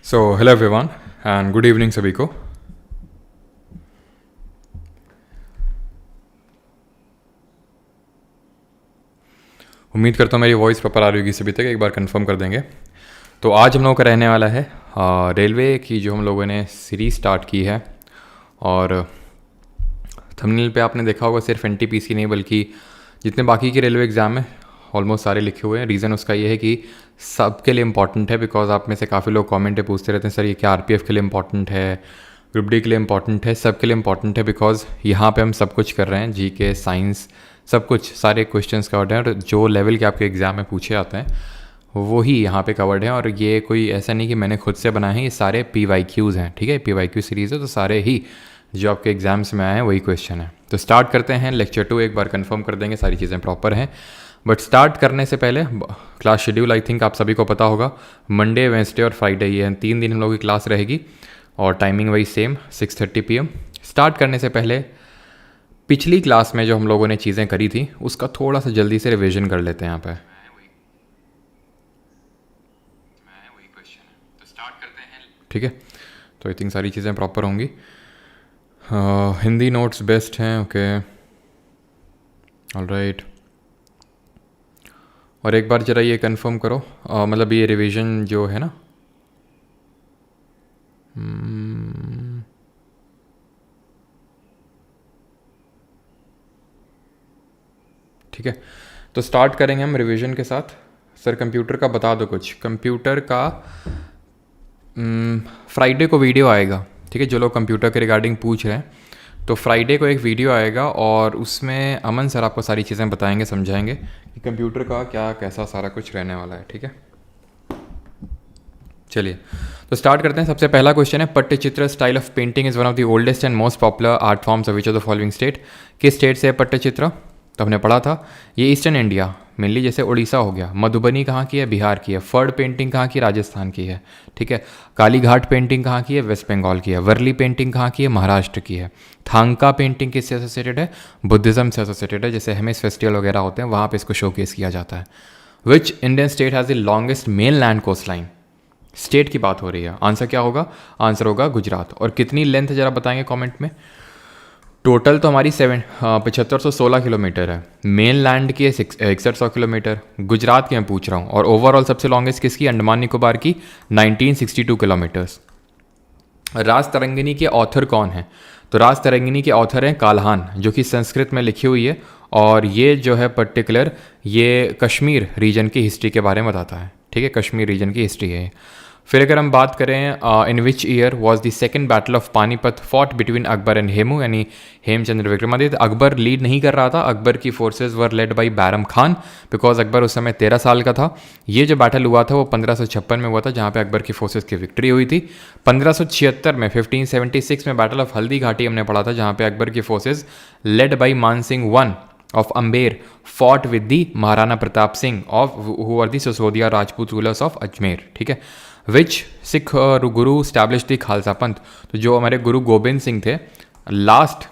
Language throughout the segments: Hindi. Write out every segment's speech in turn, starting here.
So hello everyone and good evening सभी को। उम्मीद करता हूँ मेरी वॉइस प्रॉपर आ रही होगी सभी तक, एक बार कंफर्म कर देंगे। तो आज हम लोगों का रहने वाला है रेलवे की जो हम लोगों ने सीरीज़ स्टार्ट की है। और थंबनेल पे आपने देखा होगा सिर्फ एनटीपीसी नहीं बल्कि जितने बाकी के रेलवे एग्ज़ाम हैं ऑलमोस्ट सारे लिखे हुए हैं। रीज़न उसका ये है कि सबके लिए इंपॉर्टेंट है, बिकॉज आप में से काफ़ी लोग कमेंट पे पूछते रहते हैं सर ये क्या आरपीएफ के लिए इंपॉर्टेंट है, ग्रुप डी के लिए इंपॉर्टेंट है, सबके लिए इंपॉर्टेंट है। बिकॉज यहाँ पे हम सब कुछ कर रहे हैं, जी के साइंस सब कुछ सारे क्वेश्चंस कवर्ड हैं और जो लेवल के आपके एग्ज़ाम में पूछे आते हैं वही यहाँ पे कवर्ड हैं। और ये कोई ऐसा नहीं कि मैंने खुद से बनाए हैं, ये सारे PYQs हैं, ठीक है, PYQ सीरीज़ है तो सारे ही जो आपके एग्जाम्स में आए हैं वही क्वेश्चन है। तो स्टार्ट करते हैं लेक्चर 2, एक बार कंफर्म कर देंगे सारी चीज़ें प्रॉपर हैं। बट स्टार्ट करने से पहले क्लास शेड्यूल आई थिंक आप सभी को पता होगा, मंडे वेंसडे और फ्राइडे ये 3 दिन हम लोगों की क्लास रहेगी और टाइमिंग वही सेम 6:30 PM। स्टार्ट करने से पहले पिछली क्लास में जो हम लोगों ने चीज़ें करी थी उसका थोड़ा सा जल्दी से रिविजन कर लेते हैं यहाँ पे। ठीक है, तो आई थिंक सारी चीज़ें प्रॉपर होंगी। हिंदी नोट्स बेस्ट हैं, ओके ऑलराइट। और एक बार ज़रा ये कंफर्म करो, मतलब ये रिवीजन जो है ना, ठीक है। तो स्टार्ट करेंगे हम रिवीजन के साथ। सर कंप्यूटर का बता दो कुछ। कंप्यूटर का फ्राइडे को वीडियो आएगा, ठीक है, जो लोग कंप्यूटर के रिगार्डिंग पूछ रहे हैं तो फ्राइडे को एक वीडियो आएगा और उसमें अमन सर आपको सारी चीज़ें बताएंगे, समझाएंगे कि कंप्यूटर का क्या कैसा सारा कुछ रहने वाला है, ठीक है। चलिए तो स्टार्ट करते हैं। सबसे पहला क्वेश्चन है, Pattachitra style of painting is one of the oldest and most popular art forms of which of the following state. किस स्टेट से है पट्टचित्र? तो हमने पढ़ा था ये ईस्टर्न इंडिया मेनली, जैसे उड़ीसा हो गया। मधुबनी कहाँ की है? बिहार की है। फर्ड पेंटिंग कहाँ की? राजस्थान की है, ठीक है। कालीघाट पेंटिंग कहाँ की है? वेस्ट बंगाल की है। वर्ली पेंटिंग कहाँ की है? महाराष्ट्र की है। थांका पेंटिंग किससे एसोसिएटेड है? बुद्धिज़्म से एसोसिएटेड है, जैसे हेमिस फेस्टिवल वगैरह होते हैं वहाँ पे इसको शोकेस किया जाता है। Which Indian state has the longest mainland coastline? State की बात हो रही है, आंसर क्या होगा? आंसर होगा गुजरात। और कितनी लेंथ है ज़रा बताएंगे कमेंट में। टोटल तो हमारी 7516 किलोमीटर है, मेन लैंड की है 6100 किलोमीटर, गुजरात की मैं पूछ रहा हूँ। और ओवरऑल सबसे लॉन्गेस्ट किसकी? अंडमान निकोबार की 1962 किलोमीटर्स। राज तरंगिनी के ऑथर कौन है? तो राज तरंगिनी के ऑथर हैं काल्हान, जो कि संस्कृत में लिखी हुई है और ये जो है पर्टिकुलर ये कश्मीर रीजन की हिस्ट्री के बारे में बताता है, ठीक है, कश्मीर रीजन की हिस्ट्री है। फिर अगर हम बात करें in which year was the second battle of Panipat fought between Akbar and Hemu, यानी हेमचंद्र विक्रमादित्य। अकबर लीड नहीं कर रहा था, अकबर की forces were led by Bairam Khan, because Akbar उस समय 13 साल का था। ये जो बैटल हुआ था वो 1556 में हुआ था, जहाँ पे अकबर की फोर्सेज की विक्ट्री हुई थी। 1576 में 1576 में बैटल ऑफ हल्दी घाटी हमने पढ़ा था, जहाँ पे अकबर की फोर्सेज लेड बाई मान Singh one of Amber fought with the Maharana Pratap Singh of who were the Sasodiya Rajput rulers of Ajmer, ठीक है। Which Sikh Guru established the Khalsa पंथ? तो जो हमारे गुरु गोबिंद सिंह थे, लास्ट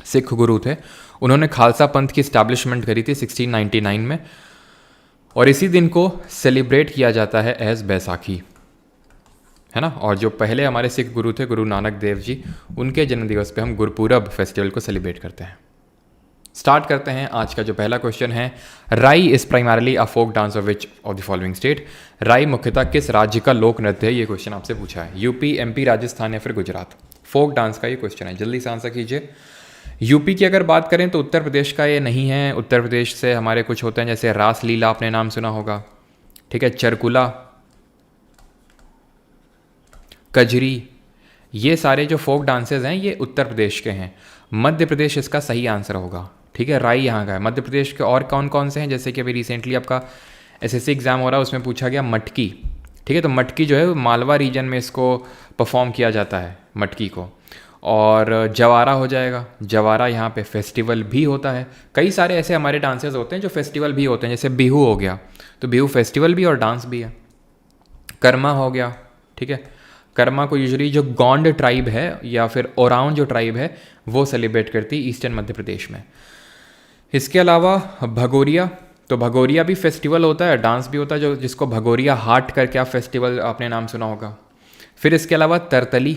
सिख गुरु थे, उन्होंने खालसा पंथ की स्टैब्लिशमेंट करी थी 1699 में और इसी दिन को सेलिब्रेट किया जाता है एज बैसाखी, है ना। और जो पहले हमारे सिख गुरु थे गुरु नानक देव जी, उनके जन्मदिवस पे हम गुरपूरब फेस्टिवल को सेलिब्रेट करते हैं। स्टार्ट करते हैं आज का जो पहला क्वेश्चन है। Rai is primarily a folk dance of which of the following state? Rai मुख्यतः किस राज्य का लोक नृत्य है? ये क्वेश्चन आपसे पूछा है। यूपी, एमपी, राजस्थान या फिर गुजरात? फोक डांस का ये क्वेश्चन है, जल्दी से आंसर कीजिए। यूपी की अगर बात करें तो उत्तर प्रदेश का ये नहीं है। उत्तर प्रदेश से हमारे कुछ होते हैं जैसे रास लीला, आपने नाम सुना होगा, ठीक है, चरकुला, कजरी, ये सारे जो फोक डांसेस हैं ये उत्तर प्रदेश के हैं। मध्य प्रदेश इसका सही आंसर होगा, ठीक है, राई यहाँ का है। मध्य प्रदेश के और कौन कौन से हैं, जैसे कि अभी रिसेंटली आपका एसएससी एग्जाम हो रहा है उसमें पूछा गया मटकी, ठीक है, तो मटकी जो है मालवा रीजन में इसको परफॉर्म किया जाता है मटकी को। और जवारा हो जाएगा, जवारा यहाँ पे फेस्टिवल भी होता है। कई सारे ऐसे हमारे डांसेस होते हैं जो फेस्टिवल भी होते हैं, जैसे बिहू हो गया, तो बिहू फेस्टिवल भी और डांस भी है। कर्मा हो गया, ठीक है, कर्मा को यूजुअली जो गोंड ट्राइब है या फिर ओराउन जो ट्राइब है वो सेलिब्रेट करती है ईस्टर्न मध्य प्रदेश में। इसके अलावा भगोरिया, तो भगोरिया भी फेस्टिवल होता है, डांस भी होता है, जो जिसको भगोरिया हाट करके आप फेस्टिवल आपने नाम सुना होगा। फिर इसके अलावा तरतली,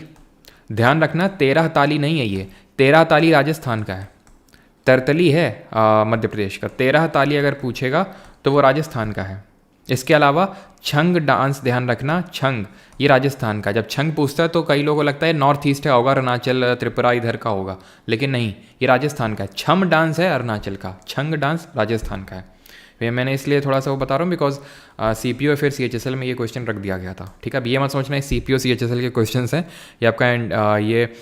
ध्यान रखना 13 ताली नहीं है ये, 13 ताली राजस्थान का है, तरतली है मध्य प्रदेश का। 13 ताली अगर पूछेगा तो वो राजस्थान का है। इसके अलावा छंग डांस, ध्यान रखना छंग ये राजस्थान का। जब छंग पूछता है तो कई लोगों को लगता है नॉर्थ ईस्ट का होगा, अरुणाचल त्रिपुरा इधर का होगा, लेकिन नहीं, ये राजस्थान का है। छम डांस है अरुणाचल का, छंग डांस राजस्थान का है। ये मैंने इसलिए थोड़ा सा वो बता रहा हूँ बिकॉज CPO या फिर CHSL में ये क्वेश्चन रख दिया गया था। ठीक है, अब ये मत सोचना है CPO CHSL के क्वेश्चन हैं, ये आपका ये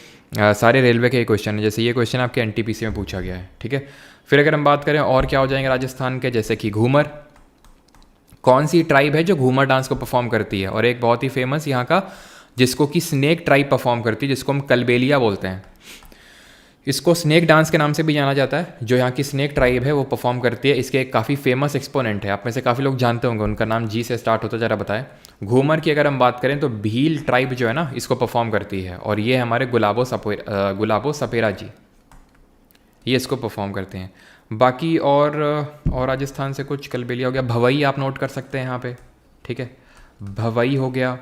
सारे रेलवे के क्वेश्चन है। जैसे ये क्वेश्चन आपके NTPC में पूछा गया है। ठीक है, फिर अगर हम बात करें और क्या हो जाएंगे राजस्थान के, जैसे कि घूमर, कौन सी ट्राइब है जो घूमर डांस को परफॉर्म करती है, और एक बहुत ही फेमस यहाँ का जिसको कि स्नेक ट्राइब परफॉर्म करती है, जिसको हम कलबेलिया बोलते हैं। इसको स्नेक डांस के नाम से भी जाना जाता है, जो यहाँ की स्नेक ट्राइब है वो परफॉर्म करती है। इसके एक काफ़ी फेमस एक्सपोनेंट है, आप में से काफ़ी लोग जानते होंगे, उनका नाम जी से स्टार्ट होता है, जरा बताएं। घूमर की अगर हम बात करें तो भील ट्राइब जो है ना, इसको परफॉर्म करती है, और ये हमारे गुलाबो सपेरा जी, ये इसको परफॉर्म करते हैं। बाकी और राजस्थान से कुछ कलबेलिया हो गया, भवई आप नोट कर सकते हैं यहाँ पे। ठीक है, भवई हो गया,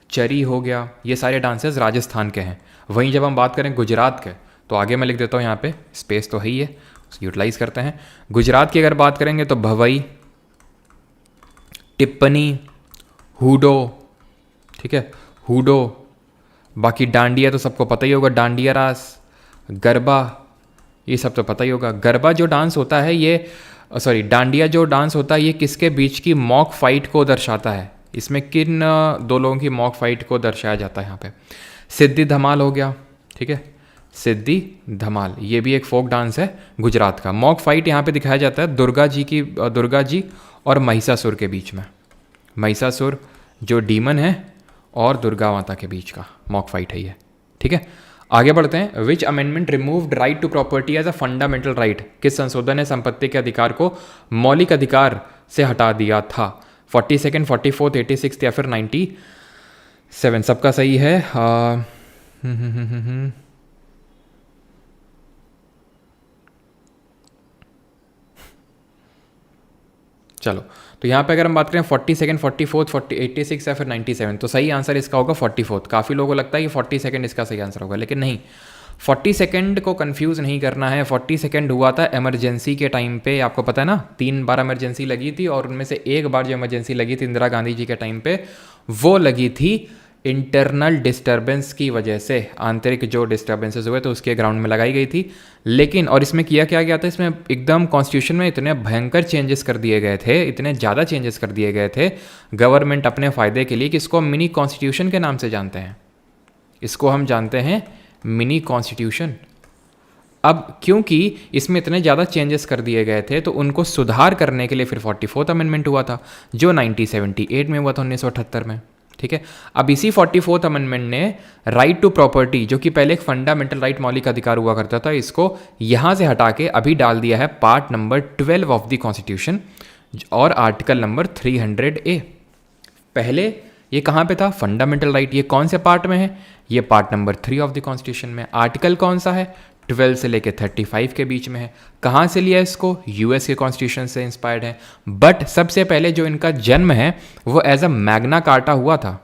चरी हो गया, ये सारे डांसेस राजस्थान के हैं। वहीं जब हम बात करें गुजरात के, तो आगे मैं लिख देता हूँ यहाँ पे, स्पेस तो है ही है, यूटिलाइज करते हैं। गुजरात की अगर बात करेंगे तो भवई, टिप्पनी, हुडो, ठीक है, हुडो। बाकी डांडिया तो सबको पता ही होगा, डांडिया रास, गरबा, ये सब तो पता ही होगा। गरबा जो डांस होता है ये, सॉरी डांडिया जो डांस होता है ये किसके बीच की मॉक फाइट को दर्शाता है? इसमें किन दो लोगों की मॉक फाइट को दर्शाया जाता है यहाँ पे? सिद्धि धमाल हो गया, ठीक है, सिद्धि धमाल, ये भी एक फोक डांस है गुजरात का। मॉक फाइट यहाँ पे दिखाया जाता है दुर्गा जी और महिषासुर के बीच में। महिषासुर जो डीमन है और दुर्गा माता के बीच का मॉक फाइट है ये। ठीक है, आगे बढ़ते हैं। Which amendment removed right to property as a fundamental right? किस संशोधन ने संपत्ति के अधिकार को मौलिक अधिकार से हटा दिया था? 42nd, 44th, 86th या फिर 97? सबका सही है। चलो, तो यहाँ पे अगर हम बात करें 42nd, 44th, 86 या फिर 97, तो सही आंसर इसका होगा 44th। काफ़ी लोगों को लगता है कि 42nd इसका सही आंसर होगा, लेकिन नहीं, 42nd को कंफ्यूज नहीं करना है। 42nd हुआ था इमरजेंसी के टाइम पे, आपको पता है ना, 3 बार इमरजेंसी लगी थी, और उनमें से एक बार जो इमरजेंसी लगी थी इंदिरा गांधी जी के टाइम पे, वो लगी थी इंटरनल डिस्टर्बेंस की वजह से। आंतरिक जो डिस्टर्बेंसेस हुए तो उसके ग्राउंड में लगाई गई थी। लेकिन और इसमें किया क्या गया था, इसमें एकदम कॉन्स्टिट्यूशन में इतने भयंकर चेंजेस कर दिए गए थे, इतने ज़्यादा चेंजेस कर दिए गए थे गवर्नमेंट अपने फ़ायदे के लिए, कि इसको हम मिनी कॉन्स्टिट्यूशन के नाम से जानते हैं। इसको हम जानते हैं मिनी कॉन्स्टिट्यूशन। अब क्योंकि इसमें इतने ज़्यादा चेंजेस कर दिए गए थे तो उनको सुधार करने के लिए फिर 44th अमेंडमेंट हुआ था, जो 1978 में हुआ था, 1978 में। ठीक है, अब इसी 44th अमेंडमेंट ने राइट टू प्रॉपर्टी, जो कि पहले एक फंडामेंटल राइट मौलिक अधिकार हुआ करता था, इसको यहाँ से हटा के अभी डाल दिया है part number 12 of the constitution और आर्टिकल नंबर 300A। पहले ये कहाँ पे था? Fundamental right. ये कौन से पार्ट में है? ये part number 3 of the constitution में। आर्टिकल कौन सा है? 12 से लेके 35 के बीच में है। कहाँ से लिया इसको? US के कॉन्स्टिट्यूशन से इंस्पायर्ड है। बट सबसे पहले जो इनका जन्म है वो एज अ मैग्ना कार्टा हुआ था।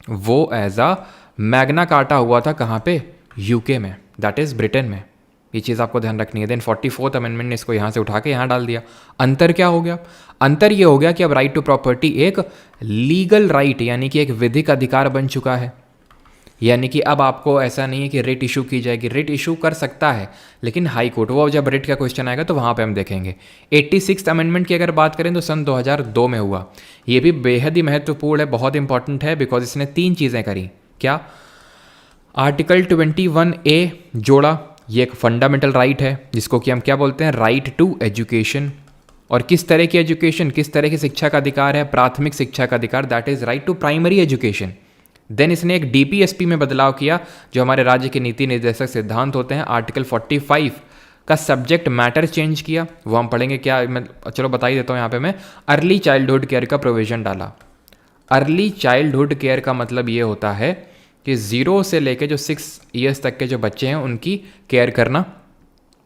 वो एज अ मैग्ना कार्टा हुआ था कहाँ पे? UK में, दैट इज ब्रिटेन में। ये चीज़ आपको ध्यान रखनी है। देन 44th अमेंडमेंट ने इसको यहाँ से उठा के यहाँ डाल दिया। अंतर क्या हो गया? अंतर ये हो गया कि अब राइट टू प्रॉपर्टी एक लीगल राइट, यानी कि एक विधिक अधिकार बन चुका है। यानी कि अब आपको ऐसा नहीं है कि रिट इशू की जाएगी। रिट इशू कर सकता है लेकिन हाई कोर्ट, वो जब रिट का क्वेश्चन आएगा तो वहाँ पे हम देखेंगे। 86th अमेंडमेंट की अगर बात करें तो सन 2002 में हुआ। ये भी बेहद ही महत्वपूर्ण है, बहुत इंपॉर्टेंट है, बिकॉज इसने 3 चीज़ें करी। क्या? आर्टिकल 21A जोड़ा, ये एक फंडामेंटल राइट है जिसको कि हम क्या बोलते हैं? Right to education. और किस तरह की एजुकेशन, किस तरह की शिक्षा का अधिकार है? प्राथमिक शिक्षा का अधिकार, that is right to primary education. Then इसने एक DPSP में बदलाव किया, जो हमारे राज्य के नीति निर्देशक सिद्धांत होते हैं। आर्टिकल 45 का सब्जेक्ट मैटर चेंज किया, वो हम पढ़ेंगे क्या, मैं चलो बता ही देता हूँ यहाँ पे मैं। अर्ली चाइल्डहुड केयर का प्रोविजन डाला। अर्ली चाइल्डहुड केयर का मतलब ये होता है कि 0 से लेके जो 6 ईयर्स तक के जो बच्चे हैं उनकी केयर करना।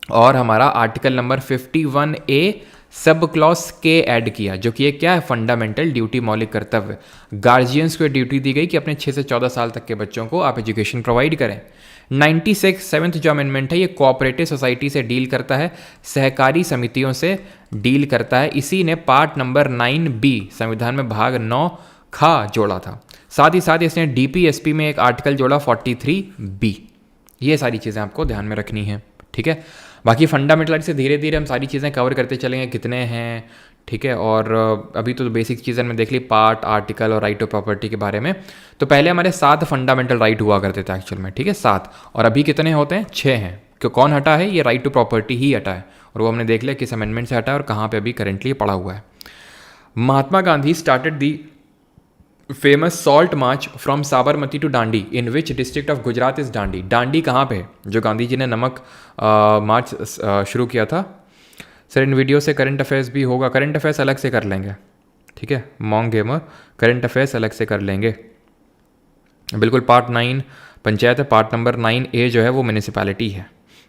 और हमारा article number 51A sub clause के ऐड किया, जो कि ये क्या है, फंडामेंटल ड्यूटी, मौलिक कर्तव्य। गार्जियंस को ड्यूटी दी गई कि अपने 6 से 14 साल तक के बच्चों को आप एजुकेशन प्रोवाइड करें। 97th जो अमेंडमेंट है ये कोऑपरेटिव सोसाइटी से डील करता है, सहकारी समितियों से डील करता है। इसी ने पार्ट नंबर 9B संविधान में भाग 9 खा जोड़ा था। साथ ही साथ इसने DPSP में एक आर्टिकल जोड़ा 43B। ये सारी चीज़ें आपको ध्यान में रखनी है, ठीक है। बाकी फंडामेंटल से धीरे धीरे हम सारी चीज़ें कवर करते चलेंगे, कितने हैं, ठीक है। और अभी तो बेसिक चीज़ें में देख ली, पार्ट, आर्टिकल और राइट ऑफ प्रॉपर्टी के बारे में। तो पहले हमारे 7 फंडामेंटल राइट हुआ करते थे एक्चुअल में, ठीक है, 7। और अभी कितने होते हैं, 6 हैं। क्यों, कौन हटा है, ये राइट टू प्रॉपर्टी ही हटा है। और वो हमने देख लिया किस अमेंडमेंट से हटा है और कहाँ पर अभी करेंटली पड़ा हुआ है। Mahatma Gandhi started the famous salt march from Sabarmati to Dandi, in which district of Gujarat is Dandi. Dandi कहाँ पे, जो गांधी जी ने नमक मार्च शुरू किया था। सर इन वीडियो से करंट अफेयर्स भी होगा, करंट अफेयर्स अलग से कर लेंगे, ठीक है। मॉन्ग गेमर, करंट अफेयर्स अलग से कर लेंगे, बिल्कुल। पार्ट 9 पंचायत है, पार्ट नंबर 9A जो है वो म्यूनिसिपैलिटी है,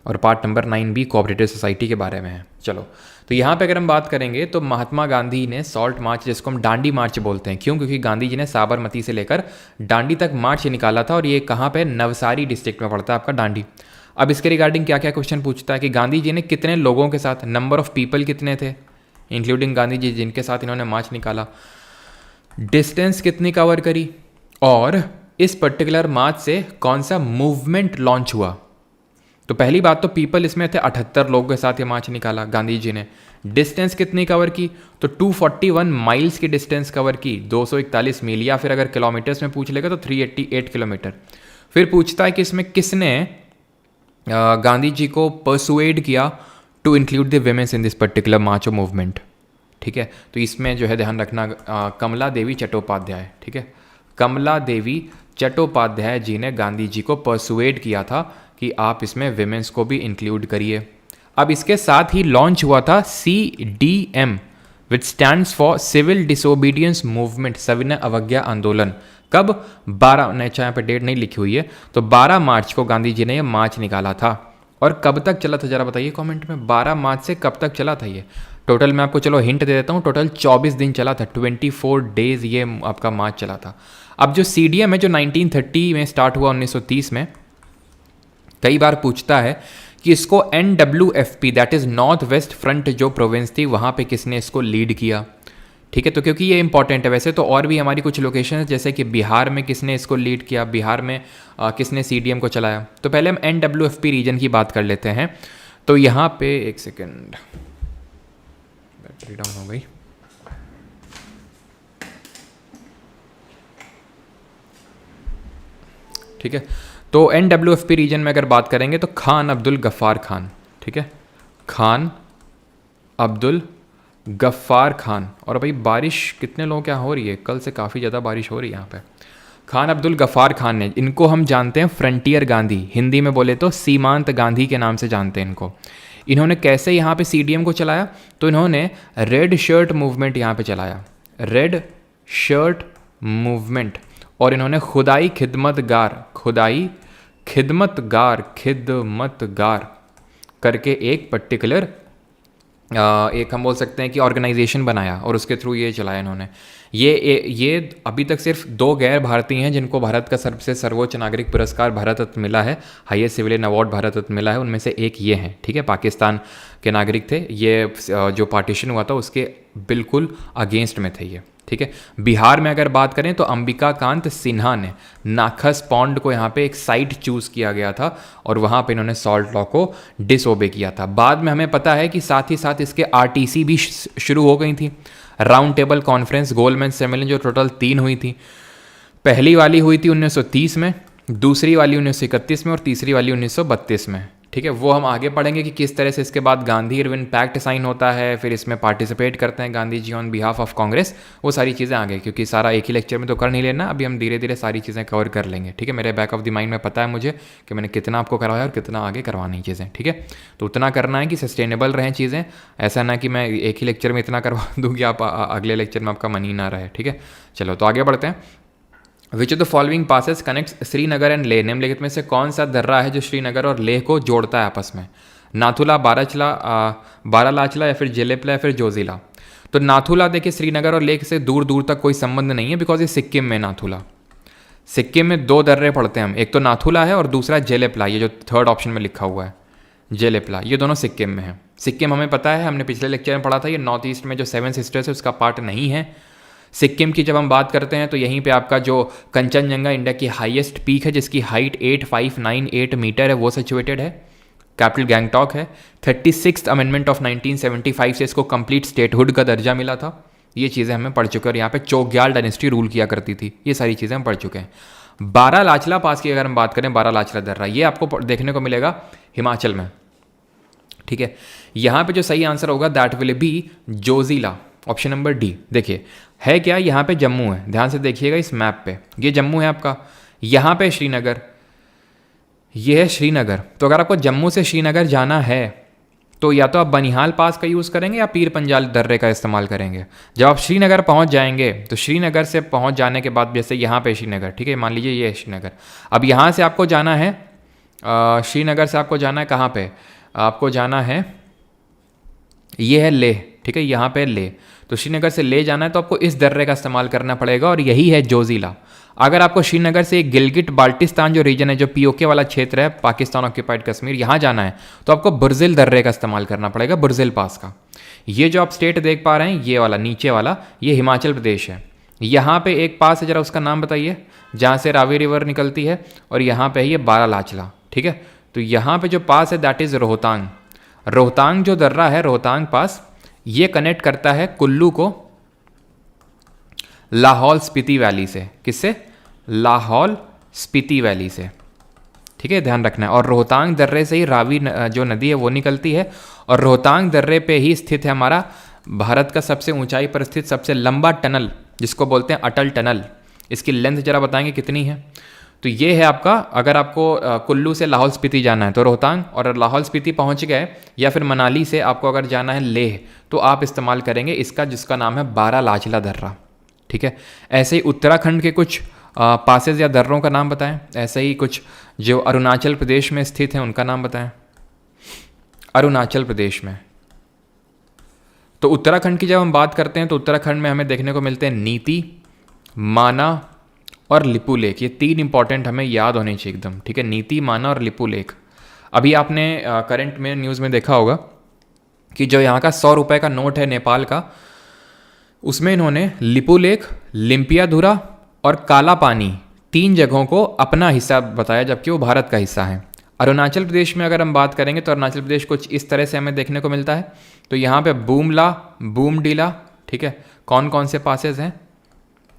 और part number 9B cooperative society के बारे में है। चलो, तो यहाँ पे अगर हम बात करेंगे तो महात्मा गांधी ने सॉल्ट मार्च, जिसको हम डांडी मार्च बोलते हैं, क्यों, क्योंकि गांधी जी ने साबरमती से लेकर डांडी तक मार्च निकाला था। और ये कहाँ पे, नवसारी डिस्ट्रिक्ट में पड़ता है आपका डांडी। अब इसके रिगार्डिंग क्या क्या क्वेश्चन पूछता है कि गांधी जी ने कितने लोगों के साथ, नंबर ऑफ पीपल कितने थे, इंक्लूडिंग गांधी जी जिनके साथ इन्होंने मार्च निकाला, डिस्टेंस कितनी कवर करी, और इस पर्टिकुलर मार्च से कौन सा मूवमेंट लॉन्च हुआ। तो पहली बात तो पीपल इसमें थे, 78 लोगों के साथ ये मार्च निकाला गांधी जी ने। डिस्टेंस कितनी कवर की, तो 241 माइल्स की डिस्टेंस कवर की, 241 मील, या फिर अगर किलोमीटर्स में पूछ लेगा तो 388 किलोमीटर। फिर पूछता है कि इसमें किसने गांधी जी को परसुएड किया to include the women's in this particular march movement, ठीक है। तो इसमें जो है ध्यान रखना, कमला देवी चट्टोपाध्याय, ठीक है, कमला देवी चट्टोपाध्याय जी ने गांधी जी को परसुएड किया था कि आप इसमें विमेंस को भी इंक्लूड करिए। अब इसके साथ ही लॉन्च हुआ था CDM, which stands for civil disobedience movement, सविनय अवज्ञा आंदोलन। कब, 12, अच्छा यहाँ पे डेट नहीं लिखी हुई है, तो 12 मार्च को गांधी जी ने यह मार्च निकाला था। और कब तक चला था जरा बताइए कमेंट में, 12 मार्च से कब तक चला था ये। टोटल मैं आपको चलो हिंट दे देता हूँ, टोटल 24 दिन चला था, 24 डेज ये आपका मार्च चला था। अब जो CDM है जो 1930 में स्टार्ट हुआ, 1930 में, कई बार पूछता है कि इसको NWFP, that is north west front जो प्रोविंस थी, वहाँ पे किसने इसको लीड किया, ठीक है। तो क्योंकि ये इंपॉर्टेंट है, वैसे तो और भी हमारी कुछ लोकेशन है, जैसे कि बिहार में किसने इसको लीड किया, बिहार में किसने CDM को चलाया। तो पहले हम NWFP रीजन की बात कर लेते हैं। तो यहाँ पे एक सेकेंड, बैटरी डाउन हो गई, ठीक है। तो NWFP रीजन में अगर बात करेंगे तो खान अब्दुल गफ्फार खान, ठीक है, खान अब्दुल गफ्फार खान। और भाई बारिश कितने लोगों क्या हो रही है, कल से काफ़ी ज़्यादा बारिश हो रही है यहाँ पे। खान अब्दुल गफ्फार खान ने, इनको हम जानते हैं फ्रंटियर गांधी, हिंदी में बोले तो सीमांत गांधी के नाम से जानते हैं इनको। इन्होंने कैसे यहाँ पे CDM को चलाया, तो इन्होंने रेड शर्ट मूवमेंट यहाँ पे चलाया, रेड शर्ट मूवमेंट। और इन्होंने खुदाई खिदमतगार करके एक पर्टिकुलर एक हम बोल सकते हैं कि ऑर्गेनाइजेशन बनाया, और उसके थ्रू ये चलाया इन्होंने। ये अभी तक सिर्फ 2 गैर भारतीय हैं जिनको भारत का सबसे सर्वोच्च नागरिक पुरस्कार भारत रत्न मिला है, highest civilian award Bharat Ratna मिला है, उनमें से एक ये हैं, ठीक है। पाकिस्तान के नागरिक थे ये, जो पार्टीशन हुआ था उसके बिल्कुल अगेंस्ट में थे ये, ठीक है। बिहार में अगर बात करें तो अंबिका कांत सिन्हा ने नाखस पॉन्ड को यहाँ पे एक साइट चूज़ किया गया था, और वहाँ पे इन्होंने सॉल्ट लॉ को डिसओबे किया था। बाद में हमें पता है कि साथ ही साथ इसके RTC भी शुरू हो गई थी, राउंड टेबल कॉन्फ्रेंस, गोलमेन सम्मेलन, जो टोटल 3 हुई थी। पहली वाली हुई थी 1930 में, दूसरी वाली 1931 में, और तीसरी वाली 1932 में, ठीक है। वो हम आगे पढ़ेंगे कि किस तरह से इसके बाद गांधी इरविन पैक्ट साइन होता है, फिर इसमें पार्टिसिपेट करते हैं Gandhi ji on behalf of Congress, वो सारी चीज़ें आगे, क्योंकि सारा एक ही लेक्चर में तो कर नहीं लेना, अभी हम धीरे धीरे सारी चीज़ें कवर कर लेंगे, ठीक है। मेरे बैक ऑफ द माइंड में पता है मुझे कि मैंने कितना आपको करवाया और कितना आगे करवानी चीज़ें, ठीक है। तो उतना करना है कि सस्टेनेबल रहें चीज़ें, ऐसा ना कि मैं एक ही लेक्चर में इतना करवा दूँ कि आप अगले लेक्चर में आपका मन ही ना रहे, ठीक है। चलो तो आगे बढ़ते हैं। Which of the following passes connects Srinagar and Leh, निम्नलिखित में से कौन सा दर्रा है जो श्रीनगर और लेह को जोड़ता है आपस में। नाथुला, बारालाचला या फिर जेलेपला या फिर जोजिला। तो नाथुला देखिए श्रीनगर और लेह से दूर दूर तक कोई संबंध नहीं है, बिकॉज ये सिक्किम में नाथुला। सिक्किम में दो दर्रे पड़ते हैं हम, एक तो नाथुला है और दूसरा जेलेपला, ये जो थर्ड ऑप्शन में लिखा हुआ है जेलेपला, ये दोनों सिक्किम में है। सिक्किम हमें पता है, हमने पिछले लेक्चर में पढ़ा था, ये नॉर्थ ईस्ट में जो 7 सिस्टर्स है उसका पार्ट नहीं है। सिक्किम की जब हम बात करते हैं तो यहीं पे आपका जो कंचनजंगा इंडिया की हाईएस्ट पीक है, जिसकी हाइट 8598 मीटर है, वो सिचुएटेड है। कैपिटल गैंगटॉक है। 36th अमेंडमेंट ऑफ 1975 से इसको कंप्लीट स्टेटहुड का दर्जा मिला था। ये चीज़ें हमें पढ़ चुके हैं, और यहाँ पे चोग्याल डायनेस्टी रूल किया करती थी। ये सारी चीज़ें हम पढ़ चुके हैं। बारालाचला पास की अगर हम बात करें, बारालाचला दर्रा, ये आपको देखने को मिलेगा हिमाचल में, ठीक है। यहाँ पे जो सही आंसर होगा that will be Zoji La, option number D. देखिए है क्या, यहाँ पे जम्मू है, ध्यान से देखिएगा इस मैप पे, ये जम्मू है आपका, यहाँ पे श्रीनगर, ये है श्रीनगर। तो अगर आपको जम्मू से श्रीनगर जाना है तो या तो आप बनिहाल पास का यूज़ करेंगे या पीर पंजाल दर्रे का इस्तेमाल करेंगे। जब आप श्रीनगर पहुंच जाएंगे तो श्रीनगर से पहुंच जाने के बाद, जैसे यहाँ पे श्रीनगर, ठीक है, मान लीजिए ये है श्रीनगर। अब यहाँ से आपको जाना है, श्रीनगर से आपको जाना है कहाँ पे, आपको जाना है, ये है लेह, ठीक है, यहाँ पे लेह। तो श्रीनगर से ले जाना है तो आपको इस दर्रे का इस्तेमाल करना पड़ेगा, और यही है जोजिला। अगर आपको श्रीनगर से गिलगिट बाल्टिस्तान जो रीजन है, जो पीओके वाला क्षेत्र है, पाकिस्तान ऑक्यूपाइड कश्मीर, यहाँ जाना है तो आपको बुर्जिल दर्रे का इस्तेमाल करना पड़ेगा, बुर्जिल पास का। ये जो आप स्टेट देख पा रहे हैं, ये वाला नीचे वाला, ये हिमाचल प्रदेश है। यहाँ पे एक पास है, जरा उसका नाम बताइए, जहाँ से रावी रिवर निकलती है, और यहाँ पे है ये बारालाचला, ठीक है। तो यहाँ पे जो पास है दैट इज़ रोहतांग। रोहतांग जो दर्रा है, रोहतांग पास, ये कनेक्ट करता है कुल्लू को लाहौल स्पीति वैली से। किससे? लाहौल स्पीति वैली से, ठीक है, ध्यान रखना है। और रोहतांग दर्रे से ही रावी जो नदी है वो निकलती है, और रोहतांग दर्रे पे ही स्थित है हमारा भारत का सबसे ऊंचाई पर स्थित सबसे लंबा टनल, जिसको बोलते हैं अटल टनल। इसकी लेंथ जरा बताएंगे कितनी है? तो ये है आपका, अगर आपको कुल्लू से लाहौल स्पीति जाना है तो रोहतांग, और लाहौल स्पीति पहुंच गए या फिर मनाली से आपको अगर जाना है लेह, तो आप इस्तेमाल करेंगे इसका, जिसका नाम है बारालाचला दर्रा, ठीक है। ऐसे ही उत्तराखंड के कुछ पासेज या दर्रों का नाम बताएं। ऐसे ही कुछ जो अरुणाचल प्रदेश में स्थित हैं उनका नाम बताएं। अरुणाचल प्रदेश में, तो उत्तराखंड की जब हम बात करते हैं तो उत्तराखंड में हमें देखने को मिलते हैं नीति, माना और लिपुलेख। ये 3 इंपॉर्टेंट हमें याद होने चाहिए एकदम, ठीक है, नीति, माना और लिपुलेख। अभी आपने करंट में न्यूज़ में देखा होगा कि जो यहाँ का 100 रुपये का नोट है नेपाल का, उसमें इन्होंने लिपुलेख, लिम्पियाधुरा और काला पानी 3 जगहों को अपना हिस्सा बताया, जबकि वो भारत का हिस्सा है। अरुणाचल प्रदेश में अगर हम बात करेंगे तो अरुणाचल प्रदेश कुछ इस तरह से हमें देखने को मिलता है। तो यहाँ पे बूमला, बूमडिला, ठीक है, कौन कौन से पासेस हैं?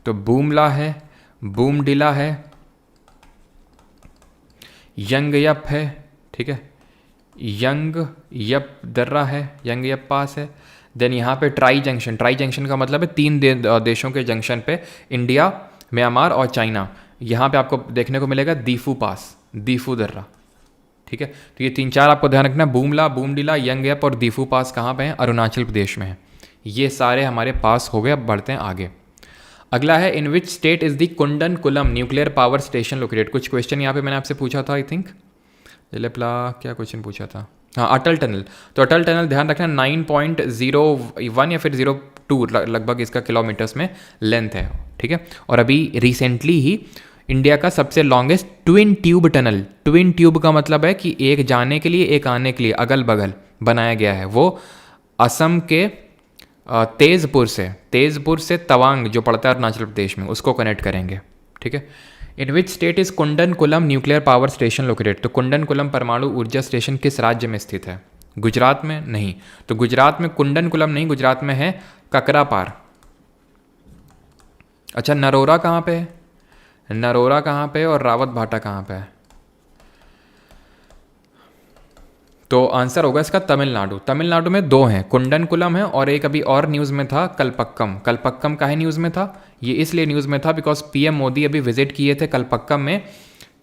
तो बूमला है, बूमडिला है, यंगयप है, ठीक है, यंगयप दर्रा है, यंगयप पास है। देन यहाँ पे ट्राई जंक्शन, ट्राई जंक्शन का मतलब है 3 देशों के जंक्शन पे, इंडिया, म्यांमार और चाइना। यहाँ पे आपको देखने को मिलेगा दीफू पास, दीफू दर्रा, ठीक है। तो ये 3-4 आपको ध्यान रखना है, बूमला, बूमडिला, यंगयप और दीफू पास कहाँ पे हैं? अरुणाचल प्रदेश में है। ये सारे हमारे पास हो गए। अब बढ़ते हैं आगे। अगला है, in which state is the Kudankulam nuclear power station located. कुछ क्वेश्चन यहाँ पे मैंने आपसे पूछा था, आई थिंक जेलेपला, क्या क्वेश्चन पूछा था? हाँ, अटल टनल। तो अटल टनल ध्यान रखना 9.01 या फिर 02 लगभग इसका किलोमीटर्स में लेंथ है, ठीक है। और अभी रिसेंटली ही इंडिया का सबसे longest twin tube tunnel, twin tube का मतलब है कि एक जाने के लिए एक आने के लिए अगल बगल बनाया गया है, वो असम के तेजपुर से तवांग जो पड़ता है अरुणाचल प्रदेश में, उसको कनेक्ट करेंगे, ठीक है। In which state is Kudankulam nuclear power station located. तो कुंडनकुलम परमाणु ऊर्जा स्टेशन किस राज्य में स्थित है? गुजरात में? नहीं। तो गुजरात में कुंडनकुलम नहीं, गुजरात में है ककरापार। अच्छा, नरोरा कहाँ पे है? नरोरा कहाँ पे और रावत भाटा कहाँ पे है? तो आंसर होगा इसका तमिलनाडु। तमिलनाडु में 2 हैं, कुंडनकुलम है और एक अभी और न्यूज़ में था कलपक्कम। कलपक्कम काहे न्यूज़ में था? ये इसलिए न्यूज़ में था बिकॉज पीएम मोदी अभी विजिट किए थे कलपक्कम में।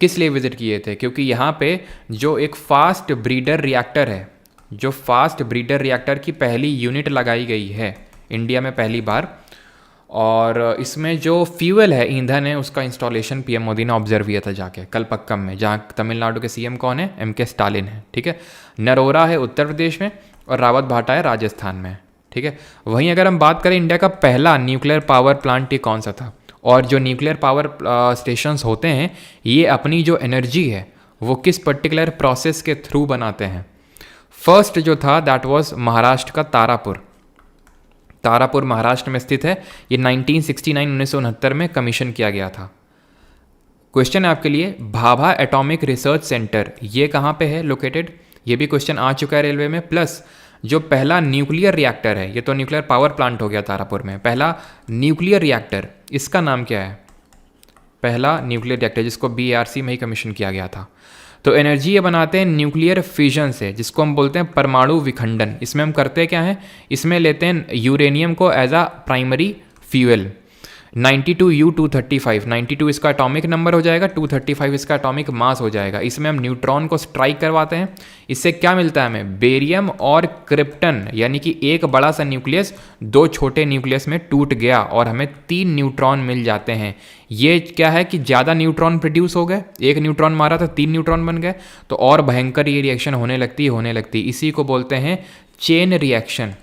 किस लिए विजिट किए थे? क्योंकि यहाँ पे जो एक फास्ट ब्रीडर रिएक्टर है, जो फास्ट ब्रीडर रिएक्टर की पहली यूनिट लगाई गई है इंडिया में पहली बार, और इसमें जो फ्यूल है, ईंधन है, उसका इंस्टॉलेशन पीएम मोदी ने ऑब्जर्व किया था जाके कलपक्कम में, जहाँ तमिलनाडु के सीएम कौन है, एम के स्टालिन है। ठीक है, नरोरा है उत्तर प्रदेश में और रावत भाटा है राजस्थान में। ठीक है, वहीं अगर हम बात करें इंडिया का पहला न्यूक्लियर पावर प्लांट ये कौन सा था, और जो न्यूक्लियर पावर स्टेशंस होते हैं ये अपनी जो एनर्जी है वो किस पर्टिकुलर प्रोसेस के थ्रू बनाते हैं। फर्स्ट जो था दैट वाज महाराष्ट्र का तारापुर। तारापुर महाराष्ट्र में स्थित है। ये 1969 में कमीशन किया गया था। क्वेश्चन है आपके लिए, भाभा एटॉमिक रिसर्च सेंटर ये कहाँ पे है लोकेटेड, ये भी क्वेश्चन आ चुका है रेलवे में। प्लस जो पहला न्यूक्लियर रिएक्टर है, ये तो न्यूक्लियर पावर प्लांट हो गया तारापुर में, पहला न्यूक्लियर रिएक्टर इसका नाम क्या है, पहला न्यूक्लियर रिएक्टर जिसको BARC में ही कमीशन किया गया था। तो एनर्जी ये बनाते हैं न्यूक्लियर फ्यूजन से, जिसको हम बोलते हैं परमाणु विखंडन। इसमें हम करते क्या हैं, इसमें लेते हैं यूरेनियम को as a primary fuel. 92U235, 92 इसका एटॉमिक नंबर हो जाएगा, 235 इसका एटॉमिक मास हो जाएगा। इसमें हम न्यूट्रॉन को स्ट्राइक करवाते हैं। इससे क्या मिलता है हमें, बेरियम और क्रिप्टन, यानी कि एक बड़ा सा न्यूक्लियस दो छोटे न्यूक्लियस में टूट गया और हमें 3 न्यूट्रॉन मिल जाते हैं। ये क्या है कि ज़्यादा न्यूट्रॉन प्रोड्यूस हो गए, एक न्यूट्रॉन मारा तो 3 न्यूट्रॉन बन गए, तो और भयंकर ये रिएक्शन होने लगती। इसी को बोलते हैं चेन रिएक्शन।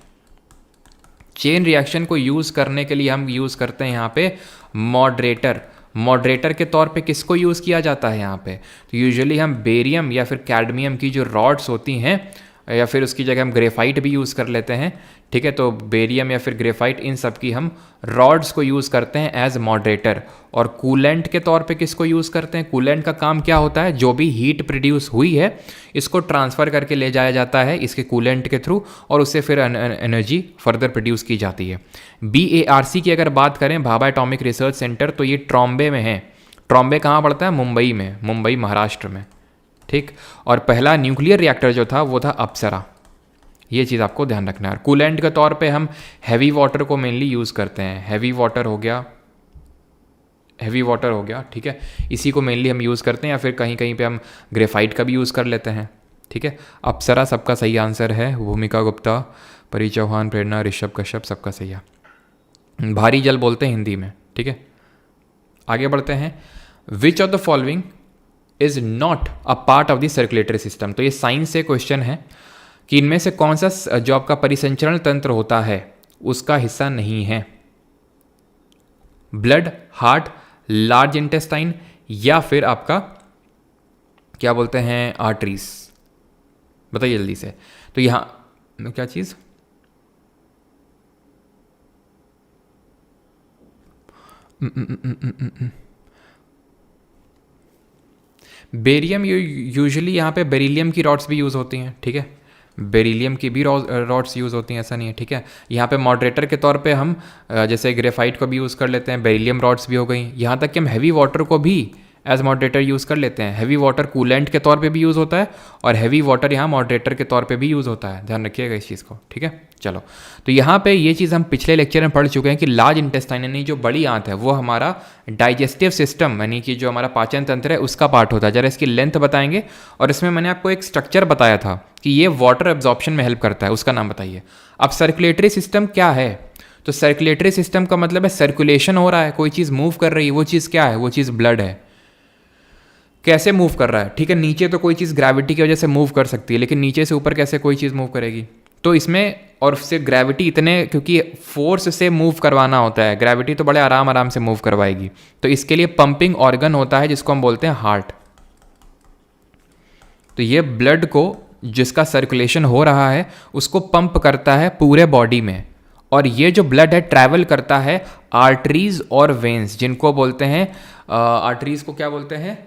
चेन रिएक्शन को यूज़ करने के लिए हम यूज़ करते हैं यहाँ पे मॉडरेटर। मॉडरेटर के तौर पे किसको यूज़ किया जाता है यहाँ पे, तो यूजुअली हम बेरियम या फिर कैडमियम की जो रॉड्स होती हैं, या फिर उसकी जगह हम ग्रेफाइट भी यूज़ कर लेते हैं। ठीक है, तो बेरियम या फिर ग्रेफाइट, इन सब की हम रॉड्स को यूज़ करते हैं एज मॉडरेटर। और कूलेंट के तौर पे किसको यूज़ करते हैं, कूलेंट का काम क्या होता है, जो भी हीट प्रोड्यूस हुई है इसको ट्रांसफ़र करके ले जाया जाता है इसके कूलेंट के थ्रू, और उससे फिर एनर्जी फर्दर प्रोड्यूस की जाती है। BARC की अगर बात करें, भाभा एटॉमिक रिसर्च सेंटर, तो ये ट्रॉम्बे में है। ट्रॉम्बे कहाँ पड़ता है, मुंबई में, मुंबई महाराष्ट्र में। ठीक, और पहला न्यूक्लियर रिएक्टर जो था वो था अप्सरा। ये चीज़ आपको ध्यान रखना है। कूलेंट के तौर पे हम हैवी वाटर को मेनली यूज़ करते हैं। हैवी वाटर हो गया, ठीक है, इसी को मेनली हम यूज़ करते हैं, या फिर कहीं कहीं पे हम ग्रेफाइट का भी यूज़ कर लेते हैं। ठीक है, अप्सरा सबका सही आंसर है। भूमिका गुप्ता, परी चौहान, प्रेरणा, ऋषभ कश्यप, सबका सही है। भारी जल बोलते हैं हिंदी में। ठीक है, आगे बढ़ते हैं। Which of the following is not a part of the circulatory system. तो ये साइंस से क्वेश्चन है कि इनमें से कौन सा जो आपका परिसंचरण तंत्र होता है उसका हिस्सा नहीं है। ब्लड, हार्ट, लार्ज इंटेस्टाइन, या फिर आपका क्या बोलते हैं आर्टरीज, बताइए जल्दी से। तो यहां क्या चीज, बेरियम, यूजुअली यहाँ पे बेरिलियम की रॉड्स भी यूज़ होती हैं। ठीक है, बेरिलियम की भी रॉड्स यूज़ होती हैं, ऐसा नहीं है। ठीक है, यहाँ पे मॉडरेटर के तौर पे हम जैसे ग्रेफाइट को भी यूज़ कर लेते हैं, बेरिलियम रॉड्स भी हो गई। यहाँ तक कि हम हैवी वाटर को भी एज मॉडरेटर यूज़ कर लेते हैं। हैवी वाटर कूलेंट के तौर पे भी यूज़ होता है, और हैवी वाटर यहाँ मॉडरेटर के तौर पे भी यूज़ होता है। ध्यान रखिएगा इस चीज़ को। ठीक है, चलो, तो यहाँ पे ये चीज़ हम पिछले लेक्चर में पढ़ चुके हैं कि लार्ज इंटेस्टाइन यानी जो बड़ी आंत है वो हमारा डाइजेस्टिव सिस्टम, यानी कि जो हमारा पाचन तंत्र है उसका पार्ट होता है। जरा इसकी लेंथ बताएंगे, और इसमें मैंने आपको एक स्ट्रक्चर बताया था कि ये वाटर एब्जॉर्प्शन में हेल्प करता है, उसका नाम बताइए। अब सर्कुलेटरी सिस्टम क्या है, तो सर्कुलेटरी सिस्टम का मतलब है सर्कुलेशन हो रहा है, कोई चीज़ मूव कर रही है, वो चीज़ क्या है, वो चीज़ ब्लड है। कैसे मूव कर रहा है, ठीक है, नीचे तो कोई चीज़ ग्रेविटी की वजह से मूव कर सकती है, लेकिन नीचे से ऊपर कैसे कोई चीज़ मूव करेगी, तो इसमें और सिर्फ ग्रेविटी इतने, क्योंकि फोर्स से मूव करवाना होता है, ग्रेविटी तो बड़े आराम से मूव करवाएगी, तो इसके लिए पंपिंग ऑर्गन होता है जिसको हम बोलते हैं हार्ट। तो ये ब्लड को, जिसका सर्कुलेशन हो रहा है, उसको पंप करता है पूरे बॉडी में, और ये जो ब्लड है ट्रैवल करता है आर्टरीज और वेन्स, जिनको बोलते हैं आर्टरीज को क्या बोलते हैं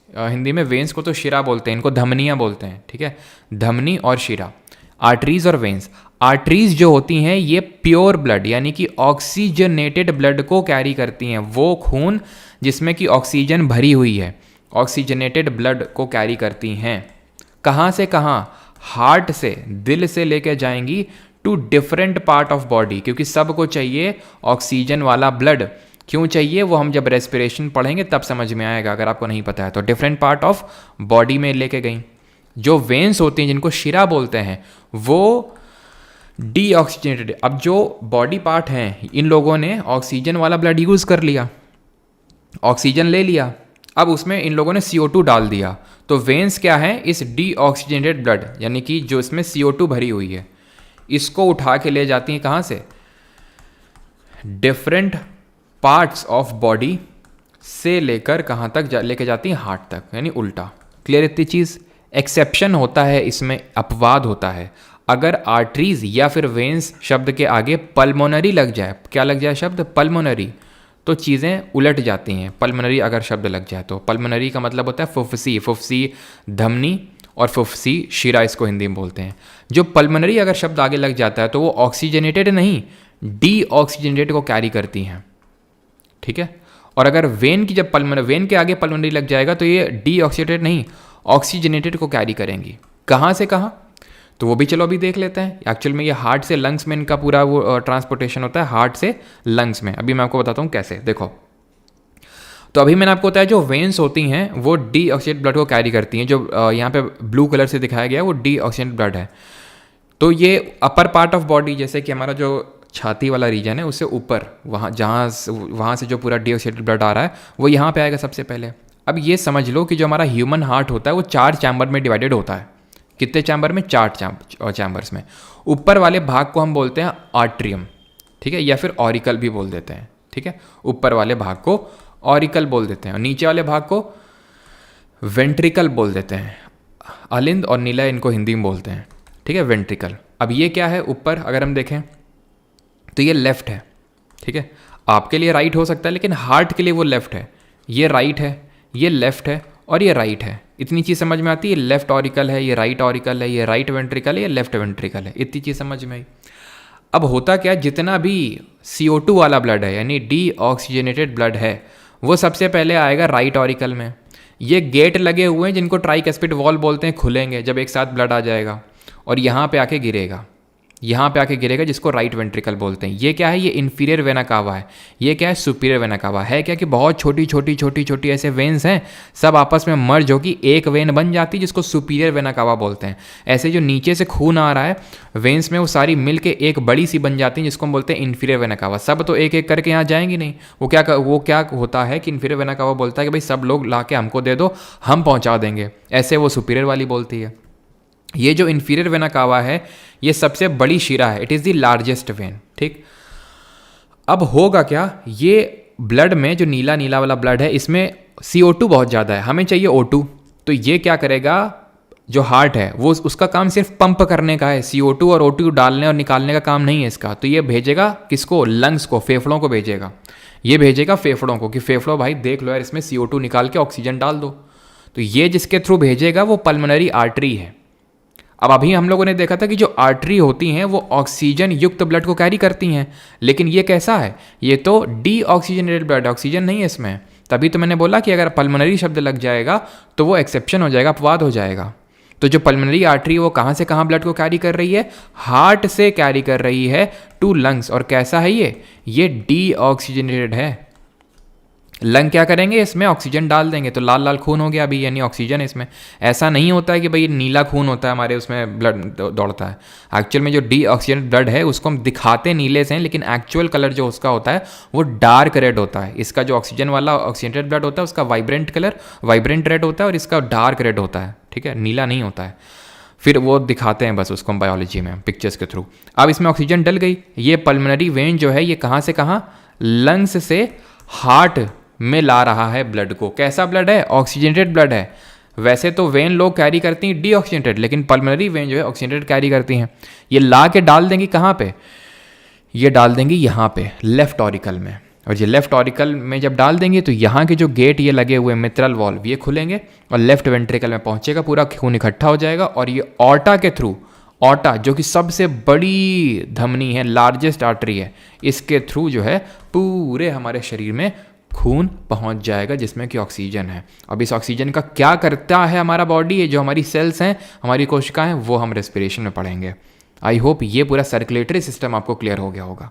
हिंदी में, वेन्स को तो शिरा बोलते हैं, इनको धमनियाँ बोलते हैं। ठीक है, धमनी और शिरा, आर्टरीज और वेन्स। आर्टरीज जो होती हैं ये प्योर ब्लड यानी कि ऑक्सीजनेटेड ब्लड को कैरी करती हैं, वो खून जिसमें कि ऑक्सीजन भरी हुई है, ऑक्सीजनेटेड ब्लड को कैरी करती हैं। कहाँ से कहाँ, हार्ट से, दिल से लेके जाएंगी to different part of body, क्योंकि सबको चाहिए ऑक्सीजन वाला ब्लड। क्यों चाहिए वो हम जब रेस्पिरेशन पढ़ेंगे तब समझ में आएगा, अगर आपको नहीं पता है तो। डिफरेंट पार्ट ऑफ बॉडी में लेके गई। जो वेन्स होती हैं जिनको शिरा बोलते हैं, वो डीऑक्सीजनेटेड, अब जो बॉडी पार्ट हैं इन लोगों ने ऑक्सीजन वाला ब्लड यूज़ कर लिया, ऑक्सीजन ले लिया, अब उसमें इन लोगों ने CO2 डाल दिया। तो वेन्स क्या है, इस डीऑक्सीजनेटेड ब्लड यानी कि जो इसमें CO2 भरी हुई है इसको उठा के ले जाती हैं कहाँ से, डिफरेंट पार्ट्स ऑफ बॉडी से लेकर कहाँ तक लेके जाती हैं, हार्ट तक, यानी उल्टा। क्लियर इतनी चीज़। एक्सेप्शन होता है इसमें, अपवाद होता है, अगर आर्टरीज या फिर वेन्स शब्द के आगे पल्मोनरी लग जाए, क्या लग जाए शब्द, पल्मोनरी, तो चीज़ें उलट जाती हैं। पल्मोनरी अगर शब्द लग जाए तो पल्मोनरी का मतलब होता है फुफ्सी, फुफ्सी धमनी और फुफ्सी शिरा इसको हिंदी में बोलते हैं। जो पल्मोनरी अगर शब्द आगे लग जाता है तो वो ऑक्सीजनेटेड नहीं, डीऑक्सीजनेटेड को कैरी करती हैं, ठीक है। और अगर वेन की जब वेन के आगे पल्मोनरी लग जाएगा तो ये डीऑक्सीजनेटेड नहीं, ऑक्सीजनेटेड को कैरी करेंगी। कहाँ से कहाँ, तो वो भी चलो अभी देख लेते हैं। एक्चुअल में ये हार्ट से लंग्स में इनका पूरा वो ट्रांसपोर्टेशन होता है, हार्ट से लंग्स में। अभी मैं आपको बताता हूँ कैसे, देखो। तो अभी मैंने आपको बताया जो वेन्स होती हैं वो डीऑक्सीजनेटेड ब्लड को कैरी करती हैं। जो यहाँ पे ब्लू कलर से दिखाया गया है वो डीऑक्सीजनेटेड ब्लड है। तो ये अपर पार्ट ऑफ बॉडी, जैसे कि हमारा जो छाती वाला रीजन है उससे ऊपर, वहाँ से जो पूरा डीऑक्सीजनेटेड ब्लड आ रहा है वो यहाँ पे आएगा सबसे पहले। अब ये समझ लो कि जो हमारा ह्यूमन हार्ट होता है वो 4 चैम्बर में डिवाइडेड होता है। कितने चैम्बर में, 4 चैम्बर्स में। ऊपर वाले भाग को हम बोलते हैं आर्ट्रियम, ठीक है, या फिर ऑरिकल भी बोल देते हैं, ठीक है। ऊपर वाले भाग को ऑरिकल बोल देते हैं और नीचे वाले भाग को वेंट्रिकल बोल देते हैं। अलिंद और नीला इनको हिंदी में बोलते हैं, ठीक है, वेंट्रिकल। अब ये क्या है, ऊपर अगर हम देखें तो ये लेफ्ट है, ठीक है। आपके लिए राइट हो सकता है लेकिन हार्ट के लिए वो लेफ्ट है। ये राइट है, ये लेफ्ट है और ये राइट है। इतनी चीज़ समझ में आती है, लेफ्ट ऑरिकल है, ये राइट ऑरिकल है, ये राइट वेंट्रिकल है, ये लेफ्ट वेंट्रिकल है। इतनी चीज़ समझ में आई। अब होता क्या, जितना भी CO2 वाला ब्लड है यानी डीऑक्सीजनेटेड ब्लड है वो सबसे पहले आएगा राइट ऑरिकल में। ये गेट लगे हुए हैं जिनको ट्राइकस्पिड वॉल्व बोलते हैं, खुलेंगे जब एक साथ ब्लड आ जाएगा और यहाँ पे आके गिरेगा, यहाँ पे आके गिरेगा, जिसको राइट वेंट्रिकल बोलते हैं। ये क्या है, ये इन्फीरियर वेना कावा है। ये क्या है, सुपीरियर वेना कावा है। क्या कि बहुत छोटी छोटी छोटी छोटी ऐसे वेन्स हैं, सब आपस में मर्ज होगी एक वेन बन जाती है जिसको सुपीरियर वेना कावा बोलते हैं। ऐसे जो नीचे से खून आ रहा है वेन्स में वो सारी मिल के एक बड़ी सी बन जाती है जिसको हम बोलते हैं इन्फीरियर वेना कावा। सब तो एक एक करके यहाँ जाएंगी नहीं। वो क्या होता है कि इन्फीरियर वेना कावा बोलता है कि भाई सब लोग ला के हमको दे दो, हम पहुँचा देंगे। ऐसे वो सुपीरियर वाली बोलती है। ये जो इन्फीरियर वेना कावा है ये सबसे बड़ी शिरा है, it is the largest when, ठीक। अब होगा क्या, ये ब्लड में जो नीला नीला वाला ब्लड है इसमें CO2 बहुत ज़्यादा है, हमें चाहिए O2। तो ये क्या करेगा, जो हार्ट है वो उसका काम सिर्फ पंप करने का है, CO2 और O2 डालने और निकालने का काम नहीं है इसका। तो ये भेजेगा किसको, लंग्स को, फेफड़ों को भेजेगा। ये भेजेगा फेफड़ों को कि फेफड़ों भाई देख लो यार, इसमें CO2 निकाल के ऑक्सीजन डाल दो। तो ये जिसके थ्रू भेजेगा वो पल्मोनरी आर्टरी है। अब अभी हम लोगों ने देखा था कि जो आर्टरी होती हैं वो ऑक्सीजन युक्त ब्लड को कैरी करती हैं, लेकिन ये कैसा है, ये तो डीऑक्सीजनेटेड ब्लड, ऑक्सीजन नहीं है इसमें। तभी तो मैंने बोला कि अगर पल्मोनरी शब्द लग जाएगा तो वो एक्सेप्शन हो जाएगा, अपवाद हो जाएगा। तो जो पल्मोनरी आर्टरी वो कहाँ से कहाँ ब्लड को कैरी कर रही है, हार्ट से कैरी कर रही है टू लंग्स। और कैसा है ये डीऑक्सीजनेटेड है। लंग क्या करेंगे, इसमें ऑक्सीजन डाल देंगे तो लाल लाल खून हो गया अभी, यानी ऑक्सीजन है इसमें। ऐसा नहीं होता है कि भाई नीला खून होता है हमारे उसमें ब्लड दौड़ता है। एक्चुअल में जो डीऑक्सीजनेटेड ब्लड है उसको हम दिखाते नीले से हैं, लेकिन एक्चुअल कलर जो उसका होता है वो डार्क रेड होता है। इसका जो ऑक्सीजन वाला ऑक्सीजनेटेड ब्लड होता है उसका वाइब्रेंट कलर वाइब्रेंट रेड होता है और इसका डार्क रेड होता है, ठीक है, नीला नहीं होता है। फिर वो दिखाते हैं बस उसको हम बायोलॉजी में पिक्चर्स के थ्रू। अब इसमें ऑक्सीजन डल गई, ये पल्मोनरी वेन जो है ये कहाँ से कहाँ, लंग्स से हार्ट में ला रहा है ब्लड को। कैसा ब्लड है, ऑक्सीजनेटेड ब्लड है। वैसे तो वेन लोग कैरी करती हैं डीऑक्सीजनेटेड, लेकिन पल्मोनरी वेन जो है ऑक्सीजनेटेड कैरी करती हैं। ये ला के डाल देंगी कहाँ पे, ये डाल देंगी यहाँ पे लेफ्ट ऑरिकल में। और ये लेफ्ट ऑरिकल में जब डाल देंगे तो यहाँ के जो गेट ये लगे हुए मिट्रल वॉल्व ये खुलेंगे और लेफ्ट वेंट्रिकल में पहुँचेगा, पूरा खून इकट्ठा हो जाएगा और ये ऑर्टा के थ्रू, ऑर्टा जो कि सबसे बड़ी धमनी है, लार्जेस्ट आर्टरी है, इसके थ्रू जो है पूरे हमारे शरीर में खून पहुंच जाएगा जिसमें कि ऑक्सीजन है। अब इस ऑक्सीजन का क्या करता है हमारा बॉडी, है जो हमारी सेल्स हैं, हमारी कोशिकाएं, वो हम रेस्पिरेशन में पढ़ेंगे। आई होप ये पूरा सर्कुलेटरी सिस्टम आपको क्लियर हो गया होगा,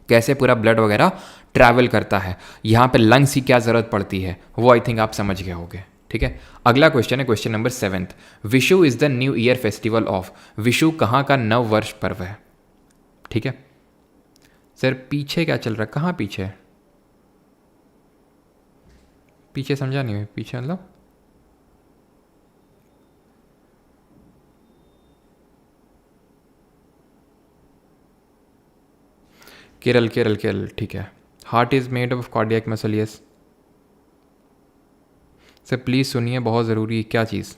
कैसे पूरा ब्लड वगैरह ट्रैवल करता है। यहाँ पे लंग्स की क्या ज़रूरत पड़ती है वो आई थिंक आप समझ गए होंगे। ठीक है। अगला क्वेश्चन है question number 7th। Vishu is the new year festival of. Vishu कहाँ का नव वर्ष पर्व है? ठीक है सर, पीछे क्या चल रहा है? कहाँ पीछे? पीछे समझा नहीं, पीछे मतलब केरल केरल केरल, ठीक है। Heart is made of cardiac muscle, yes. Sir please सुनिए, बहुत ज़रूरी है। क्या चीज़?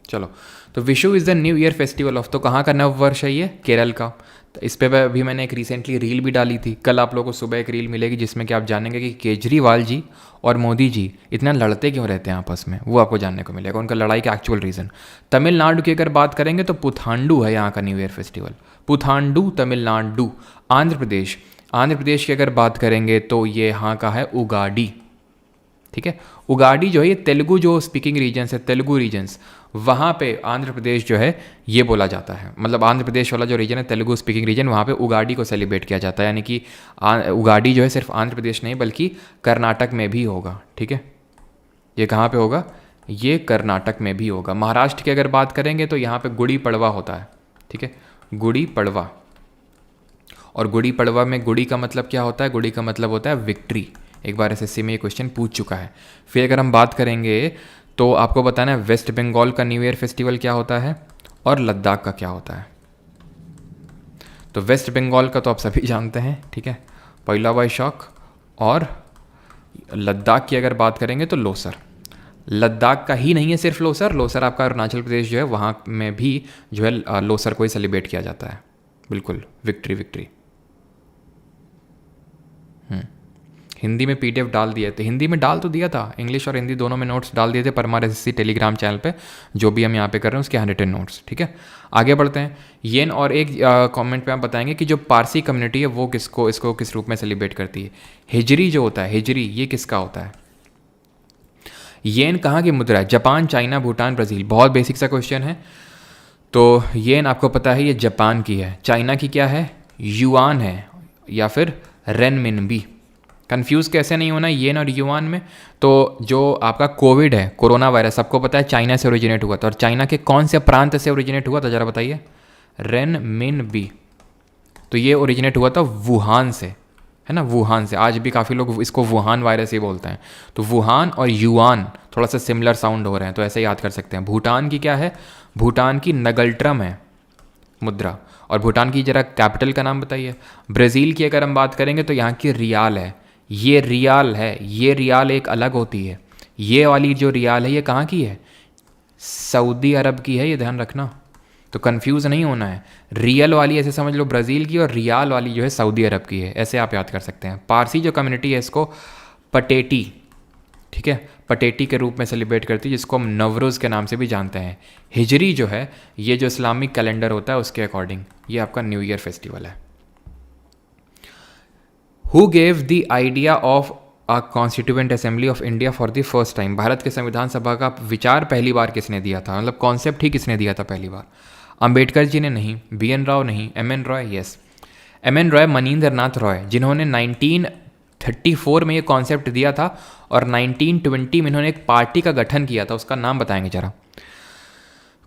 चलो, तो Vishu is the new year festival of, तो कहाँ का नव वर्ष है ये? केरल का। तो इस पर अभी मैंने एक रिसेंटली रील भी डाली थी। कल आप लोगों को सुबह एक रील मिलेगी जिसमें कि आप जानेंगे कि केजरीवाल जी और मोदी जी इतना लड़ते क्यों रहते हैं आपस में, वो आपको जानने को मिलेगा, उनका लड़ाई का एक्चुअल रीज़न। तमिलनाडु की अगर बात करेंगे तो पुथांडु है यहाँ का new year festival. Puthandu Tamil Nadu. Andhra Pradesh, Andhra Pradesh की अगर बात करेंगे तो ये यहाँ का है उगाडी। ठीक है, उगाडी जो है ये तेलुगु जो स्पीकिंग रीजन्स है, तेलुगु रीजन्स, वहाँ पे आंध्र प्रदेश जो है ये बोला जाता है। मतलब आंध्र प्रदेश वाला जो रीजन है तेलुगु स्पीकिंग रीजन, वहाँ पे उगाडी को सेलिब्रेट किया जाता है। यानी कि उगाडी जो है सिर्फ आंध्र प्रदेश नहीं बल्कि कर्नाटक में भी होगा। ठीक है, ये कहाँ पे होगा? ये कर्नाटक में भी होगा। महाराष्ट्र की अगर बात करेंगे तो यहाँ पे गुड़ी पड़वा होता है। ठीक है, गुड़ी पड़वा। और गुड़ी पड़वा में गुड़ी का मतलब क्या होता है? गुड़ी का मतलब होता है विक्ट्री। एक बार एसएससी में ये क्वेश्चन पूछ चुका है। फिर अगर हम बात करेंगे तो आपको बताना है वेस्ट बंगाल का न्यू ईयर फेस्टिवल क्या होता है और लद्दाख का क्या होता है। तो वेस्ट बंगाल का तो आप सभी जानते हैं, ठीक है, पहला वैशाख। और लद्दाख की अगर बात करेंगे तो लोसर। लद्दाख का ही नहीं है सिर्फ लोसर, लोसर आपका अरुणाचल प्रदेश जो है वहाँ में भी जो है लोसर को ही सेलिब्रेट किया जाता है। बिल्कुल, विक्ट्री विक्ट्री। हिंदी में पीडीएफ डाल दिए थे, हिंदी में डाल तो दिया था, इंग्लिश और हिंदी दोनों में नोट्स डाल दिए थे पर हमारे एसएससी टेलीग्राम चैनल पे जो भी हम यहाँ पे कर रहे हैं उसके 100 नोट्स। ठीक है, आगे बढ़ते हैं। येन और एक कमेंट पे आप बताएंगे कि जो पारसी कम्युनिटी है वो इसको किस रूप में सेलिब्रेट करती है। हिजरी जो होता है, हिजरी ये किसका होता है? येन कहाँ की मुद्रा है? Japan, China, Bhutan, Brazil. बहुत बेसिक सा क्वेश्चन है। तो येन आपको पता है ये जापान की है। चाइना की क्या है? युआन है या फिर रेनमिनबी। कंफ्यूज कैसे नहीं होना येन और युआन में। तो जो आपका कोविड है, कोरोना वायरस, सबको पता है चाइना से ओरिजिनेट हुआ था। और चाइना के कौन से प्रांत से ओरिजिनेट हुआ था जरा बताइए? रेनमिनबी। तो ये ओरिजिनेट हुआ था वुहान से, है ना, वुहान से। आज भी काफ़ी लोग इसको वुहान वायरस ही बोलते हैं। तो वुहान और युआन थोड़ा सा सिमिलर साउंड हो रहे हैं, तो ऐसे याद कर सकते हैं। भूटान की क्या है? भूटान की नगल्ट्रम है मुद्रा। और भूटान की जरा कैपिटल का नाम बताइए। ब्राज़ील की अगर हम बात करेंगे तो यहाँ की रियाल है। ये रियाल है, ये रियाल एक अलग होती है। ये वाली जो रियाल है ये कहाँ की है? सऊदी अरब की है, ये ध्यान रखना। तो कंफ्यूज नहीं होना है। रियल वाली ऐसे समझ लो ब्राज़ील की और रियाल वाली जो है सऊदी अरब की है, ऐसे आप याद कर सकते हैं। पारसी जो कम्युनिटी है इसको पटेटी, ठीक है, पटेटी के रूप में सेलिब्रेट करती है, जिसको हम नवरोज़ के नाम से भी जानते हैं। हिजरी जो है ये जो इस्लामिक कैलेंडर होता है उसके अकॉर्डिंग ये आपका न्यू ईयर फेस्टिवल है। Who gave the idea of a constituent assembly of India for the first time? Bharat के संविधान सभा का विचार पहली बार किसने दिया था? मतलब कॉन्सेप्ट ही किसने दिया था पहली बार? अंबेडकर जी ने नहीं, बीएन राव नहीं, MN Roy, yes MN Roy, Manindra Nath Roy, जिन्होंने 1934 में ये कॉन्सेप्ट दिया था और 1920 में इन्होंने एक पार्टी का गठन किया था। उसका नाम बताएंगे जरा।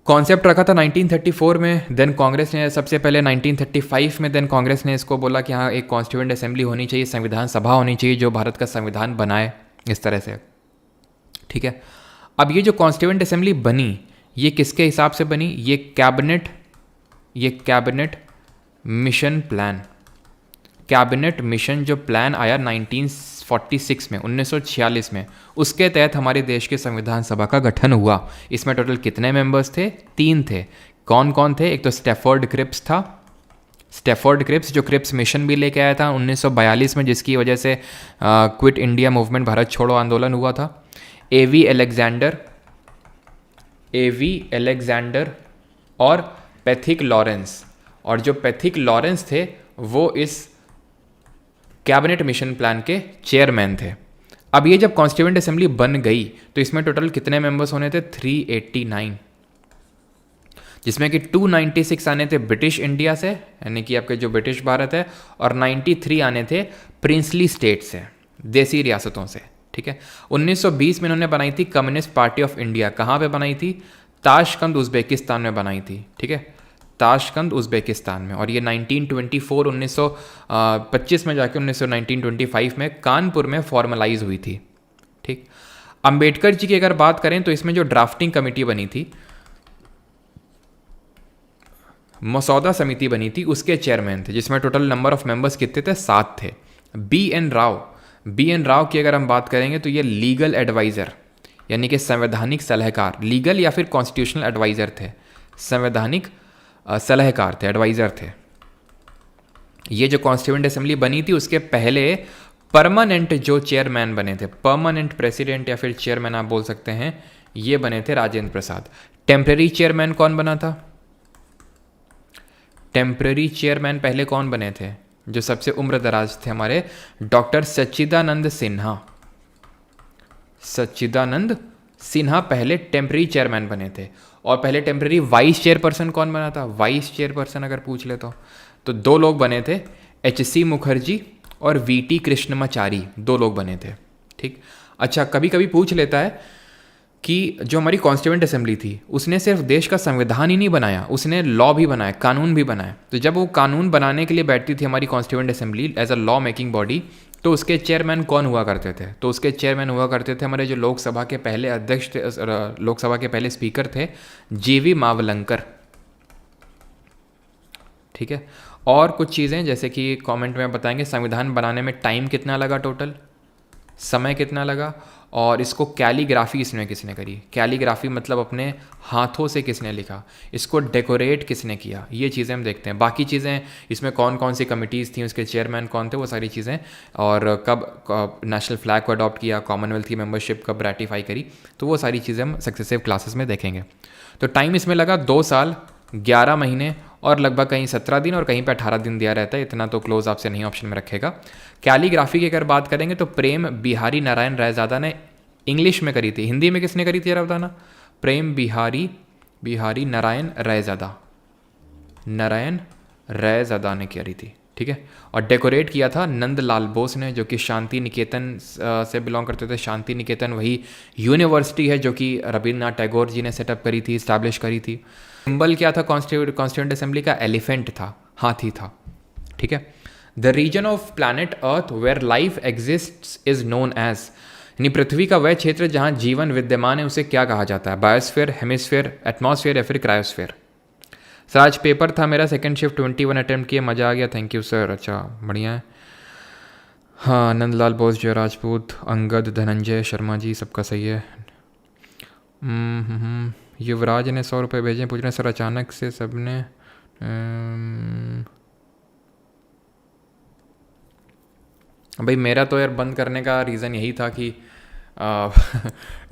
कॉन्सेप्ट रखा था 1934 में, देन कांग्रेस ने सबसे पहले 1935 में, देन कांग्रेस ने इसको बोला कि हाँ एक कॉन्स्टिट्यूएंट असेंबली होनी चाहिए, संविधान सभा होनी चाहिए जो भारत का संविधान बनाए, इस तरह से। ठीक है, अब ये जो कॉन्स्टिट्यूएंट असेंबली बनी ये किसके हिसाब से बनी? ये cabinet mission plan, cabinet mission जो प्लान आया 1946 में, 1946 में, उसके तहत हमारे देश के संविधान सभा का गठन हुआ। इसमें टोटल कितने मेंबर्स थे? 3 थे। कौन कौन थे? एक तो स्टैफोर्ड क्रिप्स था, स्टैफोर्ड क्रिप्स जो क्रिप्स मिशन भी लेके आया था 1942 में, जिसकी वजह से क्विट इंडिया मूवमेंट, भारत छोड़ो आंदोलन हुआ था। एवी एलेक्जेंडर और पैथिक लॉरेंस। और जो पैथिक लॉरेंस थे वो इस कैबिनेट मिशन प्लान के चेयरमैन थे। अब ये जब कॉन्स्टिट्यूएंट असेंबली बन गई तो इसमें टोटल कितने मेंबर्स होने थे? 389, जिसमें कि 296 आने थे ब्रिटिश इंडिया से, यानी कि आपके जो ब्रिटिश भारत है, और 93 आने थे प्रिंसली स्टेट से, देसी रियासतों से। ठीक है। 1920 में इन्होंने बनाई थी कम्युनिस्ट पार्टी ऑफ इंडिया। कहाँ पे बनाई थी? ताशकंद उज़्बेकिस्तान में बनाई थी, ठीक है, ताशकंद उज़्बेकिस्तान में। और ये 1924 1925 में जाके 1925 में कानपुर में फॉर्मलाइज हुई थी, ठीक। अंबेडकर जी की अगर बात करें तो इसमें जो ड्राफ्टिंग कमेटी बनी थी, मसौदा समिति बनी थी, उसके चेयरमैन थे, जिसमें टोटल नंबर ऑफ मेंबर्स कितने थे? 7 थे। बी एन राव की अगर हम बात करेंगे तो ये लीगल एडवाइज़र यानी कि संवैधानिक सलाहकार, लीगल या फिर कॉन्स्टिट्यूशनल एडवाइज़र थे, संवैधानिक सलाहकार थे, एडवाइज़र थे। ये जो कॉन्स्टिट्यूएंट असेंबली बनी थी उसके पहले परमानेंट जो चेयरमैन बने थे, परमानेंट प्रेसिडेंट या फिर चेयरमैन आप बोल सकते हैं, ये बने थे राजेंद्र प्रसाद। टेम्पररी चेयरमैन कौन बना था? टेम्पररी चेयरमैन पहले कौन बने थे जो सबसे उम्र दराज थे हमारे? डॉक्टर सच्चिदानंद सिन्हा। सच्चिदानंद सिन्हा पहले टेम्पररी चेयरमैन बने थे। और पहले टेम्पररी वाइस चेयरपर्सन कौन बना था? वाइस चेयरपर्सन अगर पूछ ले तो 2 लोग बने थे, HC मुखर्जी और VT कृष्णमाचारी, 2 लोग बने थे, ठीक। अच्छा, कभी कभी पूछ लेता है कि जो हमारी कॉन्स्टिट्यूएंट असेंबली थी उसने सिर्फ देश का संविधान ही नहीं बनाया, उसने लॉ भी बनाया, कानून भी बनाया। तो जब वो कानून बनाने के लिए बैठती थी हमारी constituent assembly as a law making body, तो उसके चेयरमैन कौन हुआ करते थे? तो उसके चेयरमैन हुआ करते थे हमारे जो लोकसभा के पहले अध्यक्ष थे, लोकसभा के पहले स्पीकर थे, JV मावलंकर, ठीक है। और कुछ चीज़ें जैसे कि कमेंट में बताएंगे संविधान बनाने में टाइम कितना लगा, टोटल समय कितना लगा, और इसको कैलीग्राफी इसमें किसने करी? कैलीग्राफी मतलब अपने हाथों से किसने लिखा, इसको डेकोरेट किसने किया, ये चीज़ें हम देखते हैं। बाकी चीज़ें इसमें कौन कौन सी कमिटीज़ थी, उसके चेयरमैन कौन थे, वो सारी चीज़ें, और कब नेशनल फ्लैग को अडॉप्ट किया, कॉमनवेल्थ की मेंबरशिप कब रेटिफाई करी, तो वो सारी चीज़ें हम सक्सेसिव क्लासेस में देखेंगे। तो टाइम इसमें लगा 2 साल 11 महीने और लगभग कहीं 17 दिन और कहीं पे 18 दिन दिया रहता है, इतना तो क्लोज आपसे नहीं ऑप्शन में रखेगा। कैलीग्राफी की अगर बात करेंगे तो प्रेम बिहारी नारायण रायजादा ने इंग्लिश में करी थी। हिंदी में किसने करी थी जरा बताना? प्रेम बिहारी नारायण रायजादा ने करी थी, ठीक है। और डेकोरेट किया था नंदलाल बोस ने, जो कि शांति निकेतन से बिलोंग करते थे। शांति निकेतन वही यूनिवर्सिटी है जो कि रविन्द्रनाथ टैगोर जी ने सेटअप करी थी, इस्टेब्लिश करी थी। सिंबल क्या था कॉन्स्टिट्यूएंट असेंबली का? एलिफेंट था, हाथी था, ठीक है। The region of planet Earth where life exists is known as, यानी पृथ्वी का वह क्षेत्र जहां जीवन विद्यमान है उसे क्या कहा जाता है? बायोस्फीयर, हेमिस्फीयर, एटमॉस्फेयर या फिर क्रायोस्फीयर? सर आज पेपर था मेरा, सेकंड शिफ्ट 21 अटेम्प्ट किए, मज़ा आ गया, थैंक यू सर। अच्छा बढ़िया है। हाँ, नंदलाल बोस, जय राजपूत, अंगद, धनंजय शर्मा जी, सबका सही है। युवराज ने 100 रुपये भेजे, पूछ रहे हैं सर अचानक से सबने भाई मेरा तो यार बंद करने का रीज़न यही था कि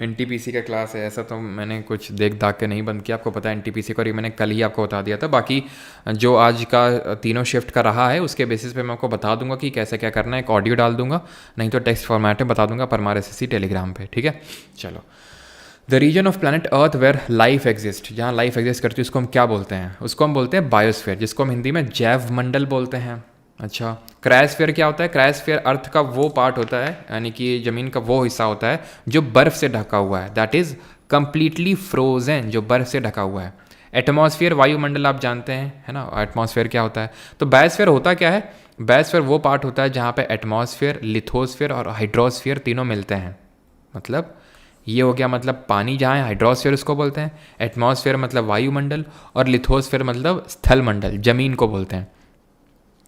NTPC का क्लास है, ऐसा तो मैंने कुछ देख दाख के नहीं बंद किया। आपको पता है NTPC का, और ये मैंने कल ही आपको बता दिया था। बाकी जो आज का तीनों शिफ्ट का रहा है उसके बेसिस पे मैं आपको बता दूंगा कि कैसे क्या करना है। एक ऑडियो डाल दूंगा, नहीं तो टेक्स्ट फॉर्मेट में बता दूंगा परमार SSC टेलीग्राम पे, ठीक है। चलो, the region of planet Earth where life exist, जहाँ लाइफ एग्जिस्ट करती है उसको हम क्या बोलते हैं? उसको हम बोलते हैं बायोस्फीयर, जिसको हम हिंदी में जैव मंडल बोलते हैं। अच्छा, क्रायोस्फीयर क्या होता है? क्रायोस्फीयर अर्थ का वो पार्ट होता है, यानी कि ज़मीन का वो हिस्सा होता है जो बर्फ़ से ढका हुआ है, दैट इज़ कम्प्लीटली फ्रोजन, जो बर्फ़ से ढका हुआ है। एटमॉस्फेयर वायुमंडल आप जानते हैं, है ना, एटमॉस्फेयर क्या होता है। तो बायोस्फीयर होता क्या है? बायोस्फीयर वो पार्ट होता है जहाँ पे एटमॉस्फेयर, लिथोस्फीयर और हाइड्रोस्फीयर तीनों मिलते हैं। मतलब ये हो गया, मतलब पानी जहाँ है हाइड्रोस्फीयर उसको बोलते हैं, एटमॉस्फेयर मतलब वायुमंडल, और लिथोस्फीयर मतलब स्थल मंडल, जमीन को बोलते हैं।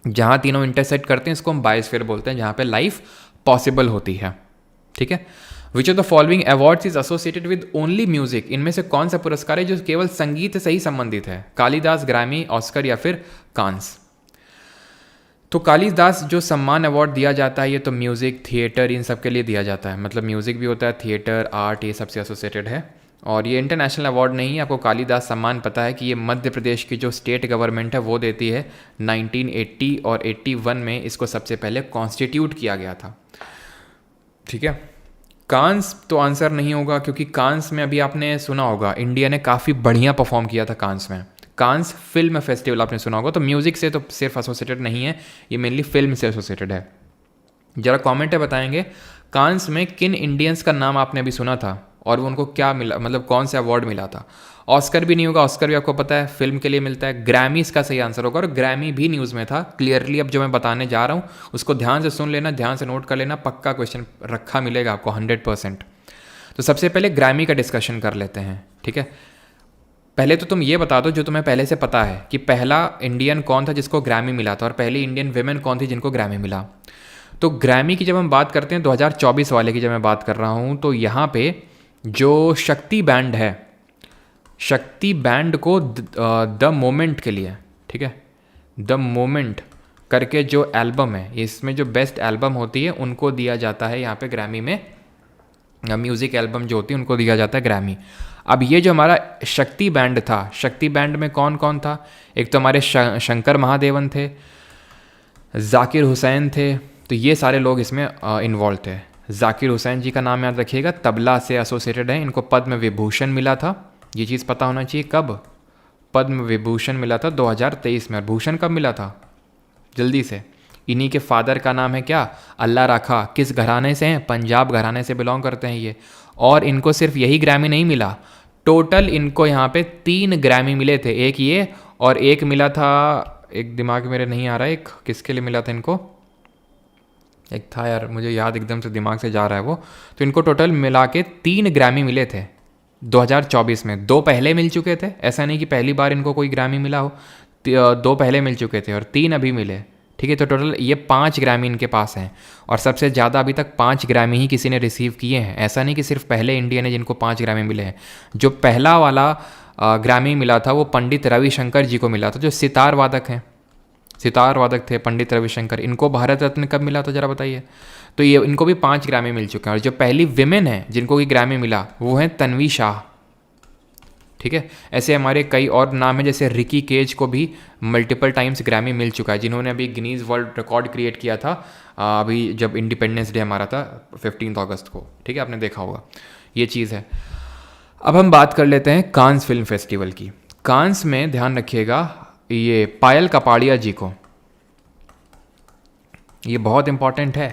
जहाँ तीनों इंटरसेक्ट करते हैं इसको हम बायोस्फीयर बोलते हैं, जहाँ पे लाइफ पॉसिबल होती है, ठीक है। विच of the following awards is associated with only music, इनमें से कौन सा पुरस्कार है जो केवल संगीत से ही संबंधित है? कालिदास, ग्रैमी, ऑस्कर या फिर कांस? तो कालिदास जो सम्मान अवार्ड दिया जाता है ये तो म्यूज़िक, थिएटर, इन सब के लिए दिया जाता है। मतलब म्यूज़िक भी होता है, थिएटर, आर्ट, ये सबसे एसोसिएटेड है। और ये इंटरनेशनल अवार्ड नहीं है। आपको कालिदास सम्मान पता है कि ये मध्य प्रदेश की जो स्टेट गवर्नमेंट है वो देती है। 1980 और 81 में इसको सबसे पहले कॉन्स्टिट्यूट किया गया था, ठीक है। कांस तो आंसर नहीं होगा, क्योंकि कांस में अभी आपने सुना होगा इंडिया ने काफ़ी बढ़िया परफॉर्म किया था कांस में। कांस फिल्म फेस्टिवल आपने सुना होगा, तो म्यूज़िक से तो सिर्फ एसोसिएटेड नहीं है, ये मेनली फिल्म से एसोसिएटेड है। जरा कमेंट है बताएंगे कांस में किन इंडियंस का नाम आपने अभी सुना था और वो उनको क्या मिला, मतलब कौन सा अवार्ड मिला था? ऑस्कर भी नहीं होगा, ऑस्कर भी आपको पता है फिल्म के लिए मिलता है। ग्रैमी इसका सही आंसर होगा, और ग्रैमी भी न्यूज़ में था क्लियरली। अब जो मैं बताने जा रहा हूँ उसको ध्यान से सुन लेना, ध्यान से नोट कर लेना, पक्का क्वेश्चन रखा मिलेगा आपको 100%। तो सबसे पहले ग्रैमी का डिस्कशन कर लेते हैं, ठीक है। पहले तो तुम ये बता दो जो तुम्हें पहले से पता है कि पहला इंडियन कौन था जिसको ग्रैमी मिला था, और पहली इंडियन विमेन कौन थी जिनको ग्रैमी मिला। तो ग्रैमी की जब हम बात करते हैं 2024 वाले की जब मैं बात कर रहा हूँ, तो यहाँ पे जो शक्ति बैंड है, शक्ति बैंड को द मोमेंट के लिए, ठीक है, द मोमेंट करके जो एल्बम है, इसमें जो बेस्ट एल्बम होती है उनको दिया जाता है यहाँ पे ग्रैमी में। म्यूज़िक एल्बम जो होती है उनको दिया जाता है ग्रैमी। अब ये जो हमारा शक्ति बैंड था, शक्ति बैंड में कौन कौन था? एक तो हमारे शंकर महादेवन थे, जाकिर हुसैन थे, तो ये सारे लोग इसमें इन्वॉल्व थे। जाकिर हुसैन जी का नाम याद रखिएगा, तबला से एसोसिएटेड है, इनको पद्म विभूषण मिला था, ये चीज़ पता होना चाहिए। कब पद्म विभूषण मिला था? 2023 में। और भूषण कब मिला था? जल्दी से। इन्हीं के फादर का नाम है क्या? अल्लाह रखा। किस घराने से हैं? पंजाब घराने से बिलोंग करते हैं ये। और इनको सिर्फ यही ग्रैमी नहीं मिला, टोटल इनको यहाँ पे 3 ग्रैमी मिले थे। एक ये और एक मिला था, एक दिमाग मेरे नहीं आ रहा है, एक किसके लिए मिला था इनको, एक था यार मुझे याद एकदम से दिमाग से जा रहा है वो। तो इनको टोटल मिला के 3 ग्रैमी मिले थे 2024 में। 2 पहले मिल चुके थे, ऐसा नहीं कि पहली बार इनको कोई ग्रैमी मिला हो, 2 पहले मिल चुके थे और 3 अभी मिले, ठीक है। तो टोटल ये 5 ग्रैमी इनके पास हैं, और सबसे ज़्यादा अभी तक 5 ग्रैमी ही किसी ने रिसीव किए हैं। ऐसा नहीं कि सिर्फ पहले इंडियन है जिनको 5 ग्रैमी मिले हैं। जो पहला वाला ग्रैमी मिला था वो पंडित रविशंकर जी को मिला था, जो सितार वादक हैं, सितार वादक थे पंडित रविशंकर। इनको भारत रत्न कब मिला था ज़रा बताइए? तो ये इनको भी 5 ग्रैमी मिल चुके हैं। और जो पहली विमेन है जिनको भी ग्रैमी मिला वो है तन्वी शाह, ठीक है। ऐसे हमारे कई और नाम हैं, जैसे रिकी केज को भी मल्टीपल टाइम्स ग्रैमी मिल चुका है, जिन्होंने अभी गिनीज वर्ल्ड रिकॉर्ड क्रिएट किया था अभी जब इंडिपेंडेंस डे हमारा था 15 अगस्त को, ठीक है, आपने देखा होगा, ये चीज़ है। अब हम बात कर लेते हैं कांस फिल्म फेस्टिवल की। कांस में ध्यान रखिएगा ये पायल कपाड़िया जी को, ये बहुत इंपॉर्टेंट है।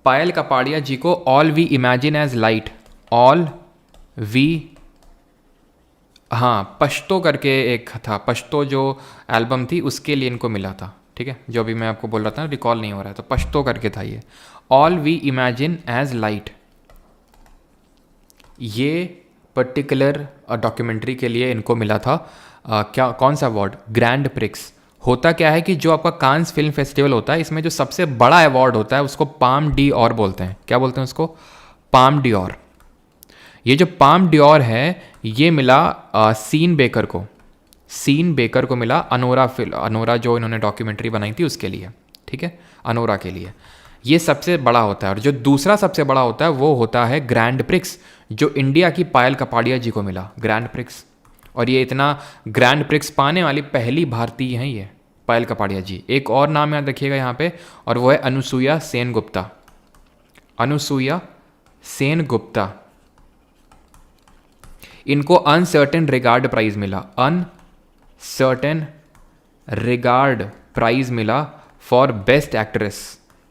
पायल कपाड़िया जी को all we imagine as light, all we, हाँ, पश्तो करके एक था, पश्तो जो एल्बम थी उसके लिए इनको मिला था, ठीक है। जो अभी मैं आपको बोल रहा था ना, रिकॉल नहीं हो रहा है, तो पश्तो करके था ये, all we imagine as light. ये पर्टिकुलर डॉक्यूमेंट्री के लिए इनको मिला था क्या, कौन सा अवार्ड? Grand prix. होता क्या है कि जो आपका कांस फिल्म फेस्टिवल होता है, इसमें जो सबसे बड़ा अवार्ड होता है उसको पाम डी और बोलते हैं। क्या बोलते हैं उसको? पाम डी और। ये जो पाम डी और है ये मिला सीन बेकर को, सीन बेकर को मिला अनोरा जो इन्होंने डॉक्यूमेंट्री बनाई थी उसके लिए, ठीक है, अनोरा के लिए। ये सबसे बड़ा होता है। और जो दूसरा सबसे बड़ा होता है वो होता है ग्रैंड प्रिक्स, जो इंडिया की पायल कपाड़िया जी को मिला, ग्रैंड प्रिक्स। और ये इतना ग्रैंड प्रिक्स पाने वाली पहली भारतीय हैं ये, पायल कपाड़िया जी। एक और नाम याद रखिएगा यहाँ पे, और वो है अनुसुईया सेन गुप्ता, अनुसुईया सेन गुप्ता। इनको अनसर्टेन रिगार्ड प्राइज मिला, अनसर्टेन रिगार्ड प्राइज मिला for best actress.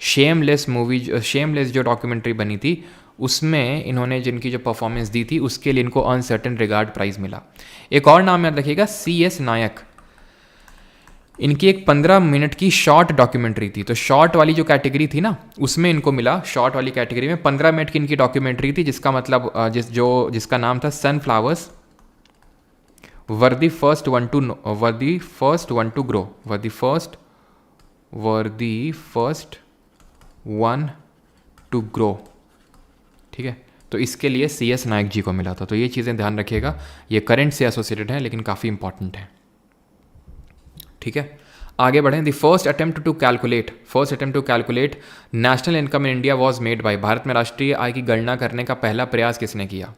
Shameless movie, shameless जो डॉक्यूमेंट्री बनी थी उसमें इन्होंने जिनकी जो परफॉर्मेंस दी थी उसके लिए इनको अनसर्टेन रिगार्ड प्राइज मिला। एक और नाम याद रखिएगा, CS नायक। इनकी एक 15 मिनट की शॉर्ट डॉक्यूमेंट्री थी, तो शॉर्ट वाली जो कैटेगरी थी ना उसमें इनको मिला, शॉर्ट वाली कैटेगरी में 15 मिनट की इनकी डॉक्यूमेंट्री थी, जिसका मतलब जिसका नाम था sunflowers were the first one two grow, were the first one two grow, ठीक है। तो इसके लिए CS नायक जी को मिला था। तो ये चीज़ें ध्यान रखिएगा, ये करंट से एसोसिएटेड है लेकिन काफ़ी इंपॉर्टेंट है, ठीक है। आगे बढ़ें। The first attempt to calculate national income in India was made by, Bharat में राष्ट्रीय आय की गणना करने का पहला प्रयास किसने किया?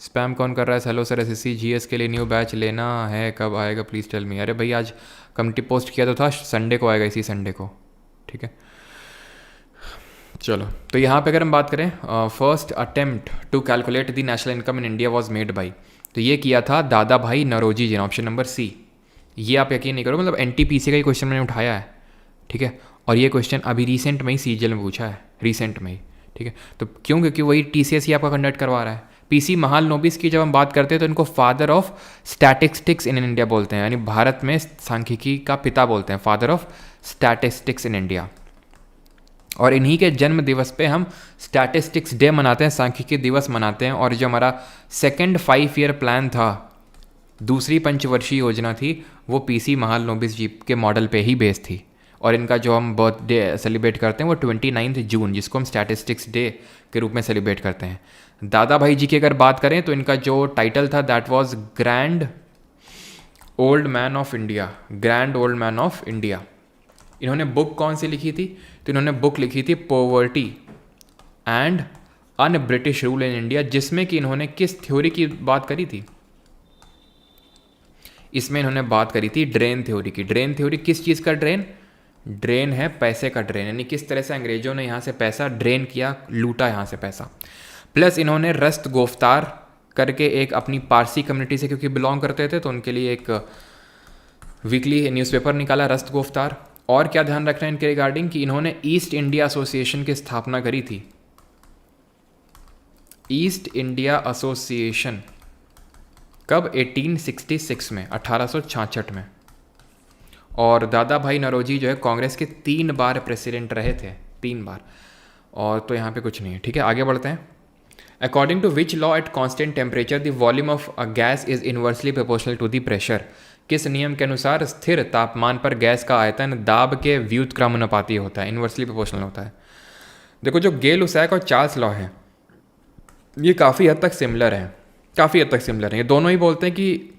स्पैम कौन कर रहा है? हेलो सर, SSC GS के लिए न्यू बैच लेना है, कब आएगा प्लीज़ टेल मी। अरे भाई आज कम्युनिटी पोस्ट किया तो था, संडे को आएगा, इसी संडे को, ठीक है। चलो, तो यहाँ पे अगर हम बात करें first attempt to calculate the national income in India was made by, तो ये किया था दादा भाई नरोजी जी ने, ऑप्शन नंबर C। ये आप यकीन नहीं करो, मतलब NTPC का ही क्वेश्चन मैंने उठाया है, ठीक है। और ये क्वेश्चन अभी रिसेंट में ही CGL में पूछा है, रिसेंट में ही, ठीक है, तो क्यों? क्योंकि वही TCS ही आपका कंडक्ट करवा रहा है। PC महालनोबिस की जब हम बात करते हैं तो इनको father of statistics in India बोलते हैं, यानी भारत में सांख्यिकी का पिता बोलते हैं, father of statistics in India. और इन्हीं के जन्म दिवस पे हम स्टैटिस्टिक्स डे मनाते हैं, सांख्यिकी दिवस मनाते हैं। और जो हमारा सेकेंड 5 ईयर प्लान था, दूसरी पंचवर्षीय योजना थी, वो PC महालनोबिस जी के मॉडल पे ही बेस्ड थी। और इनका जो हम बर्थडे सेलिब्रेट करते हैं वो 29 जून, जिसको हम स्टैटिस्टिक्स डे के रूप में सेलिब्रेट करते हैं। दादा भाई जी की अगर बात करें तो इनका जो टाइटल था that was grand old man of India, grand old man of India. इन्होंने बुक कौन सी लिखी थी? तो इन्होंने बुक लिखी थी poverty and un British rule in India, जिसमें कि इन्होंने किस थ्योरी की बात करी थी? इसमें इन्होंने बात करी थी ड्रेन थ्योरी की। ड्रेन थ्योरी किस चीज़ का ड्रेन? ड्रेन है पैसे का ड्रेन, यानी किस तरह से अंग्रेजों ने यहाँ से पैसा ड्रेन किया, लूटा यहाँ से पैसा। प्लस इन्होंने रस्त गोफ्तार करके एक अपनी पारसी कम्युनिटी से क्योंकि बिलोंग करते थे, तो उनके लिए एक वीकली न्यूज़पेपर निकाला, रस्त गोफ्तार। और क्या ध्यान रखना है इनके रिगार्डिंग कि इन्होंने ईस्ट इंडिया एसोसिएशन की स्थापना करी थी। ईस्ट इंडिया एसोसिएशन कब? 1866 में, 1866 में। और दादा भाई नौरोजी जो है कांग्रेस के 3 बार प्रेसिडेंट रहे थे, 3 बार। और तो यहाँ पे कुछ नहीं है, ठीक है, आगे बढ़ते हैं। According to which law at constant temperature the volume of a gas is inversely proportional to the pressure? किस नियम के अनुसार स्थिर तापमान पर गैस का आयतन दाब के व्युत्क्रमानुपाती होता है, इनवर्सली प्रोपोर्शनल होता है? देखो, जो गेल लुसैक और चार्ल्स लॉ है ये काफ़ी हद तक सिमिलर है, काफ़ी हद तक सिमिलर है। ये दोनों ही बोलते हैं कि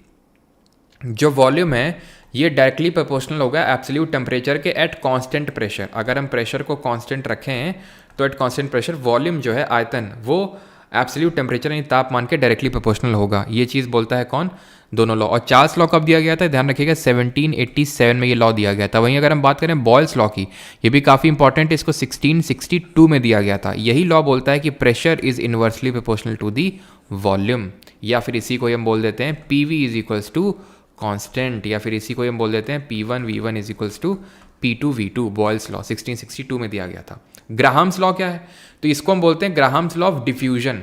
जो वॉल्यूम है ये डायरेक्टली प्रोपोर्शनल होगा एब्सोल्यूट टेम्परेचर के एट कांस्टेंट प्रेशर। अगर हम प्रेशर को कांस्टेंट रखें तो एट कांस्टेंट प्रेशर वॉल्यूम जो है, आयतन, वो एब्सोल्यूट टेम्परेचर यानी तापमान के डायरेक्टली प्रोपोर्शनल होगा। ये चीज़ बोलता है कौन? दोनों लॉ। और चार्ल्स लॉ कब दिया गया था? ध्यान रखिएगा 1787 में ये लॉ दिया गया था। वहीं अगर हम बात करें बॉयल्स लॉ की, ये भी काफ़ी इंपॉर्टेंट है, इसको 1662 में दिया गया था। यही लॉ बोलता है कि pressure is inversely proportional to the volume, या फिर इसी को हम बोल देते हैं PV is equals to constant, या फिर इसी को हम बोल देते हैं P1 V1 is equals to P2 V2। Boyle's law 1662 में दिया गया था। ग्राहम्स लॉ क्या है? तो इसको हम बोलते हैं ग्राहम्स लॉ ऑफ डिफ्यूजन,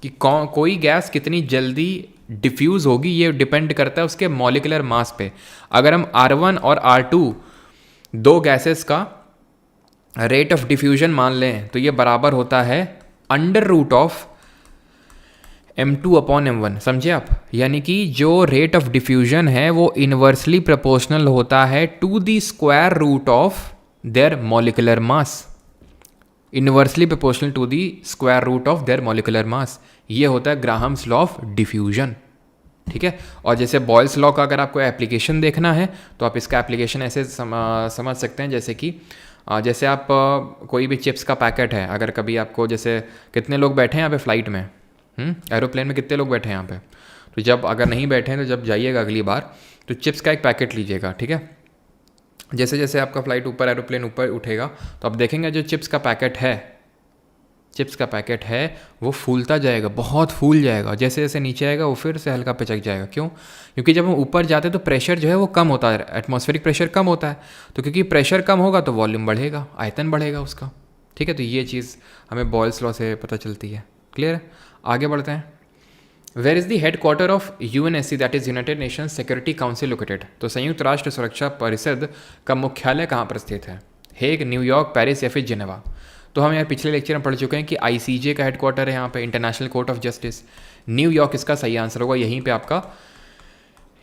कि कोई गैस कितनी जल्दी डिफ्यूज होगी ये डिपेंड करता है उसके मॉलिकुलर मास पे। अगर हम R1 और R2 दो गैसेस का रेट ऑफ डिफ्यूजन मान लें तो ये बराबर होता है अंडर रूट ऑफ M2/M1, समझे आप? यानी कि जो रेट ऑफ डिफ्यूजन है वो इनवर्सली प्रोपोर्शनल होता है to the square root of their molecular mass, inversely proportional to the square root of their molecular mass. ये होता है ग्राहम्स लॉ ऑफ डिफ्यूजन, ठीक है। और जैसे बॉयल्स लॉ का अगर आपको एप्लीकेशन देखना है तो आप इसका एप्लीकेशन ऐसे समझ सकते हैं, जैसे कि जैसे आप कोई भी चिप्स का पैकेट है, अगर कभी आपको, जैसे कितने लोग बैठे हैं यहाँ पे फ्लाइट में, एरोप्लेन में कितने लोग बैठे हैं यहाँ पे, तो जब अगर नहीं बैठे हैं तो जब जाइएगा अगली बार तो चिप्स का एक पैकेट लीजिएगा, ठीक है। जैसे जैसे आपका फ्लाइट ऊपर, एरोप्लेन ऊपर उठेगा तो आप देखेंगे जो चिप्स का पैकेट है वो फूलता जाएगा, बहुत फूल जाएगा। जैसे जैसे नीचे आएगा वो फिर से हल्का पिचक जाएगा। क्यों? क्योंकि जब हम ऊपर जाते हैं तो प्रेशर जो है वो कम होता है, एटमॉस्फेरिक प्रेशर कम होता है। तो क्योंकि प्रेशर कम होगा तो वॉल्यूम बढ़ेगा, आयतन बढ़ेगा उसका, ठीक है। तो ये चीज़ हमें बॉयल्स लॉ से पता चलती है। क्लियर है? आगे बढ़ते हैं। Where is the headquarter of UNSC that is United Nations Security Council located? तो संयुक्त राष्ट्र सुरक्षा परिषद का मुख्यालय कहाँ पर स्थित है? हेग, न्यूयॉर्क, पेरिस या फिर जिनेवा? तो हम यहाँ पिछले लेक्चर में पढ़ चुके हैं कि ICJ का हेडक्वार्टर है यहाँ पे, international court of justice. New York इसका सही आंसर होगा, यहीं पे आपका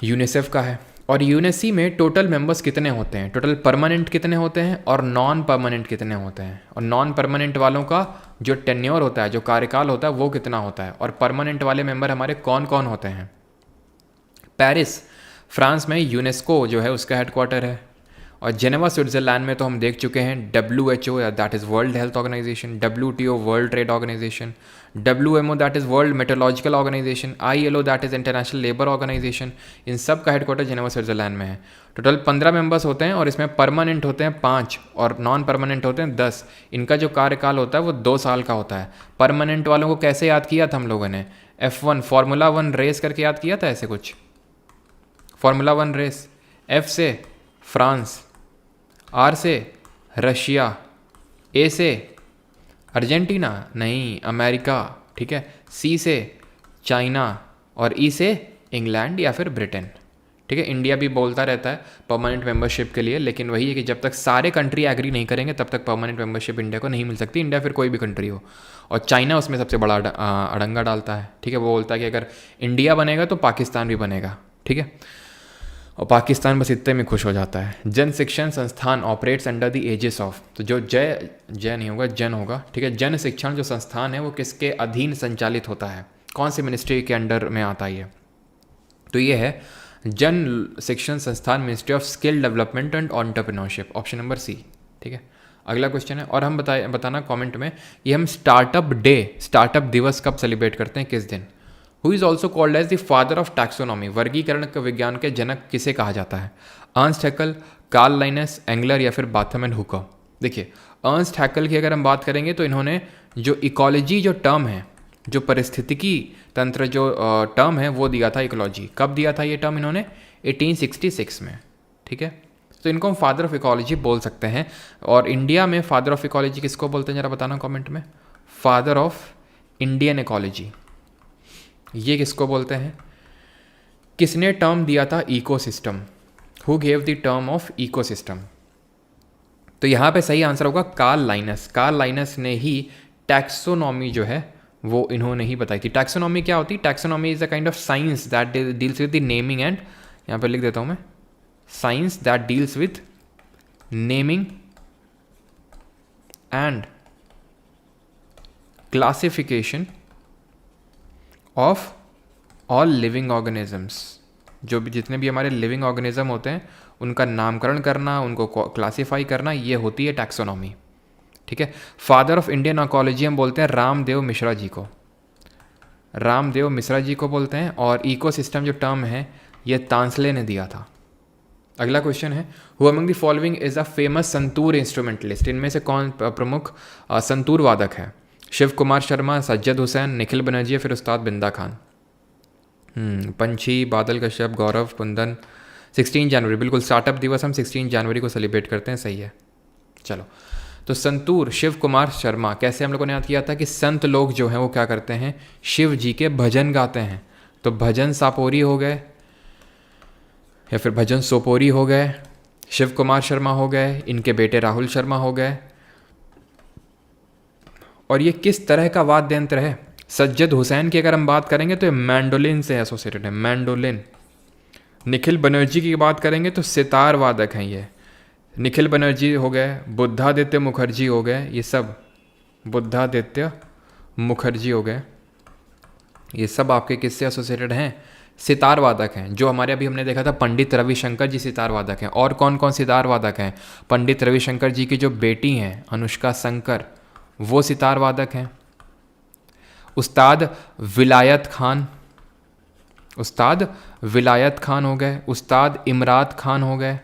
यूनिसेफ का है। और UNSC में टोटल मेंबर्स कितने होते हैं? टोटल परमानेंट कितने होते हैं और नॉन परमानेंट कितने होते हैं? और नॉन परमानेंट वालों का जो टेन्योर होता है, जो कार्यकाल होता है, वो कितना होता है? और परमानेंट वाले मेंबर हमारे कौन कौन होते हैं? पेरिस फ्रांस में यूनेस्को जो है उसका हेडक्वार्टर है। और जेनेवा स्विट्जरलैंड में तो हम देख चुके हैं WHO या that is world health organisation, WTO world trade organisation, WMO that is world meteorological organisation, ILO that is international labour organisation. इन सब का हेडक्वार्टर जेनेवा स्विट्जरलैंड में है। टोटल 15 मेंबर्स होते हैं और इसमें परमानेंट होते हैं 5 और नॉन परमानेंट होते हैं 10। इनका जो कार्यकाल होता है वो 2 साल का होता है। परमानेंट वालों को कैसे याद किया था हम लोगों ने? F1 फार्मूला 1 रेस करके याद किया था, ऐसे कुछ फार्मूला 1 रेस। F से फ्रांस, R से रशिया, A से अर्जेंटीना नहीं, अमेरिका, ठीक है। सी से चाइना और ई से इंग्लैंड या फिर ब्रिटेन, ठीक है। इंडिया भी बोलता रहता है परमानेंट मेंबरशिप के लिए, लेकिन वही है कि जब तक सारे कंट्री एग्री नहीं करेंगे तब तक परमानेंट मेंबरशिप इंडिया को नहीं मिल सकती, इंडिया फिर कोई भी कंट्री हो। और चाइना उसमें सबसे बड़ा अड़ंगा डालता है, ठीक है। वो बोलता है कि अगर इंडिया बनेगा तो पाकिस्तान भी बनेगा, ठीक है। और पाकिस्तान बस इतने में खुश हो जाता है। Jan Shikshan Sansthan operates under the aegis of, तो जो जय नहीं होगा, जन होगा, ठीक है। जन शिक्षण जो संस्थान है वो किसके अधीन संचालित होता है, कौन सी मिनिस्ट्री के अंडर में आता है ये? तो ये है Jan Shikshan Sansthan, ministry of skill development and entrepreneurship, option number C, ठीक है। अगला क्वेश्चन है, और हम बताना कमेंट में, ये हम स्टार्टअप डे, स्टार्टअप दिवस कब सेलिब्रेट करते हैं, किस दिन? Who is also called as the father of taxonomy, वर्गीकरण के विज्ञान के जनक किसे कहा जाता है? Ernst Haeckel, Carl Linnaeus, Engler या फिर बाथम एंड हुकर? देखिए, अर्नस्ट हैकेल की अगर हम बात करेंगे तो इन्होंने जो इकोलॉजी जो टर्म है, जो परिस्थितिकी तंत्र जो टर्म है वो दिया था इकोलॉजी। कब दिया था ये टर्म इन्होंने? 1866 में, ठीक है। तो इनको हम फादर ऑफ इकोलॉजी बोल सकते हैं। और इंडिया में फादर ऑफ इकोलॉजी किसको बोलते हैं, जरा बताना कमेंट में। फादर ऑफ इंडियन इकोलॉजी ये किसको बोलते हैं? किसने टर्म दिया था ecosystem? Who gave the term of ecosystem? तो यहाँ पे सही आंसर होगा कार्ल लाइनस। कार्ल लाइनस ने ही टैक्सोनॉमी जो है वो इन्होंने ही बताई थी। टैक्सोनॉमी क्या होती है? Taxonomy is a kind of science that deals with the naming and, यहाँ पे लिख देता हूँ मैं, science that deals with naming and classification of all living organisms. जो भी जितने भी हमारे लिविंग ऑर्गेनिज्म होते हैं उनका नामकरण करना, उनको क्लासीफाई करना, ये होती है टैक्सोनॉमी, ठीक है। फादर ऑफ इंडियन इकोलॉजी हम बोलते हैं रामदेव मिश्रा जी को, रामदेव मिश्रा जी को बोलते हैं। और इकोसिस्टम जो टर्म है ये तांसले ने दिया था। अगला क्वेश्चन है, who among the following is a famous santoor instrumentalist? इनमें से कौन प्रमुख संतूर वादक है? शिव कुमार शर्मा, सज्जद हुसैन, निखिल बनर्जी या फिर उस्ताद बिंदा खान? पंछी, बादल कश्यप, गौरव कुंदन। 16 जनवरी, बिल्कुल स्टार्टअप दिवस हम 16 जनवरी को सेलिब्रेट करते हैं, सही है। चलो, तो संतूर शिव कुमार शर्मा कैसे हम लोगों ने याद किया था कि संत लोग जो हैं वो क्या करते हैं? शिव जी के भजन गाते हैं। तो भजन सापोरी हो गए या फिर भजन सोपोरी हो गए, शिव कुमार शर्मा हो गए, इनके बेटे राहुल शर्मा हो गए। और ये किस तरह का वाद्य यंत्र है? सज्जद हुसैन की अगर हम बात करेंगे तो ये मैंडोलिन से एसोसिएटेड है, मैंडोलिन। निखिल बनर्जी की बात करेंगे तो सितार वादक हैं ये। निखिल बनर्जी हो गए, बुद्धादित्य मुखर्जी हो गए, ये सब बुद्धादित्य मुखर्जी हो गए, ये सब आपके किससे एसोसिएटेड हैं? सितार वादक हैं। जो हमारे अभी हमने देखा था पंडित रविशंकर जी सितार वादक हैं। और कौन कौन सितार वादक हैं? पंडित रविशंकर जी की जो बेटी हैं अनुष्का शंकर, वो सितार वादक हैं। उस्ताद विलायत खान, उस्ताद विलायत खान हो गए, उस्ताद इमरात खान हो गए,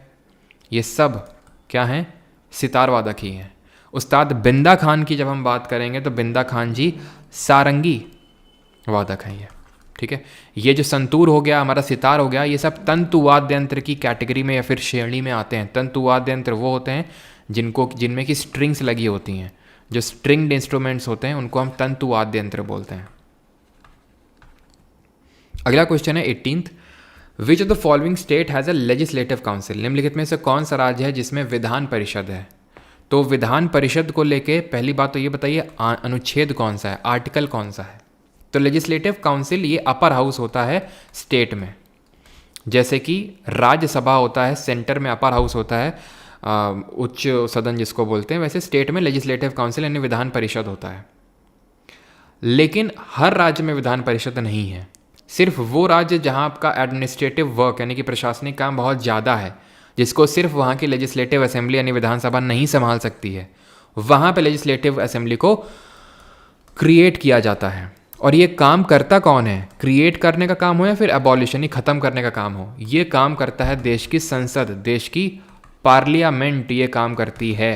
ये सब क्या हैं? सितार वादक ही हैं। उस्ताद बिंदा खान की जब हम बात करेंगे तो बिंदा खान जी सारंगी वादक हैं ये, ठीक है। ये जो संतूर हो गया, हमारा सितार हो गया, ये सब तंतु वाद्य यंत्र की कैटेगरी में या फिर श्रेणी में आते हैं। तंतु वाद्य यंत्र वो होते हैं जिनमें की स्ट्रिंग्स लगी होती हैं। जो स्ट्रिंग्ड इंस्ट्रूमेंट्स होते हैं उनको हम तंतु वाद्य यंत्र बोलते हैं। अगला क्वेश्चन है 18th, which of the following state has a legislative council? निम्नलिखित में से कौन सा राज्य है जिसमें विधान परिषद है? तो विधान परिषद को लेके पहली बात तो ये बताइए अनुच्छेद कौन सा है, आर्टिकल कौन सा है? तो लेजिस्लेटिव काउंसिल ये अपर हाउस होता है स्टेट में, जैसे कि राज्यसभा होता है सेंटर में, अपर हाउस होता है उच्च सदन जिसको बोलते हैं, वैसे स्टेट में लेजिस्लेटिव काउंसिल यानी विधान परिषद होता है। लेकिन हर राज्य में विधान परिषद नहीं है। सिर्फ वो राज्य जहां आपका एडमिनिस्ट्रेटिव वर्क यानी कि प्रशासनिक काम बहुत ज़्यादा है, जिसको सिर्फ वहाँ की लेजिस्लेटिव असेंबली यानी विधानसभा नहीं संभाल सकती है, वहाँ पे लेजिस्लेटिव असेंबली को क्रिएट किया जाता है। और ये काम करता कौन है? क्रिएट करने का काम हो या फिर एबॉलिशन ही ख़त्म करने का काम हो, ये काम करता है देश की संसद, देश की पार्लियामेंट ये काम करती है।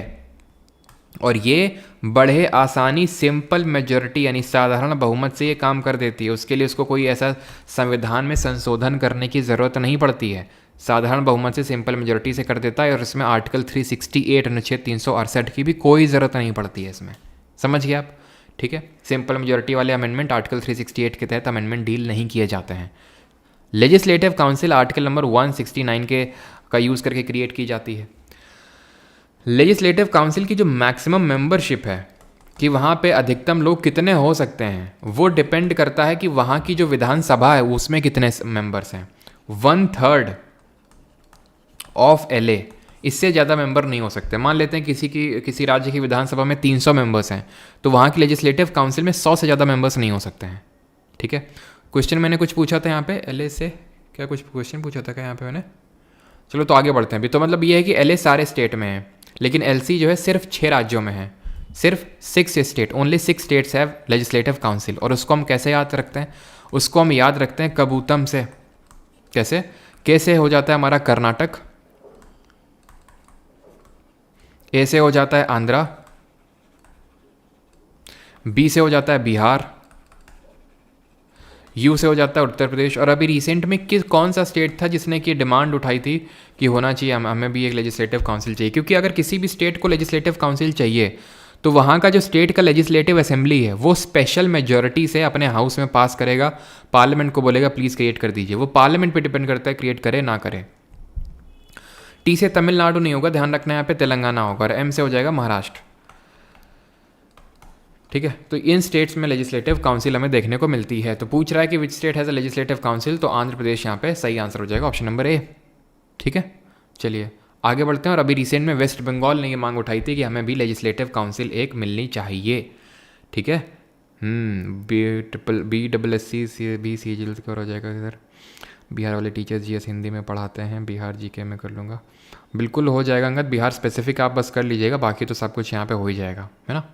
और ये बड़े आसानी सिंपल मेजॉरिटी यानी साधारण बहुमत से ये काम कर देती है। उसके लिए उसको कोई ऐसा संविधान में संशोधन करने की ज़रूरत नहीं पड़ती है, साधारण बहुमत से सिंपल मेजॉरिटी से कर देता है। और इसमें आर्टिकल 368 अनुच्छेद 368 की भी कोई ज़रूरत नहीं पड़ती है इसमें, समझ गए आप? ठीक है, सिंपल मेजोरिटी वाले अमेंडमेंट आर्टिकल 368 के तहत अमेंडमेंट डील नहीं किए जाते हैं। लेजिस्लेटिव काउंसिल आर्टिकल नंबर 169 के का यूज़ करके क्रिएट की जाती है। लेजिस्लेटिव काउंसिल की जो मैक्सिमम मेंबरशिप है कि वहाँ पे अधिकतम लोग कितने हो सकते हैं, वो डिपेंड करता है कि वहाँ की जो विधानसभा है उसमें कितने मेंबर्स हैं। 1/3 ऑफ LA, इससे ज़्यादा मेंबर नहीं हो सकते। मान लेते हैं किसी राज्य की विधानसभा में 300 मेंबर्स हैं, तो वहाँ की लेजिस्लेटिव काउंसिल में 100 से ज़्यादा मेंबर्स नहीं हो सकते हैं। ठीक है, क्वेश्चन मैंने कुछ पूछा था यहाँ पे LA से, क्या कुछ क्वेश्चन पूछा था क्या यहाँ पे मैंने? चलो तो आगे बढ़ते हैं अभी। तो मतलब ये है कि LA सारे स्टेट में है, लेकिन LC जो है सिर्फ 6 राज्यों में है, सिर्फ 6 state, only 6 states have legislative council. और उसको हम कैसे याद रखते हैं? उसको हम याद रखते हैं कबूतम से। कैसे हो जाता है हमारा कर्नाटक, A से हो जाता है आंध्रा, B से हो जाता है बिहार, U से हो जाता है उत्तर प्रदेश। और अभी रिसेंट में कौन सा स्टेट था जिसने की डिमांड उठाई थी कि होना चाहिए, हमें भी एक लेजिस्लेटिव काउंसिल चाहिए? क्योंकि अगर किसी भी स्टेट को लेजिस्लेटिव काउंसिल चाहिए तो वहाँ का जो स्टेट का लेजिस्लेटिव असेंबली है वो स्पेशल मेजॉरिटी से अपने हाउस में पास करेगा, पार्लियामेंट को बोलेगा प्लीज़ क्रिएट कर दीजिए। वो पार्लियामेंट पे डिपेंड करता है क्रिएट करे ना करे। T से तमिलनाडु नहीं होगा, ध्यान रखना, यहाँ पे तेलंगाना होगा। और M से हो जाएगा महाराष्ट्र। ठीक है, तो इन स्टेट्स में लेजिस्लेटिव काउंसिल हमें देखने को मिलती है। तो पूछ रहा है कि which state has a legislative council, तो आंध्र प्रदेश यहाँ पे सही आंसर हो जाएगा, ऑप्शन नंबर A। ठीक है, चलिए आगे बढ़ते हैं। और अभी रिसेंट में वेस्ट बंगाल ने ये मांग उठाई थी कि हमें भी लेजिस्लेटिव काउंसिल एक मिलनी चाहिए। ठीक है, BSSC भी सी जल्द कवर हो जाएगा इधर। बिहार वाले टीचर्स GS हिंदी में पढ़ाते हैं, बिहार GK में कर लूँगा, बिल्कुल हो जाएगा अंगद। बिहार स्पेसिफिक आप बस कर लीजिएगा, बाकी तो सब कुछ यहाँ पे हो ही जाएगा, है ना।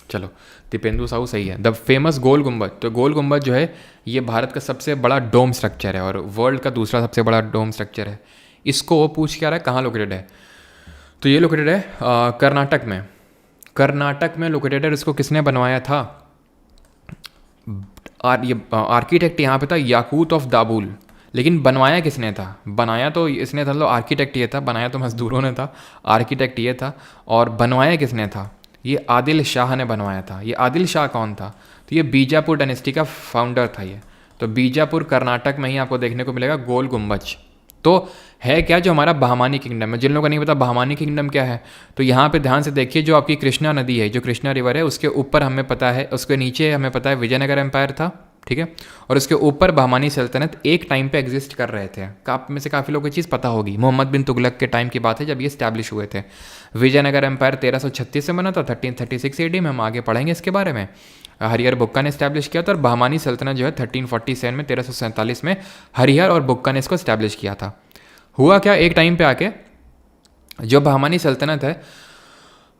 चलो, दीपेंदु साहू सही है। द फेमस गोल गुम्बद, तो गोल गुम्बद जो है ये भारत का सबसे बड़ा डोम स्ट्रक्चर है और वर्ल्ड का दूसरा सबसे बड़ा डोम स्ट्रक्चर है। इसको वो पूछ क्या रहा है, कहाँ लोकेटेड है? तो ये लोकेटेड है कर्नाटक में। कर्नाटक में लोकेटेड है। इसको किसने बनवाया था? ये आर्किटेक्ट यहाँ पे था याकूत ऑफ दाबुल। लेकिन बनवाया किसने था? बनाया तो इसने था, मतलब आर्किटेक्ट ये था, बनाया तो मजदूरों ने था, आर्किटेक्ट ये था। और बनवाया किसने था? ये आदिल शाह ने बनवाया था। ये आदिल शाह कौन था? तो ये बीजापुर डायनेस्टी का फाउंडर था ये। तो बीजापुर कर्नाटक में ही आपको देखने को मिलेगा गोल गुम्बज। तो है क्या जो हमारा बहमानी किंगडम है। जिन लोगों को नहीं पता बहमानी किंगडम क्या है, तो यहाँ पे ध्यान से देखिए, जो आपकी कृष्णा नदी है, जो कृष्णा रिवर है, उसके ऊपर हमें पता है, उसके नीचे हमें पता है विजयनगर एम्पायर था। ठीक है, और उसके ऊपर बहमानी सल्तनत एक टाइम पे एग्जिस्ट कर रहे थे। आप में से काफ़ी लोगों को चीज़ पता होगी, मोहम्मद बिन तुगलक के टाइम की बात है जब ये स्टैब्लिश हुए थे। विजयनगर एम्पायर 1336 से बना था, 1336 AD में। हम आगे पढ़ेंगे इसके बारे में। हरिहर बुक्का ने स्टैब्लिश किया था। और बहमानी सल्तनत जो है 1347 में, 1347 में हरिहर और बुक्का ने इसको स्टैब्लिश किया था। हुआ क्या, एक टाइम पे आके जो बहमानी सल्तनत है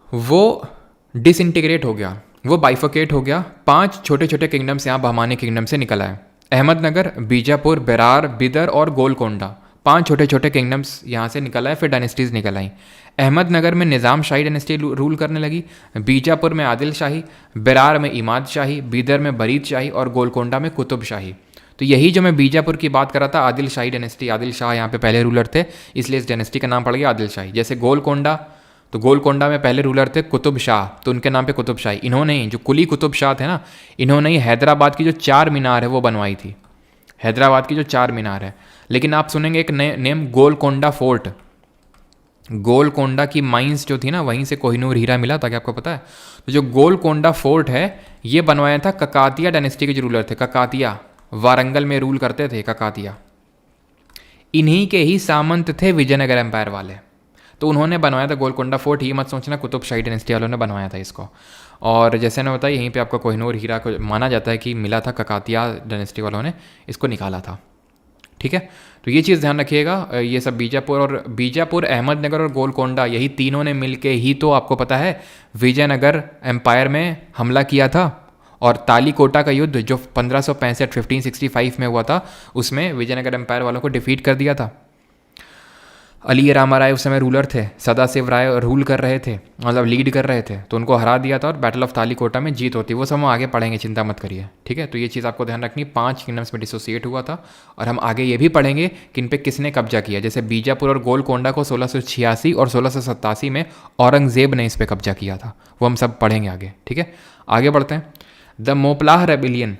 वो डिसइंटीग्रेट हो गया, वो बाइफोकेट हो गया। 5 छोटे छोटे किंगडम्स यहाँ बहमानी किंगडम से निकल आए। अहमदनगर, बीजापुर, बेरार, बिदर और गोलकोंडा, 5 छोटे छोटे किंगडम्स यहाँ से निकल आए। फिर डायनेस्टीज़ निकल आई। अहमदनगर में निज़ाम शाही डायनेस्टी रूल करने लगी, बीजापुर में आदिल शाही, बेरार में इमाद शाही, बिदर में बरीद शाही और गोलकोंडा में कुतुब शाही। तो यही जो मैं बीजापुर की बात कर रहा था, आदिल शाही डायनेस्टी, आदिल शाह यहाँ पे पहले रूलर थे, इसलिए इस डायनेस्टी का नाम पड़ गया आदिल शाही। जैसे गोलकोंडा, तो गोलकोंडा में पहले रूलर थे कुतुब शाह, तो उनके नाम पे कुतुब शाही। इन्होंने जो कुली कुतुब शाह थे ना, इन्होंने ही हैदराबाद की जो 4 मीनार है वो बनवाई थी। हैदराबाद की जो 4 मीनार है। लेकिन आप सुनेंगे एक नेम गोलकोंडा फोर्ट। गोलकोंडा की माइंस जो थी ना, वहीं से कोहिनूर हीरा मिला था, क्या आपको पता है? तो जो गोलकोंडा फोर्ट है ये बनवाया था ककातिया डायनेस्टी के जो रूलर थे। ककातिया वारंगल में रूल करते थे ककातिया। इन्हीं के ही सामंत थे विजयनगर एम्पायर वाले, तो उन्होंने बनवाया था गोलकोंडा फोर्ट। ये मत सोचना कुतुब शाही डायनेस्टी वालों ने बनवाया था इसको। और जैसे ने बताया, यहीं पे आपका कोहिनूर हीरा को माना जाता है कि मिला था, ककातिया डायनेस्टी वालों ने इसको निकाला था। ठीक है, तो ये चीज़ ध्यान रखिएगा। ये सब बीजापुर, अहमदनगर और गोलकोंडा, यही तीनों ने मिलके ही तो आपको पता है विजयनगर एम्पायर में हमला किया था। और तालीकोटा का युद्ध जो 1565 में हुआ था, उसमें विजयनगर एम्पायर वालों को डिफीट कर दिया था। अली रामा राय उस समय रूलर थे, सदाशिव राय रूल कर रहे थे, मतलब लीड कर रहे थे, तो उनको हरा दिया था और बैटल ऑफ तालीकोटा में जीत होती। वो सब हम आगे पढ़ेंगे, चिंता मत करिए, ठीक है। तो ये चीज़ आपको ध्यान रखनी, 5 किंगडम्स में डिसोसिएट हुआ था। और हम आगे ये भी पढ़ेंगे कि इन पे किसने कब्जा किया, जैसे बीजापुर और गोलकोंडा को 1686 और 1687 में औरंगजेब ने इस पर कब्जा किया था। वो हम सब पढ़ेंगे आगे, ठीक है। आगे बढ़ते हैं। The Moplah rebellion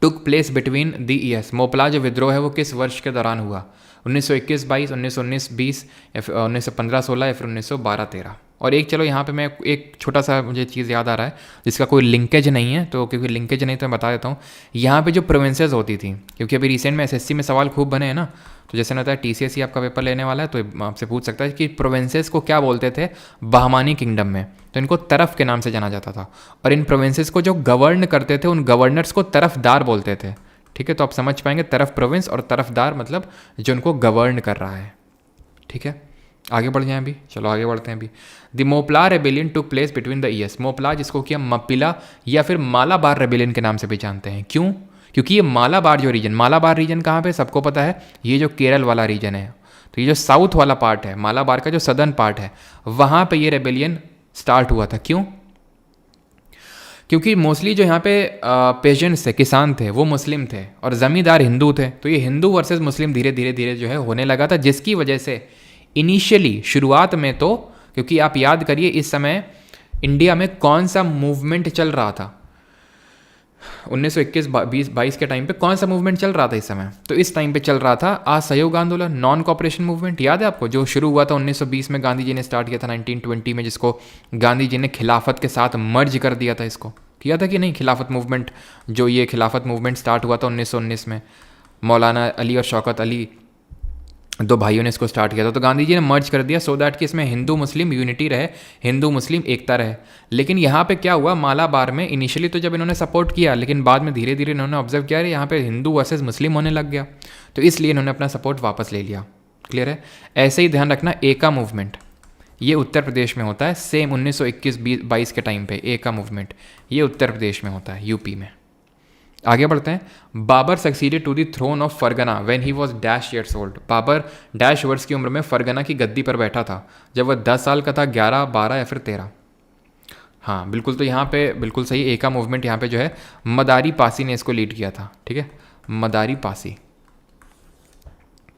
took place between the years. Mopla जो विद्रोह है वो किस वर्ष के दौरान हुआ? 1921-22, 1919-20, या फिर 1915-16, या फिर 1912-13। और एक, चलो यहाँ पे मैं एक छोटा सा मुझे चीज़ याद आ रहा है जिसका कोई लिंकेज नहीं है, तो क्योंकि लिंकेज नहीं तो मैं बता देता हूँ। यहाँ पे जो प्रोविंसेस होती थी, क्योंकि अभी रिसेंट में एसएससी में सवाल खूब बने हैं ना, तो जैसे ना होता है टीसीएस आपका पेपर लेने वाला है तो आपसे पूछ सकता है कि प्रोविंसेस को क्या बोलते थे बहमानी किंगडम में, तो इनको तरफ के नाम से जाना जाता था। और इन प्रोविंसेस को जो गवर्न करते थे उन गवर्नर्स को तरफदार बोलते थे, ठीक है। तो आप समझ पाएंगे, तरफ प्रोविंस और तरफदार मतलब जो उनको गवर्न कर रहा है, ठीक है। आगे बढ़ जाएं अभी, चलो आगे बढ़ते हैं अभी। The Moplah rebellion took place between the years. Moplah जिसको कि हम मप्पिला या फिर मालाबार रेबिलियन के नाम से भी जानते हैं। क्यों? क्योंकि ये मालाबार जो रीजन, मालाबार रीजन कहाँ पे सबको पता है, ये जो केरल वाला रीजन है, तो ये जो साउथ वाला पार्ट है मालाबार का, जो सदर्न पार्ट है, वहाँ पे ये रेबिलियन स्टार्ट हुआ था। क्यों? क्योंकि मोस्टली जो यहाँ पे पेजेंट्स थे, किसान थे, वो मुस्लिम थे और ज़मींदार हिंदू थे। तो ये हिंदू वर्सेस मुस्लिम धीरे धीरे धीरे जो है होने लगा था, जिसकी वजह से इनिशियली शुरुआत में तो, क्योंकि आप याद करिए इस समय इंडिया में कौन सा मूवमेंट चल रहा था 1921-22 के टाइम पे, कौन सा मूवमेंट चल रहा था इस समय? तो इस टाइम पे चल रहा था असहयोग आंदोलन, नॉन कॉपरेशन मूवमेंट। याद है आपको, जो शुरू हुआ था 1920 में, गांधी जी ने स्टार्ट किया था 1920 में, जिसको गांधी जी ने खिलाफत के साथ मर्ज कर दिया था। इसको किया था कि नहीं, खिलाफत मूवमेंट, जो ये खिलाफत मूवमेंट स्टार्ट हुआ था 1919 में, मौलाना अली और शौकत अली दो भाइयों ने इसको स्टार्ट किया था। तो गांधी जी ने मर्ज कर दिया सो दैट कि इसमें हिंदू मुस्लिम यूनिटी रहे, हिंदू मुस्लिम एकता रहे। लेकिन यहाँ पे क्या हुआ, मालाबार में इनिशियली तो जब इन्होंने सपोर्ट किया, लेकिन बाद में धीरे धीरे इन्होंने ऑब्जर्व किया यहाँ पे हिंदू वर्सेस मुस्लिम होने लग गया, तो इसलिए इन्होंने अपना सपोर्ट वापस ले लिया। क्लियर है? ऐसे ही ध्यान रखना, एका मूवमेंट ये उत्तर प्रदेश में होता है, सेम 1921-22 के टाइम पे एका मूवमेंट ये उत्तर प्रदेश में होता है, यूपी में। आगे बढ़ते हैं। Babur succeeded to the throne of Fergana when he was dash years old. Babur dash वर्ष की उम्र में फरगना की गद्दी पर बैठा था, जब वह 10 साल का था, 11, 12 या फिर 13। हाँ बिल्कुल, तो यहाँ पे बिल्कुल सही, एका मूवमेंट यहाँ पे जो है मदारी पासी ने इसको लीड किया था, ठीक है, मदारी पासी।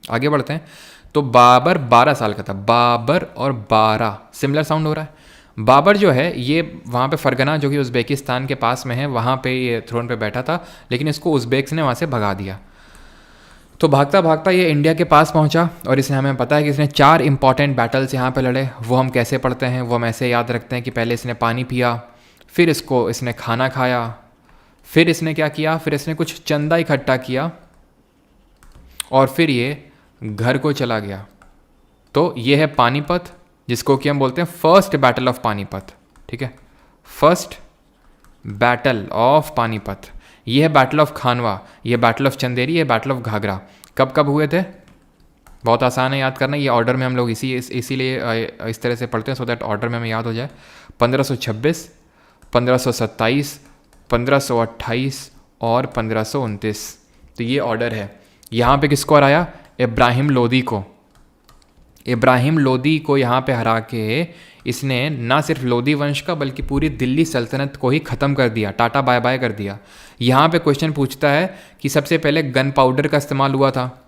आगे बढ़ते हैं। तो बाबर 12 साल का था, बाबर और 12 सिमिलर साउंड हो रहा है। बाबर जो है ये वहाँ पे फरगना जो कि उज़्बेकिस्तान के पास में है, वहाँ पे ये थ्रोन पे बैठा था, लेकिन इसको उज़्बेक्स ने वहाँ से भगा दिया। तो भागता भागता ये इंडिया के पास पहुँचा और इसने, हमें पता है कि इसने 4 इंपॉर्टेंट बैटल्स यहाँ पे लड़े। वो हम कैसे पढ़ते हैं, वो हम ऐसे याद रखते हैं कि पहले इसने पानी पिया, फिर इसने खाना खाया, फिर इसने क्या किया, फिर इसने कुछ चंदा इकट्ठा किया और फिर ये घर को चला गया। तो ये है पानीपत, जिसको कि हम बोलते हैं फर्स्ट बैटल ऑफ पानीपत, ठीक है, फर्स्ट बैटल ऑफ पानीपत। ये है बैटल ऑफ खानवा, ये बैटल ऑफ चंदेरी, ये बैटल ऑफ घाघरा। कब कब हुए थे? बहुत आसान है याद करना, ये ऑर्डर में हम लोग इसीलिए इस तरह से पढ़ते हैं, सो दैट ऑर्डर में हमें याद हो जाए। 1526, 1527, 1528 और 1529, तो ये ऑर्डर है। यहाँ पे किसको हराया? इब्राहिम लोदी को। इब्राहिम लोदी को यहाँ पे हरा के इसने ना सिर्फ लोदी वंश का बल्कि पूरी दिल्ली सल्तनत को ही ख़त्म कर दिया, टाटा बाय बाय कर दिया। यहाँ पे क्वेश्चन पूछता है कि सबसे पहले गन पाउडर का इस्तेमाल हुआ था,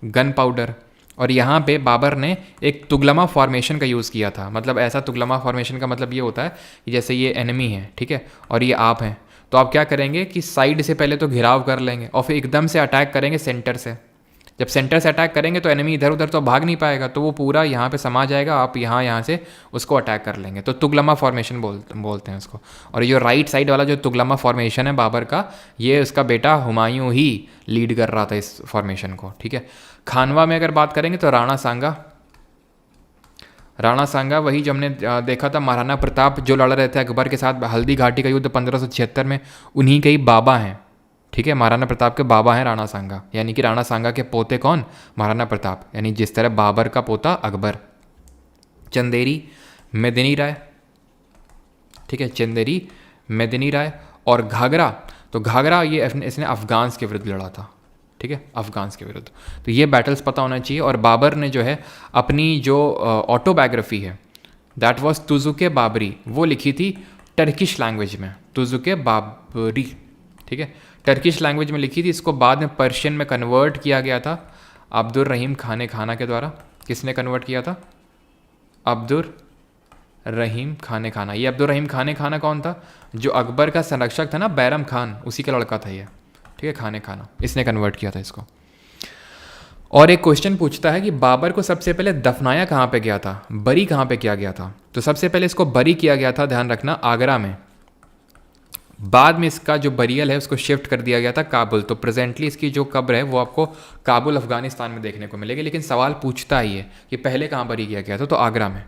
गन पाउडर, और यहाँ पे बाबर ने एक तुगलमा फॉर्मेशन का यूज़ किया था। मतलब ऐसा तुगलमा फॉर्मेशन का मतलब ये होता है कि जैसे ये एनिमी है, ठीक है, और ये आप हैं, तो आप क्या करेंगे कि साइड से पहले तो घिराव कर लेंगे और फिर एकदम से अटैक करेंगे सेंटर से। जब सेंटर से अटैक करेंगे तो एनिमी इधर उधर तो भाग नहीं पाएगा, तो वो पूरा यहाँ पे समा जाएगा, आप यहाँ से उसको अटैक कर लेंगे। तो तुगलमा फॉर्मेशन बोलते हैं उसको। और ये राइट साइड वाला जो तुगलमा फॉर्मेशन है बाबर का, ये उसका बेटा हुमायूं ही लीड कर रहा था इस फॉर्मेशन को, ठीक है। खानवा में अगर बात करेंगे तो राणा सांगा, राणा सांगा वही जो हमने देखा था महाराणा प्रताप जो लड़ रहे थे अकबर के साथ हल्दी घाटी का युद्ध 1576 में, उन्हीं के ही बाबा हैं, ठीक है, महाराणा प्रताप के बाबा हैं राणा सांगा। यानी कि राणा सांगा के पोते कौन? महाराणा प्रताप, यानी जिस तरह बाबर का पोता अकबर। चंदेरी मेदिनी राय, ठीक है, चंदेरी मेदिनी राय। और घाघरा, तो घाघरा ये इसने अफगान्स के विरुद्ध लड़ा था, ठीक है, अफगान्स के विरुद्ध। तो ये बैटल्स पता होना चाहिए। और बाबर ने जो है अपनी जो ऑटोबायोग्राफी है दैट वाज तुजुके बाबरी, वो लिखी थी टर्किश लैंग्वेज में, तुजुके बाबरी, ठीक है, टर्किश लैंग्वेज में लिखी थी। इसको बाद में पर्शियन में कन्वर्ट किया गया था अब्दुल रहीम खाने खाना के द्वारा। किसने कन्वर्ट किया था? अब्दुल रहीम खाने खाना। ये अब्दुल रहीम खाने खाना कौन था? जो अकबर का संरक्षक था ना, बैरम खान, उसी का लड़का था ये, ठीक है, खाने खाना, इसने कन्वर्ट किया था इसको। और एक क्वेश्चन पूछता है कि बाबर को सबसे पहले दफनाया कहाँ पे गया था, बरी कहाँ पे किया गया था? तो सबसे पहले इसको बरी किया गया था, ध्यान रखना, आगरा में। बाद में इसका जो बरियल है उसको शिफ्ट कर दिया गया था काबुल। तो प्रेजेंटली इसकी जो कब्र है वो आपको काबुल अफगानिस्तान में देखने को मिलेगी। लेकिन सवाल पूछता ही है कि पहले कहाँ बरी किया गया था, तो आगरा में।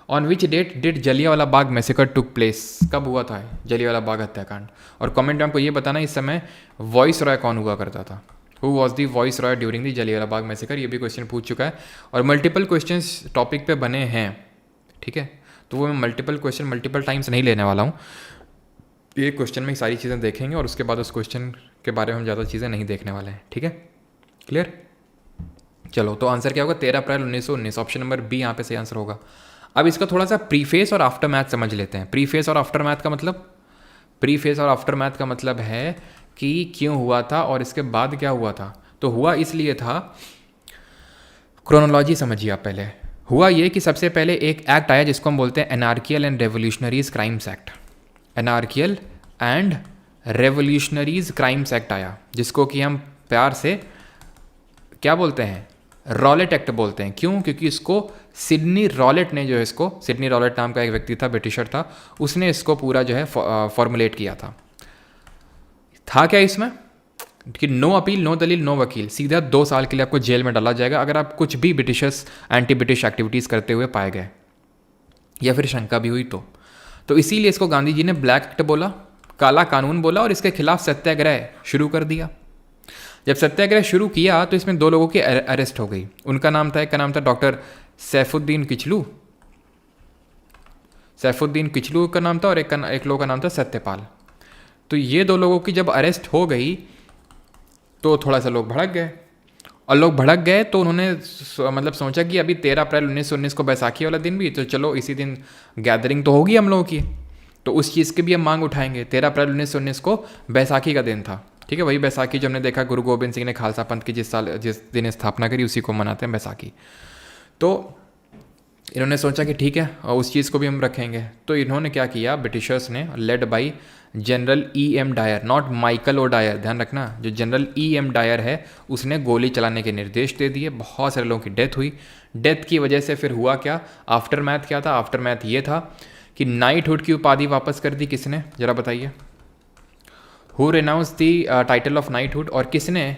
On which date did Jallianwala Bagh massacre took place, कब हुआ था जलियांवाला बाग हत्याकांड? और कमेंट में आपको ये बताना इस समय वॉइस रॉय कौन हुआ करता था, who was the voice Roy during the Jallianwala Bagh massacre? ये भी क्वेश्चन पूछ चुका है और मल्टीपल क्वेश्चन टॉपिक पे बने हैं, ठीक है। तो वो मैं मल्टीपल क्वेश्चन मल्टीपल टाइम्स नहीं लेने वाला हूँ, एक क्वेश्चन में ही सारी चीज़ें देखेंगे और उसके बाद उस क्वेश्चन के बारे में हम ज़्यादा चीज़ें नहीं देखने वाले हैं, ठीक है, क्लियर। चलो, तो आंसर क्या होगा? 13 अप्रैल 1919, ऑप्शन नंबर बी यहाँ पे सही आंसर होगा। अब इसका थोड़ा सा प्रीफेस और आफ्टर मैथ समझ लेते हैं। प्रीफेस और आफ्टर मैथ का मतलब, प्रीफेस और आफ्टर मैथ का मतलब है कि क्यों हुआ था और इसके बाद क्या हुआ था। तो हुआ इसलिए था, क्रोनोलॉजी समझिए आप पहले। हुआ ये कि सबसे पहले एक एक्ट आया जिसको हम बोलते हैं anarchical and revolutionaries crimes act. Anarchical and revolutionaries crimes act आया, जिसको कि हम प्यार से क्या बोलते हैं? रॉलेट एक्ट बोलते हैं। क्यों? क्योंकि इसको सिडनी रॉलेट ने जो है, इसको सिडनी रॉलेट नाम का एक व्यक्ति था, ब्रिटिशर था, उसने इसको पूरा जो है फॉर्मुलेट किया था। क्या इसमें कि नो अपील, नो दलील, नो वकील, सीधा 2 साल के लिए आपको जेल में डाला जाएगा अगर आप कुछ भी ब्रिटिशर्स एंटी ब्रिटिश एक्टिविटीज़ करते हुए पाए गए या फिर शंका भी हुई तो इसीलिए इसको गांधी जी ने ब्लैक एक्ट बोला, काला कानून बोला और इसके खिलाफ सत्याग्रह शुरू कर दिया। जब सत्याग्रह शुरू किया तो इसमें 2 लोगों की अरेस्ट हो गई। उनका नाम था, एक का नाम था डॉक्टर सैफुद्दीन किचलू, सैफुद्दीन किचलू का नाम था, और एक लोगों का नाम था सत्यपाल। तो ये 2 लोगों की जब अरेस्ट हो गई तो थोड़ा सा लोग भड़क गए, और लोग भड़क गए तो उन्होंने मतलब सोचा कि अभी 13 अप्रैल 1919 को बैसाखी वाला दिन भी, तो चलो इसी दिन गैदरिंग तो होगी हम लोगों की, तो उस चीज़ की भी हम मांग उठाएंगे। 13 अप्रैल 1919 को बैसाखी का दिन था, ठीक है, वही बैसाखी जो हमने देखा गुरु गोबिंद सिंह ने खालसा पंथ की जिस दिन स्थापना करी, उसी को मनाते हैं बैसाखी। तो इन्होंने सोचा कि ठीक है, और उस चीज़ को भी हम रखेंगे। तो इन्होंने क्या किया, ब्रिटिशर्स ने, led by general E.M. Dyer, not Michael O'Dwyer, ध्यान रखना, जो जनरल E.M. डायर है उसने गोली चलाने के निर्देश दे दिए। बहुत सारे लोगों की डेथ हुई। डेथ की वजह से फिर हुआ क्या, आफ्टर मैथ क्या था? आफ्टर मैथ ये था कि नाइटहुड की उपाधि वापस कर दी किसने, जरा बताइए। Who renounce the title of knighthood, और किसने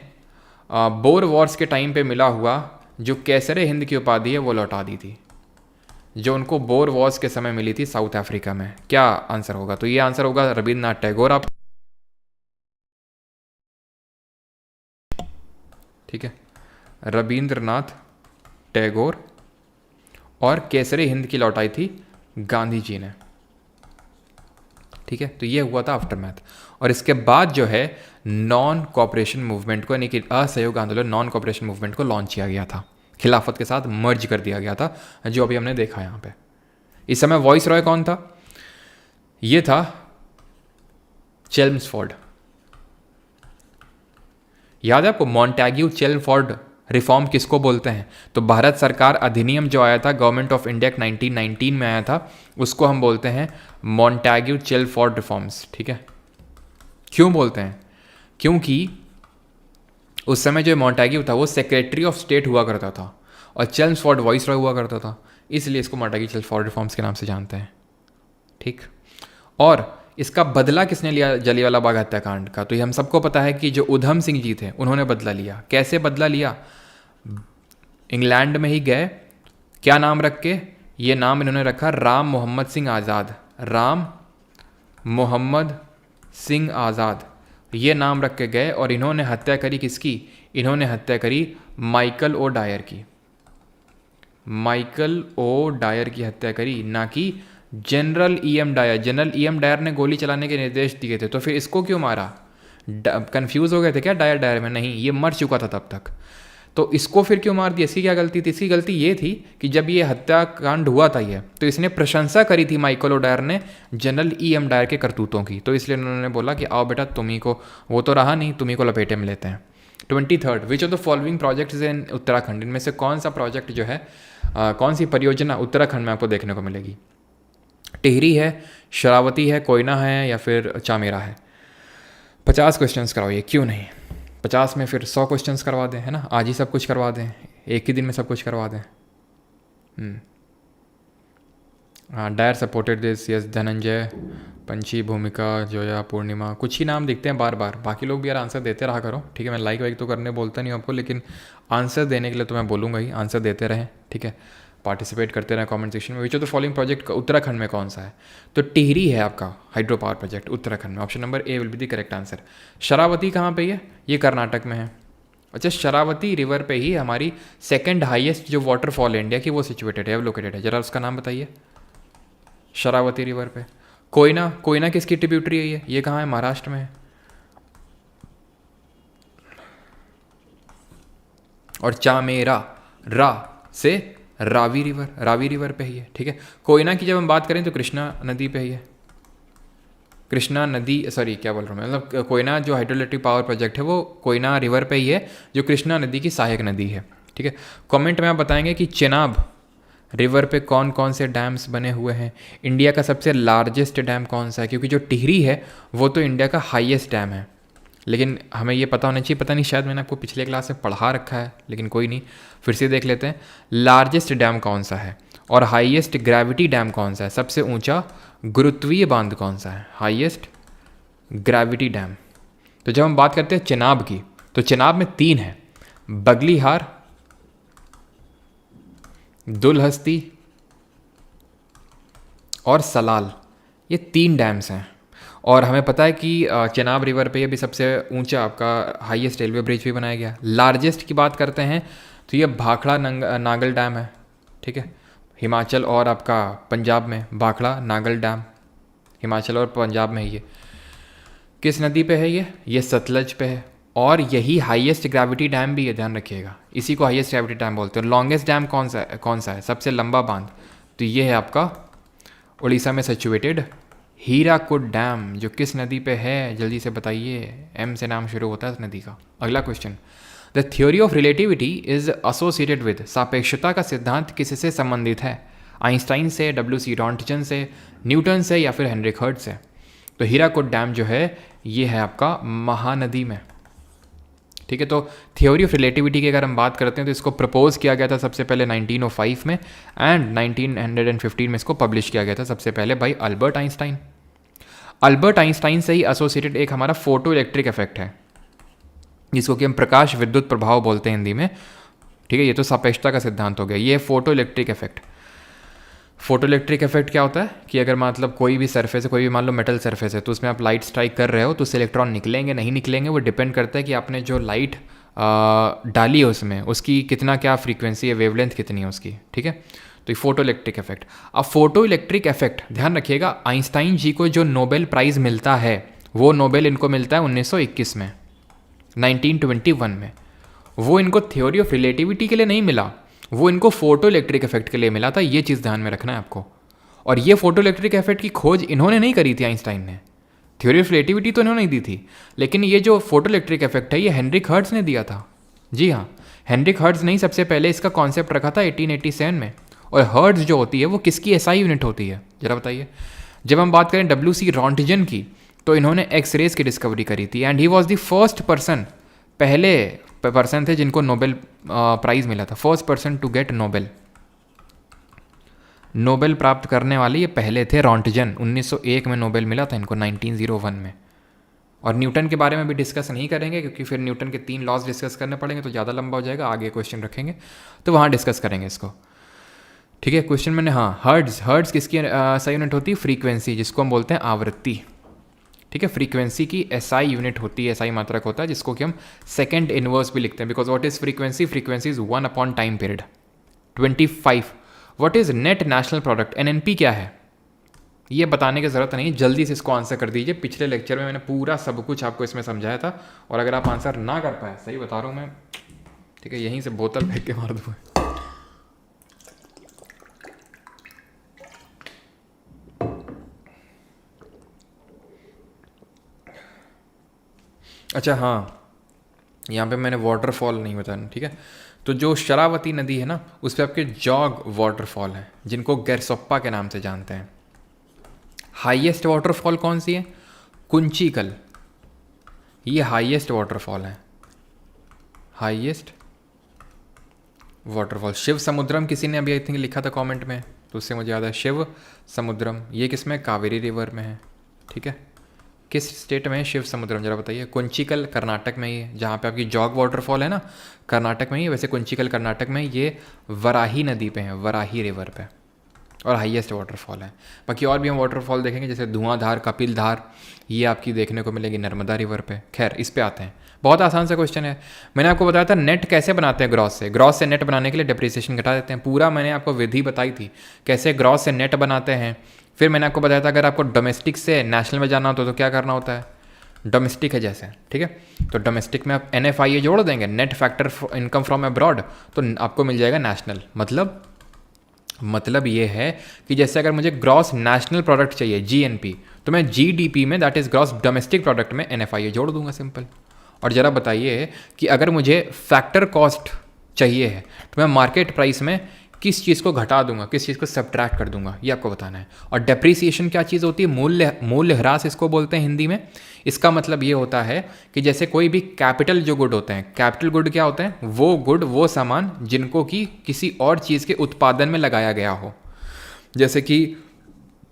बोर वॉर्स के टाइम पे मिला हुआ जो कैसरे हिंद की उपाधि है वो लौटा दी थी, जो उनको बोर वॉर्स के समय मिली थी साउथ अफ्रीका में? क्या आंसर होगा? तो ये आंसर होगा रविन्द्रनाथ टैगोर। आप ठीक है, रविन्द्रनाथ टैगोर, और केसरे हिंद की लौटाई थी गांधी जी ने, ठीक है। तो ये हुआ था आफ्टर मैथ। और इसके बाद जो है नॉन कॉपरेशन मूवमेंट को, यानी कि असहयोग आंदोलन, नॉन कॉपरेशन मूवमेंट को लॉन्च किया गया था, खिलाफत के साथ मर्ज कर दिया गया था, जो अभी हमने देखा यहाँ पे। इस समय वॉइस रॉय कौन था? ये था चेल्मस्फोर्ड। याद है आपको मॉन्टैग्यू चेल्मस्फोर्ड रिफॉर्म किसको बोलते हैं? तो भारत सरकार अधिनियम जो आया था, गवर्नमेंट ऑफ इंडिया 1919 में आया था, उसको हम बोलते हैं मॉन्टैग्यू चेल्मस्फोर्ड रिफॉर्म्स, ठीक है। क्यों बोलते हैं? क्योंकि उस समय जो मॉन्टैग्यू था वो सेक्रेटरी ऑफ स्टेट हुआ करता था और चेल्मस्फोर्ड वॉइस रॉय हुआ करता था, इसलिए इसको मॉन्टैग्यू चेल्मस्फोर्ड रिफॉर्म्स के नाम से जानते हैं, ठीक। और इसका बदला किसने लिया जलियांवाला बाग हत्याकांड का? तो ये हम सबको पता है कि जो उधम सिंह जी थे उन्होंने बदला लिया। कैसे बदला लिया? इंग्लैंड में ही गए, क्या नाम रख के? ये नाम इन्होंने रखा राम मोहम्मद सिंह आज़ाद, राम मोहम्मद सिंह आज़ाद, ये नाम रख के गए और इन्होंने हत्या करी किसकी? इन्होंने हत्या करी माइकल ओ डायर की, माइकल ओ डायर की हत्या करी, ना कि general E.M. Dyer. General E.M. Dyer ने गोली चलाने के निर्देश दिए थे, तो फिर इसको क्यों मारा? कंफ्यूज हो गए थे क्या डायर डायर में? नहीं, ये मर चुका था तब तक। तो इसको फिर क्यों मार दिया? इसकी क्या गलती थी? इसकी गलती ये थी कि जब ये हत्याकांड हुआ था ये, तो इसने प्रशंसा करी थी माइकल ओडायर ने जनरल E.M. डायर के करतूतों की, तो इसलिए उन्होंने बोला कि आओ बेटा तुम्ही को, वो तो रहा नहीं, तुम्ही को लपेटे में लेते हैं। 23rd, which of the following project in Uttarakhand, इनमें से कौन सा प्रोजेक्ट जो है कौन सी परियोजना उत्तराखंड में आपको देखने को मिलेगी? टिहरी है, शरावती है, कोयना है या फिर चामेरा है? 50 क्वेश्चंस कराओ ये, क्यों नहीं? 50 में फिर 100 क्वेश्चंस करवा दें, है ना? आज ही सब कुछ करवा दें, एक ही दिन में सब कुछ करवा दें। हाँ, Dyer supported this, yes. Dhananjay, Panchi, Bhumika, Zoya, पूर्णिमा, कुछ ही नाम दिखते हैं बार बार, बाकी लोग भी यार आंसर देते रहा करो, ठीक है? मैं लाइक वाइक तो करने बोलता नहीं हूँ आपको, लेकिन आंसर देने के लिए तो मैं बोलूँगा ही, आंसर देते रहें, ठीक है? पार्टिसिपेट करते रहें कमेंट सेक्शन में। विच of the following project Uttarakhand में कौन सा है? तो टिहरी है आपका हाइड्रो पावर प्रोजेक्ट उत्तराखंड में। Option number A will be the correct answer. Sharavati कहाँ पे है? ये कर्नाटक में है। अच्छा, शरावती रिवर पे ही हमारी सेकंड हाईएस्ट जो वाटरफॉल है इंडिया की, वो सिचुएटेड है, लोकेटेड है। जरा उसका नाम बताइए। शरावती रिवर पे। कोयना, कोयना किसकी ट्रिब्यूटरी है ये कहाँ है? महाराष्ट्र में है। और चामेरा, रा से रावी रिवर, रावी रिवर पे ही है, ठीक है? कोयना की जब हम बात करें तो कृष्णा नदी पे ही है। कृष्णा नदी, सॉरी क्या बोल रहा हूँ मैं, मतलब कोयना जो हाइड्रोइलेक्ट्रिक पावर प्रोजेक्ट है वो कोयना रिवर पे ही है, जो कृष्णा नदी की सहायक नदी है, ठीक है? कमेंट में आप बताएंगे कि चेनाब रिवर पे कौन कौन से डैम्स बने हुए हैं। इंडिया का सबसे लार्जेस्ट डैम कौन सा है? क्योंकि जो टिहरी है वो तो इंडिया का हाईएस्ट डैम है, लेकिन हमें ये पता होना चाहिए, पता नहीं शायद मैंने आपको पिछले क्लास में पढ़ा रखा है, लेकिन कोई नहीं, फिर से देख लेते हैं। लार्जेस्ट डैम कौन सा है और हाईएस्ट ग्रेविटी डैम कौन सा है? सबसे ऊंचा गुरुत्वीय बांध कौन सा है? Highest gravity dam. तो जब हम बात करते हैं चेनाब की, तो चेनाब में 3 है, बगलीहार, दुलहस्ती और सलाल, ये 3 डैम्स हैं। और हमें पता है कि चेनाब रिवर पे ये भी सबसे ऊंचा आपका हाईएस्ट रेलवे ब्रिज भी बनाया गया। लार्जेस्ट की बात करते हैं तो ये भाखड़ा नागल डैम है, ठीक है? हिमाचल और आपका पंजाब में भाखड़ा नागल डैम, हिमाचल और पंजाब में है ये। किस नदी पे है ये सतलज पे है। और यही हाईएस्ट ग्रेविटी डैम भी है, ध्यान रखिएगा, इसी को हाईएस्ट ग्रेविटी डैम बोलते हैं। लॉन्गेस्ट डैम कौन सा है? सबसे लंबा बांध, तो ये है आपका उड़ीसा में सिचुएटेड हीराकुड डैम, जो किस नदी पे है? जल्दी से बताइए, एम से नाम शुरू होता है इस नदी का। अगला question, the theory of relativity is associated with, सापेक्षता का सिद्धांत किससे संबंधित है? आइंस्टाइन से, W.C. रॉन्टजन से, न्यूटन से या फिर हेनरिक हर्ट्ज से? तो हीराकुड डैम जो है ये है आपका महानदी में, ठीक है? तो थ्योरी ऑफ रिलेटिविटी की अगर हम बात करते हैं तो इसको प्रपोज किया गया था सबसे पहले 1905 में, एंड 1915 में इसको पब्लिश किया गया था सबसे पहले bye Albert Einstein. Albert Einstein से ही एसोसिएटेड एक हमारा फोटो इलेक्ट्रिक इफेक्ट है, जिसको कि हम प्रकाश विद्युत प्रभाव बोलते हैं हिंदी में, ठीक है? ये तो सापेक्षता का सिद्धांत हो गया। ये photo electric effect. Photo electric effect क्या होता है कि अगर मतलब कोई भी सरफेस है, कोई भी मान लो मेटल सरफेस है, तो उसमें आप लाइट स्ट्राइक कर रहे हो तो उससे इलेक्ट्रॉन निकलेंगे नहीं निकलेंगे, वो डिपेंड करता है कि आपने जो लाइट डाली है उसमें उसकी कितना क्या फ्रीक्वेंसी है, वेवलेंथ कितनी है उसकी, ठीक है? तो ये फोटो इलेक्ट्रिक इफेक्ट। अब फोटो इलेक्ट्रिक इफेक्ट ध्यान रखिएगा, आइंस्टाइन जी को जो नोबेल प्राइज़ मिलता है वो नोबेल इनको मिलता है 1921 में, 1921 में। वो इनको थ्योरी ऑफ रिलेटिविटी के लिए नहीं मिला, वो इनको फोटो इलेक्ट्रिक इफेक्ट के लिए मिला था। ये चीज़ ध्यान में रखना है आपको। और ये फोटो इलेक्ट्रिक इफेक्ट की खोज इन्होंने नहीं करी थी आइंस्टाइन ने, थ्योरी ऑफ रिलेटिविटी तो इन्होंने दी थी, लेकिन ये जो फोटो इलेक्ट्रिक इफेक्ट है ये हेनरिक हर्ट्ज ने दिया था। जी हाँ, हेनरिक हर्ट्ज ने ही सबसे पहले इसका कॉन्सेप्ट रखा था 1887 में। और हर्ट्ज जो होती है वो किसकी एसआई यूनिट होती है, जरा बताइए? जब हम बात करें W.C. रॉन्टजन की, तो इन्होंने एक्सरेज की डिस्कवरी करी थी, and he was the first person, पहले पर्सन थे जिनको नोबेल प्राइज़ मिला था, first person to get Nobel प्राप्त करने वाले ये पहले थे, रॉन्टजन। 1901 में नोबेल मिला था इनको, 1901 में। और न्यूटन के बारे में भी डिस्कस नहीं करेंगे क्योंकि फिर न्यूटन के 3 लॉज डिस्कस करने पड़ेंगे तो ज़्यादा लंबा हो जाएगा, आगे क्वेश्चन रखेंगे तो वहाँ डिस्कस करेंगे इसको, ठीक है? क्वेश्चन मैंने, हाँ, हर्ट्ज किसकी सही यूनिट होती है? फ्रीक्वेंसी, जिसको हम बोलते हैं आवृत्ति, ठीक है? फ्रीक्वेंसी की एसआई यूनिट होती है, एसआई मात्रक होता है, जिसको कि हम सेकंड इनवर्स भी लिखते हैं, because what is frequency? Frequency is 1 upon time period. 25, what is net national product? NNP क्या है? ये बताने की ज़रूरत नहीं, जल्दी से इसको आंसर कर दीजिए। पिछले लेक्चर में मैंने पूरा सब कुछ आपको इसमें समझाया था, और अगर आप आंसर ना कर पाए, सही बता रहा हूँ मैं, ठीक है, यहीं से बोतल फेंक के मार दूँ। अच्छा हाँ, यहाँ पे मैंने वाटरफॉल नहीं बताया, ठीक है। तो जो शरावती नदी है ना, उस पर आपके जॉग वाटरफॉल है, जिनको गैरसोप्पा के नाम से जानते हैं। हाईएस्ट वाटरफॉल कौन सी है? कुंचिकल, ये हाईएस्ट वाटरफॉल है, हाईएस्ट वाटरफॉल। शिव समुद्रम किसी ने अभी आई थिंक लिखा था कमेंट में, तो उससे मुझे याद है शिव समुद्रम, ये किस में? कावेरी रिवर में है, ठीक है। किस स्टेट में है शिव समुद्रम, जरा बताइए। कुंचिकल कर्नाटक में ही है, जहाँ पे आपकी जॉग वाटरफॉल है ना, कर्नाटक में ही है। वैसे कुंचिकल कर्नाटक में, ये वराही नदी पे है, वराही रिवर पे, और हाईएस्ट वाटरफॉल है। बाकी और भी हम वाटरफॉल देखेंगे, जैसे धुआंधार, कपिलधार, ये आपकी देखने को मिलेगी नर्मदा रिवर पे। खैर, इस पे आते हैं। बहुत आसान सा क्वेश्चन है। मैंने आपको बताया था नेट कैसे बनाते हैं ग्रॉस से। ग्रॉस से नेट बनाने के लिए डिप्रिसिएशन घटा देते हैं। पूरा मैंने आपको विधि बताई थी कैसे ग्रॉस से नेट बनाते हैं। फिर मैंने आपको बताया था अगर आपको डोमेस्टिक से नेशनल में जाना हो तो क्या करना होता है। डोमेस्टिक है जैसे, ठीक है, तो डोमेस्टिक में आप NFIA जोड़ देंगे, net factor income from abroad, तो आपको मिल जाएगा नेशनल। मतलब ये है कि जैसे अगर मुझे ग्रॉस नेशनल प्रोडक्ट चाहिए GNP, तो मैं GDP में, that is gross domestic product में, NFIA जोड़ दूंगा, सिंपल। और ज़रा बताइए कि अगर मुझे फैक्टर कॉस्ट चाहिए है, तो मैं मार्केट प्राइस में किस चीज़ को घटा दूंगा, किस चीज़ को सब्ट्रैक्ट कर दूंगा, ये आपको बताना है। और डेप्रीसिएशन क्या चीज़ होती है? मूल्यह्रास इसको बोलते हैं हिंदी में। इसका मतलब ये होता है कि जैसे कोई भी कैपिटल जो गुड होते हैं, कैपिटल गुड क्या होते हैं? वो गुड, वो सामान जिनको कि किसी और चीज़ के उत्पादन में लगाया गया हो। जैसे कि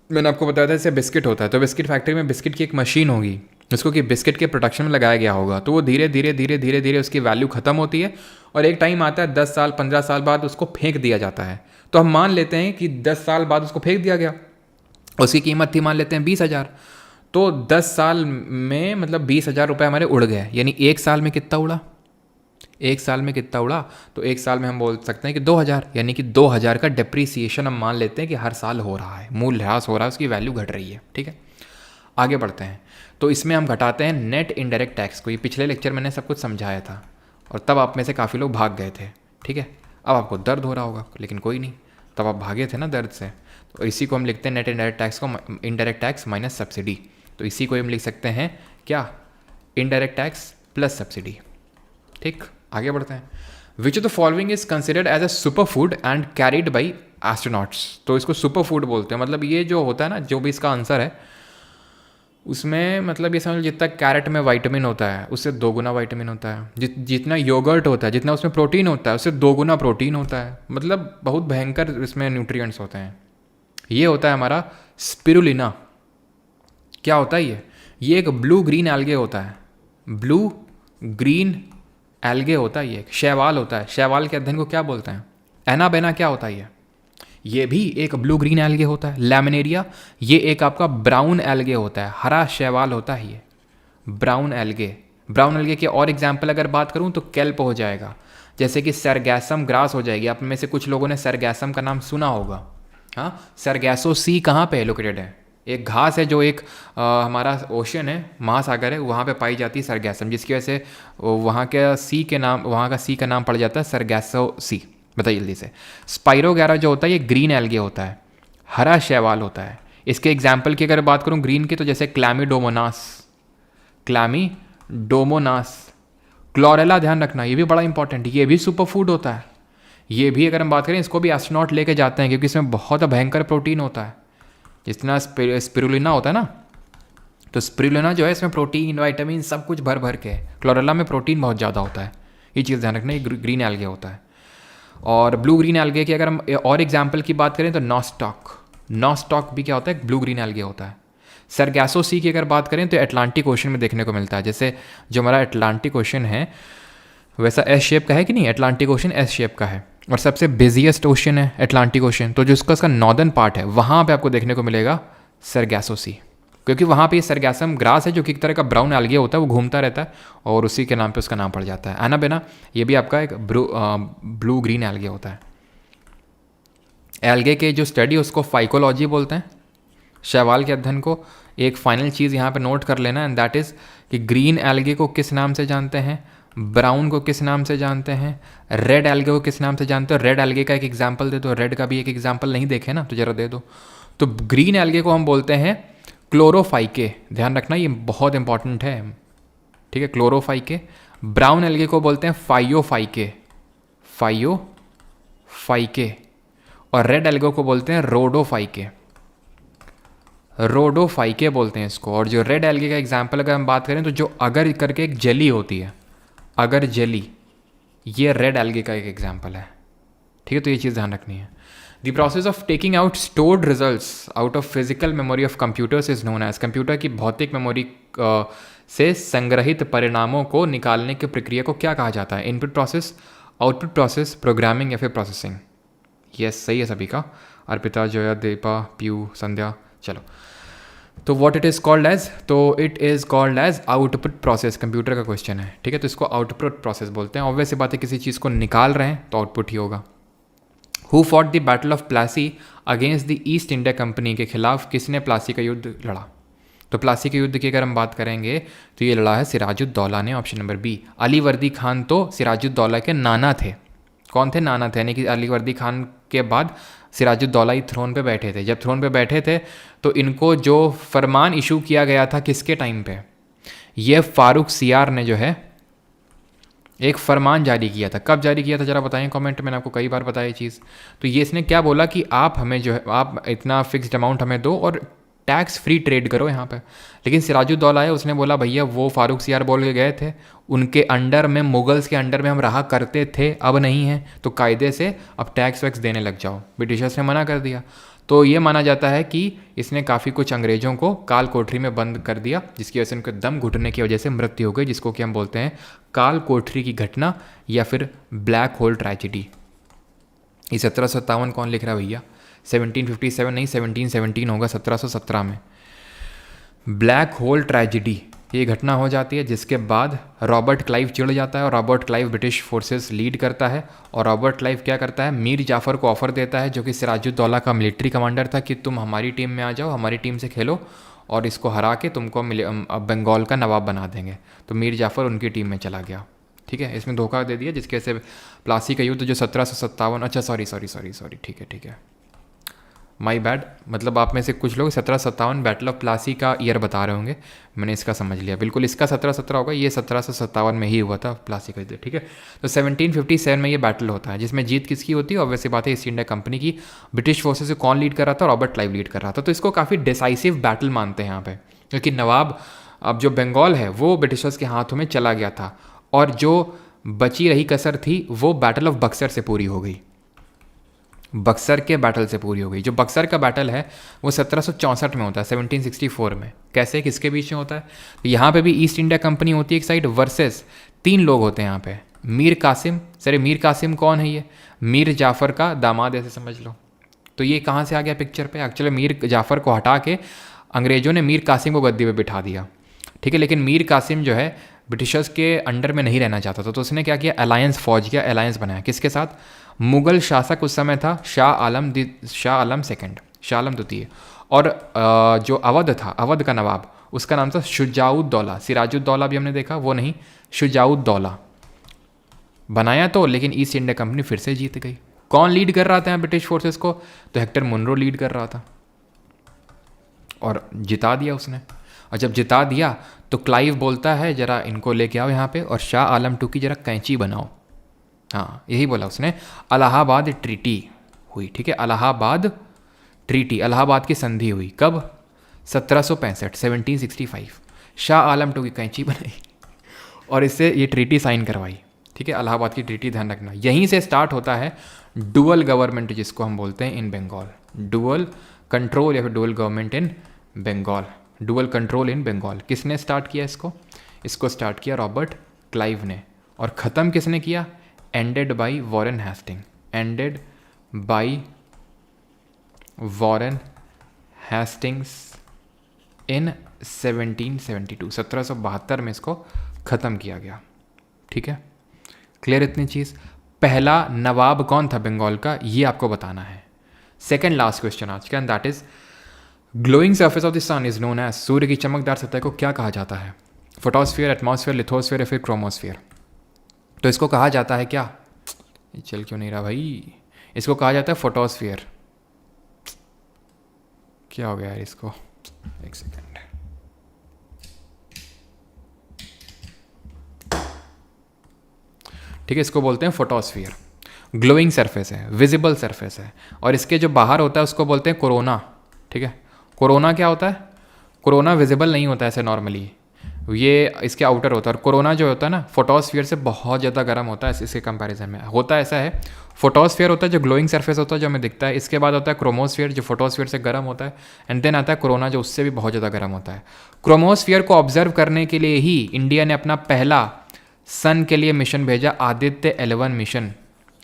मैंने आपको बताया था, जैसे बिस्किट होता है, तो बिस्किट फैक्ट्री में बिस्किट की एक मशीन होगी, उसको कि बिस्किट के प्रोडक्शन में लगाया गया होगा, तो वो धीरे धीरे धीरे धीरे धीरे उसकी वैल्यू खत्म होती है, और एक टाइम आता है 10 साल 15 साल बाद उसको फेंक दिया जाता है। तो हम मान लेते हैं कि 10 साल बाद उसको फेंक दिया गया, उसकी कीमत थी मान लेते हैं 20,000, तो 10 साल में मतलब 20,000 रुपये हमारे उड़ गए। यानी एक साल में कितना उड़ा? एक साल में कितना उड़ा? तो एक साल में हम बोल सकते हैं कि 2,000, यानी कि 2,000 का डिप्रीसिएशन हम मान लेते हैं कि हर साल हो रहा है, मूल्यह्रास हो रहा है, उसकी वैल्यू घट रही है, ठीक है। आगे बढ़ते हैं। तो इसमें हम घटाते हैं नेट इनडायरेक्ट टैक्स को। ये पिछले लेक्चर मैंने सब कुछ समझाया था, और तब आप में से काफ़ी लोग भाग गए थे, ठीक है। अब आपको दर्द हो रहा होगा, लेकिन कोई नहीं, तब आप भागे थे ना दर्द से। तो इसी को हम लिखते हैं नेट इनडायरेक्ट टैक्स को, इनडायरेक्ट टैक्स माइनस सब्सिडी। तो इसी को हम लिख सकते हैं क्या? इनडायरेक्ट टैक्स प्लस सब्सिडी, ठीक। आगे बढ़ते हैं। Which of the following is considered as a super food and carried by astronauts. तो इसको सुपर फूड बोलते हैं। मतलब ये जो होता है ना, जो भी इसका आंसर है उसमें, मतलब ये समझ, जितना कैरेट में विटामिन होता है उससे 2 गुना विटामिन होता है, जितना योगर्ट होता है, जितना उसमें प्रोटीन होता है उससे 2 गुना प्रोटीन होता है। मतलब बहुत भयंकर इसमें न्यूट्रिएंट्स होते हैं। ये होता है हमारा स्पिरुलिना। क्या होता है ये एक ब्लू ग्रीन एल्गे होता है, ब्लू ग्रीन एल्गे होता है, ये एक शैवाल होता है। शैवाल के अध्ययन को क्या बोलते हैं? एनाबेना क्या होता है ये भी एक ब्लू ग्रीन एल्गे होता है। लैमिनेरिया, ये एक आपका ब्राउन एल्गे होता है, हरा शैवाल होता है ये, ब्राउन एल्गे। ब्राउन एल्गे के और एग्जाम्पल अगर बात करूं तो केल्प हो जाएगा, जैसे कि सरगैसम ग्रास हो जाएगी। आप में से कुछ लोगों ने सरगैसम का नाम सुना होगा। हाँ, सरगैसो सी कहाँ पे लोकेटेड है? एक घास है जो एक हमारा ओशन है, महासागर है, वहाँ पे पाई जाती है सरगैसम, जिसकी वजह से वहाँ का सी का नाम पड़ जाता है सरगैसो सी। बताइए जल्दी से। स्पाइरोगैरा जो होता है ये ग्रीन एल्गे होता है, हरा शैवाल होता है। इसके एग्जाम्पल की अगर बात करूँ ग्रीन की, तो जैसे क्लैमिडोमोनास, क्लोरेला, ध्यान रखना ये भी बड़ा इंपॉर्टेंट, ये भी सुपर फूड होता है। ये भी अगर हम बात करें, इसको भी एस्ट्रोनॉट लेके जाते हैं क्योंकि इसमें बहुत भयंकर प्रोटीन होता है। जितना स्पिरुलिना होता है ना, तो स्पिरुलिना जो है इसमें प्रोटीन विटामिन सब कुछ भर भर के है। क्लोरेला में प्रोटीन बहुत ज़्यादा होता है, ये चीज़ ध्यान रखना। ये ग्रीन एल्गे होता है। और ब्लू ग्रीन एल्गे की अगर हम और एग्जाम्पल की बात करें तो नॉस्टॉक भी क्या होता है? ब्लू ग्रीन एल्गे होता है। सरगैसो सी की अगर बात करें तो अटलांटिक ओशन में देखने को मिलता है। जैसे जो हमारा अटलांटिक ओशन है वैसा एस शेप का है कि नहीं? अटलांटिक ओशन एस शेप का है, और सबसे बिजिएस्ट ओशन है अटलांटिक ओशन। तो जो उसका नॉर्दर्न पार्ट है वहाँ पे आपको देखने को मिलेगा सरगैसो सी, क्योंकि वहाँ पे ये सरगैसम ग्रास है जो कि एक तरह का ब्राउन एल्गे होता है, वो घूमता रहता है और उसी के नाम पे उसका नाम पड़ जाता है। एनाबेना, ये भी आपका एक ब्लू ग्रीन एल्गे होता है। एल्गे के जो स्टडी उसको फाइकोलॉजी बोलते हैं। शैवाल के अध्ययन को। एक फाइनल चीज़ यहाँ पे नोट कर लेना, एंड दैट इज़ कि ग्रीन एल्गे को किस नाम से जानते हैं, ब्राउन को किस नाम से जानते हैं, रेड एल्गे को किस नाम से जानते हो। रेड एल्गे का एक एग्जाम्पल दे दो, रेड का भी एक एग्जाम्पल नहीं देखे ना तो जरा दे दो। तो ग्रीन एल्गे को हम बोलते हैं क्लोरोफाइके, ध्यान रखना ये बहुत इंपॉर्टेंट है, ठीक है, क्लोरोफाइके। ब्राउन एल्गे को बोलते हैं फाइयोफाइके, फाइयोफाइके। और रेड एल्गे को बोलते हैं रोडोफाइके, रोडोफाइके बोलते हैं इसको। और जो रेड एल्गे का एग्जाम्पल अगर हम बात करें तो जो अगर करके एक जेली होती है, अगर जेली, ये रेड एल्गे का एक एग्जाम्पल है, ठीक है। तो ये चीज़ ध्यान रखनी है। The process of taking out stored results out of physical memory of computers is known as, computer की भौतिक मेमोरी से संग्रहित परिणामों को निकालने की प्रक्रिया को क्या कहा जाता है। Input process, output process, programming या फिर प्रोसेसिंग। यस, सही है सभी का। अर्पिता, जया, दीपा, पीयू, संध्या। चलो, तो what it is called as, तो it is called as output process. Computer का क्वेश्चन है, ठीक है, तो इसको आउटपुट प्रोसेस बोलते हैं। ऑब्वियस सी बात है, किसी चीज़ को निकाल रहे हैं तो आउटपुट ही होगा। Who fought the battle of Plassey against the east India company, के खिलाफ किसने प्लासी का युद्ध लड़ा। तो प्लासी के युद्ध की अगर हम बात करेंगे तो ये लड़ा है सिराजुद्दौला ने, ऑप्शन नंबर बी। अली वर्दी खान तो सिराजुद्दौला के नाना थे। कौन थे? नाना थे, यानी कि अली वर्दी खान के बाद सिराजुद्दौला ही थ्रोन पे बैठे थे। जब थ्रोन पे बैठे थे तो इनको जो फरमान इशू किया गया था किसके टाइम पे, ये फारूक सियार ने जो है एक फरमान जारी किया था। कब जारी किया था जरा बताएं कमेंट में, मैंने आपको कई बार बताया ये चीज़। तो ये इसने क्या बोला कि आप हमें जो है, आप इतना फिक्स्ड अमाउंट हमें दो और टैक्स फ्री ट्रेड करो यहाँ पे। लेकिन सिराजुद्दौला है, उसने बोला भैया वो फारूक सियार बोल के गए थे, उनके अंडर में, मुगल्स के अंडर में हम रहा करते थे, अब नहीं है, तो कायदे से अब टैक्स वैक्स देने लग जाओ। ब्रिटिशर्स ने मना कर दिया। तो ये माना जाता है कि इसने काफ़ी कुछ अंग्रेज़ों को काल कोठरी में बंद कर दिया, जिसकी वजह से उनके दम घुटने की वजह से मृत्यु हो गई, जिसको कि हम बोलते हैं काल कोठरी की घटना या फिर ब्लैक होल ट्रेजिडी। ये 1757 कौन लिख रहा है भैया? 1757 नहीं, 1717 होगा, 1717 में ब्लैक होल ट्रेजिडी ये घटना हो जाती है, जिसके बाद रॉबर्ट क्लाइव चिढ़ जाता है और Robert Clive British forces lead करता है। और रॉबर्ट क्लाइव क्या करता है, मीर जाफ़र को ऑफर देता है, जो कि सिराजुद्दौला का मिलिट्री कमांडर था, कि तुम हमारी टीम में आ जाओ, हमारी टीम से खेलो और इसको हरा के तुमको बंगाल का नवाब बना देंगे। तो मीर जाफ़र उनकी टीम में चला गया, ठीक है। इसमें धोखा दे दिया, जिसके से प्लासी का युद्ध जो 1757, अच्छा सॉरी, ठीक है, माई बैड, मतलब आप में से कुछ लोग 1757 बैटल ऑफ प्लासी का ईयर बता रहे होंगे, मैंने इसका समझ लिया, बिल्कुल इसका 1717 होगा, ये 1757 में ही हुआ था प्लासी का युद्ध, ठीक है। तो 1757 में ये बैटल होता है, जिसमें जीत किसकी होती है? ऑब्वियसली बात है ईस्ट इंडिया कंपनी की। ब्रिटिश फोर्सेस से कौन लीड कर रहा था? रॉबर्ट क्लाइव लीड कर रहा था। तो इसको काफ़ी डिसाइसिव बैटल मानते हैं यहाँ पे, क्योंकि नवाब, अब जो बंगाल है वो ब्रिटिशर्स के हाथों में चला गया था, और जो बची रही कसर थी वो बैटल ऑफ बक्सर से पूरी हो गई, बक्सर के बैटल से पूरी हो गई। जो बक्सर का बैटल है वो 1764 में होता है, 1764 में। कैसे, किसके बीच में होता है? तो यहाँ पे भी ईस्ट इंडिया कंपनी होती है एक साइड, वर्सेस 3 लोग होते हैं यहाँ पे। मीर कासिम, सर मीर कासिम कौन है? ये मीर जाफ़र का दामाद, ऐसे समझ लो। तो ये कहाँ से आ गया पिक्चर पे? एक्चुअली मीर जाफ़र को हटा के अंग्रेज़ों ने मीर कासिम को गद्दी पे बिठा दिया, ठीक है। लेकिन मीर कासिम जो है ब्रिटिशर्स के अंडर में नहीं रहना चाहता था, तो उसने क्या किया, अलायंस फौज किया, अलायंस बनाया। किसके साथ? मुगल शासक उस समय था शाह आलम सेकंड, शाह आलम द्वितीय। और जो अवध था, अवध का नवाब, उसका नाम था शुजाउद्दौला। सिराजुद्दौला भी हमने देखा, वो नहीं, शुजाउद्दौला बनाया तो, लेकिन ईस्ट इंडिया कंपनी फिर से जीत गई। कौन लीड कर रहा था ब्रिटिश फोर्सेस को? तो हेक्टर मुनरो लीड कर रहा था, और जिता दिया उसने। और जब जिता दिया तो क्लाइव बोलता है जरा इनको लेके आओ यहाँ पे, और शाह आलम टू की जरा कैंची बनाओ। हाँ, यही बोला उसने। इलाहाबाद ट्रीटी हुई, ठीक है, इलाहाबाद ट्रीटी, इलाहाबाद की संधि हुई। कब? 1765, 1765। शाह आलम टू की कैंची बनाई और इससे ये ट्रीटी साइन करवाई, ठीक है, इलाहाबाद की ट्रीटी, ध्यान रखना। यहीं से स्टार्ट होता है डुअल गवर्नमेंट, जिसको हम बोलते हैं इन बंगाल, डुअल कंट्रोल या फिर dual government in Bengal, dual control in Bengal. किसने स्टार्ट किया इसको? इसको स्टार्ट किया रॉबर्ट क्लाइव ने। और ख़त्म किसने किया? Ended by Warren Hasting, ended by Warren Hastings in 1772, 1772 में इसको ख़त्म किया गया, ठीक है। क्लियर इतनी चीज़? पहला नवाब कौन था बंगाल का, ये आपको बताना है। सेकंड लास्ट क्वेश्चन आज का, and that is glowing surface of the sun is known as, सूर्य की चमकदार सतह को क्या कहा जाता है? फोटोस्फीयर, एटमॉस्फेयर, लिथोस्फीयर या फिर क्रोमोस्फीयर? तो इसको कहा जाता है क्या? ये चल क्यों नहीं रहा भाई? इसको कहा जाता है फोटोस्फीयर। क्या हो गया यार इसको? एक सेकेंड। ठीक है, इसको बोलते हैं फोटोस्फीयर। ग्लोइंग सरफेस है, विजिबल सरफेस है, और इसके जो बाहर होता है उसको बोलते हैं कोरोना। ठीक है, कोरोना क्या होता है? कोरोना विजिबल नहीं होता है ऐसे नॉर्मली, ये इसके आउटर होता है। और कोरोना जो होता है ना, फोटोस्फीयर से बहुत ज़्यादा गर्म होता है इसके कंपैरिजन में। होता ऐसा है, फोटोस्फीयर होता है जो ग्लोइंग सरफेस होता है जो हमें दिखता है, इसके बाद होता है क्रोमोस्फीयर जो फोटोस्फीयर से गर्म होता है, एंड देन आता है कोरोना जो उससे भी बहुत ज़्यादा गर्म होता है। क्रोमोस्फीयर को ऑब्जर्व करने के लिए ही इंडिया ने अपना पहला सन के लिए मिशन भेजा, Aditya L1 mission.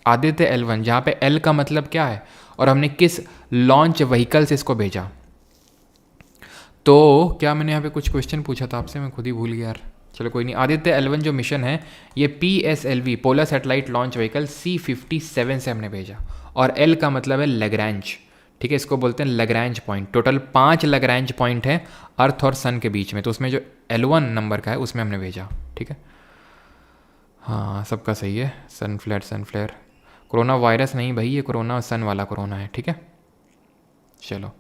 Aditya L1, जहाँ पे एल का मतलब क्या है, और हमने किस लॉन्च व्हीकल से इसको भेजा। तो क्या मैंने यहाँ पे कुछ क्वेश्चन पूछा था आपसे, मैं खुद ही भूल गया यार। चलो कोई नहीं। आदित्य L1 जो मिशन है ये PSLV polar satellite launch vehicle C57 से हमने भेजा, और L का मतलब है लैग्रैंज। ठीक है, इसको बोलते हैं लैग्रैंज पॉइंट। टोटल 5 लैग्रैंज पॉइंट है अर्थ और सन के बीच में, तो उसमें जो L1 नंबर का है उसमें हमने भेजा। ठीक है, हाँ सबका सही है। सन फ्लेयर। कोरोना वायरस नहीं भाई, ये कोरोना सन वाला कोरोना है। ठीक है, चलो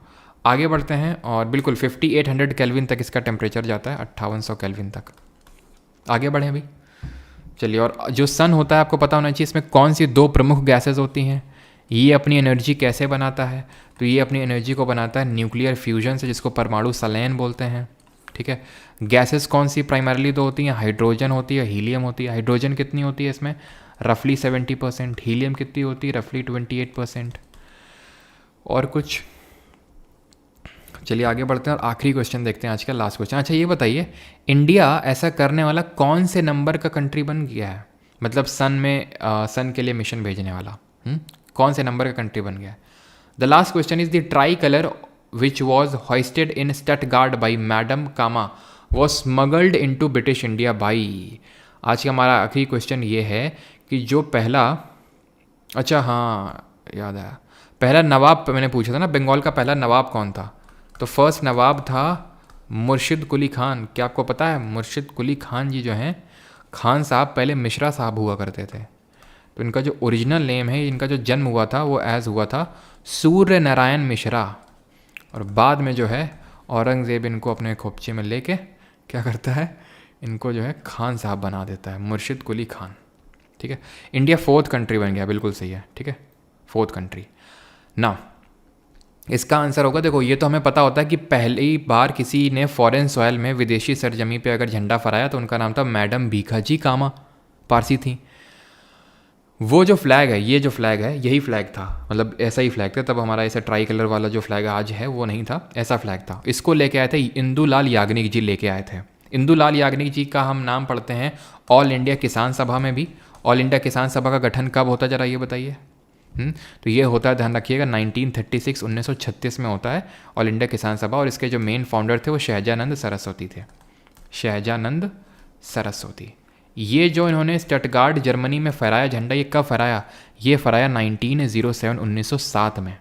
आगे बढ़ते हैं। और बिल्कुल 5800 केल्विन तक इसका टेम्परेचर जाता है, 5800 केल्विन तक। आगे बढ़ें अभी, चलिए। और जो सन होता है आपको पता होना चाहिए इसमें कौन सी 2 प्रमुख गैसेज होती हैं, ये अपनी एनर्जी कैसे बनाता है। तो ये अपनी एनर्जी को बनाता है न्यूक्लियर फ्यूजन से, जिसको परमाणु संलयन बोलते हैं। ठीक है, गैसेस कौन सी प्राइमरली 2 होती हैं, हाइड्रोजन होती है, हीलियम होती है। हाइड्रोजन कितनी होती है इसमें? रफली 70%। हीलियम कितनी होती है? रफली 28%। और कुछ? चलिए आगे बढ़ते हैं और आखिरी क्वेश्चन देखते हैं आज का, लास्ट क्वेश्चन। अच्छा ये बताइए, इंडिया ऐसा करने वाला कौन से नंबर का कंट्री बन गया है? मतलब सन के लिए मिशन भेजने वाला कौन से नंबर का कंट्री बन गया है? The last question is the tricolour which was hoisted in Stuttgart by madam Cama was smuggled into British India by. आज का हमारा आखिरी क्वेश्चन ये है कि जो पहला, अच्छा हाँ याद आया, पहला नवाब मैंने पूछा था ना, बंगाल का पहला नवाब कौन था? तो फर्स्ट नवाब था मुर्शिद कुली खान। क्या आपको पता है मुर्शिद कुली खान जी जो हैं, खान साहब पहले मिश्रा साहब हुआ करते थे। तो इनका जो ओरिजिनल नेम है, इनका जो जन्म हुआ था वो एज हुआ था सूर्य नारायण मिश्रा। और बाद में जो है औरंगज़ेब इनको अपने खोपचे में लेके क्या करता है, इनको जो है खान साहब बना देता है, मुर्शिद कुली खान। ठीक है, इंडिया 4th कंट्री बन गया, बिल्कुल सही है। ठीक है, 4th कंट्री ना। इसका आंसर होगा, देखो ये तो हमें पता होता है कि पहली बार किसी ने फॉरेन सॉयल में, विदेशी सरजमी पे अगर झंडा फहराया तो उनका नाम था मैडम भीखाजी कामा, पारसी थी। वो जो फ्लैग है, ये जो फ्लैग है, यही फ्लैग था, मतलब ऐसा ही फ्लैग था तब हमारा। ऐसा ट्राई कलर वाला जो फ्लैग आज है वो नहीं था, ऐसा फ्लैग था। इसको लेके आए थे इंदुलाल याग्निक जी, लेके आए थे। इंदुलाल याग्निक जी का हम नाम पढ़ते हैं ऑल इंडिया किसान सभा में भी। ऑल इंडिया किसान सभा का गठन कब होता, जरा ये बताइए। तो ये होता है, ध्यान रखिएगा, 1936 1936 में होता है ऑल इंडिया किसान सभा। और इसके जो मेन फाउंडर थे वो शहजानंद सरस्वती थे, शहजानंद सरस्वती। ये जो इन्होंने स्टटगार्ड जर्मनी में फहराया झंडा, ये कब फहराया? ये फहराया 1907 1907 में।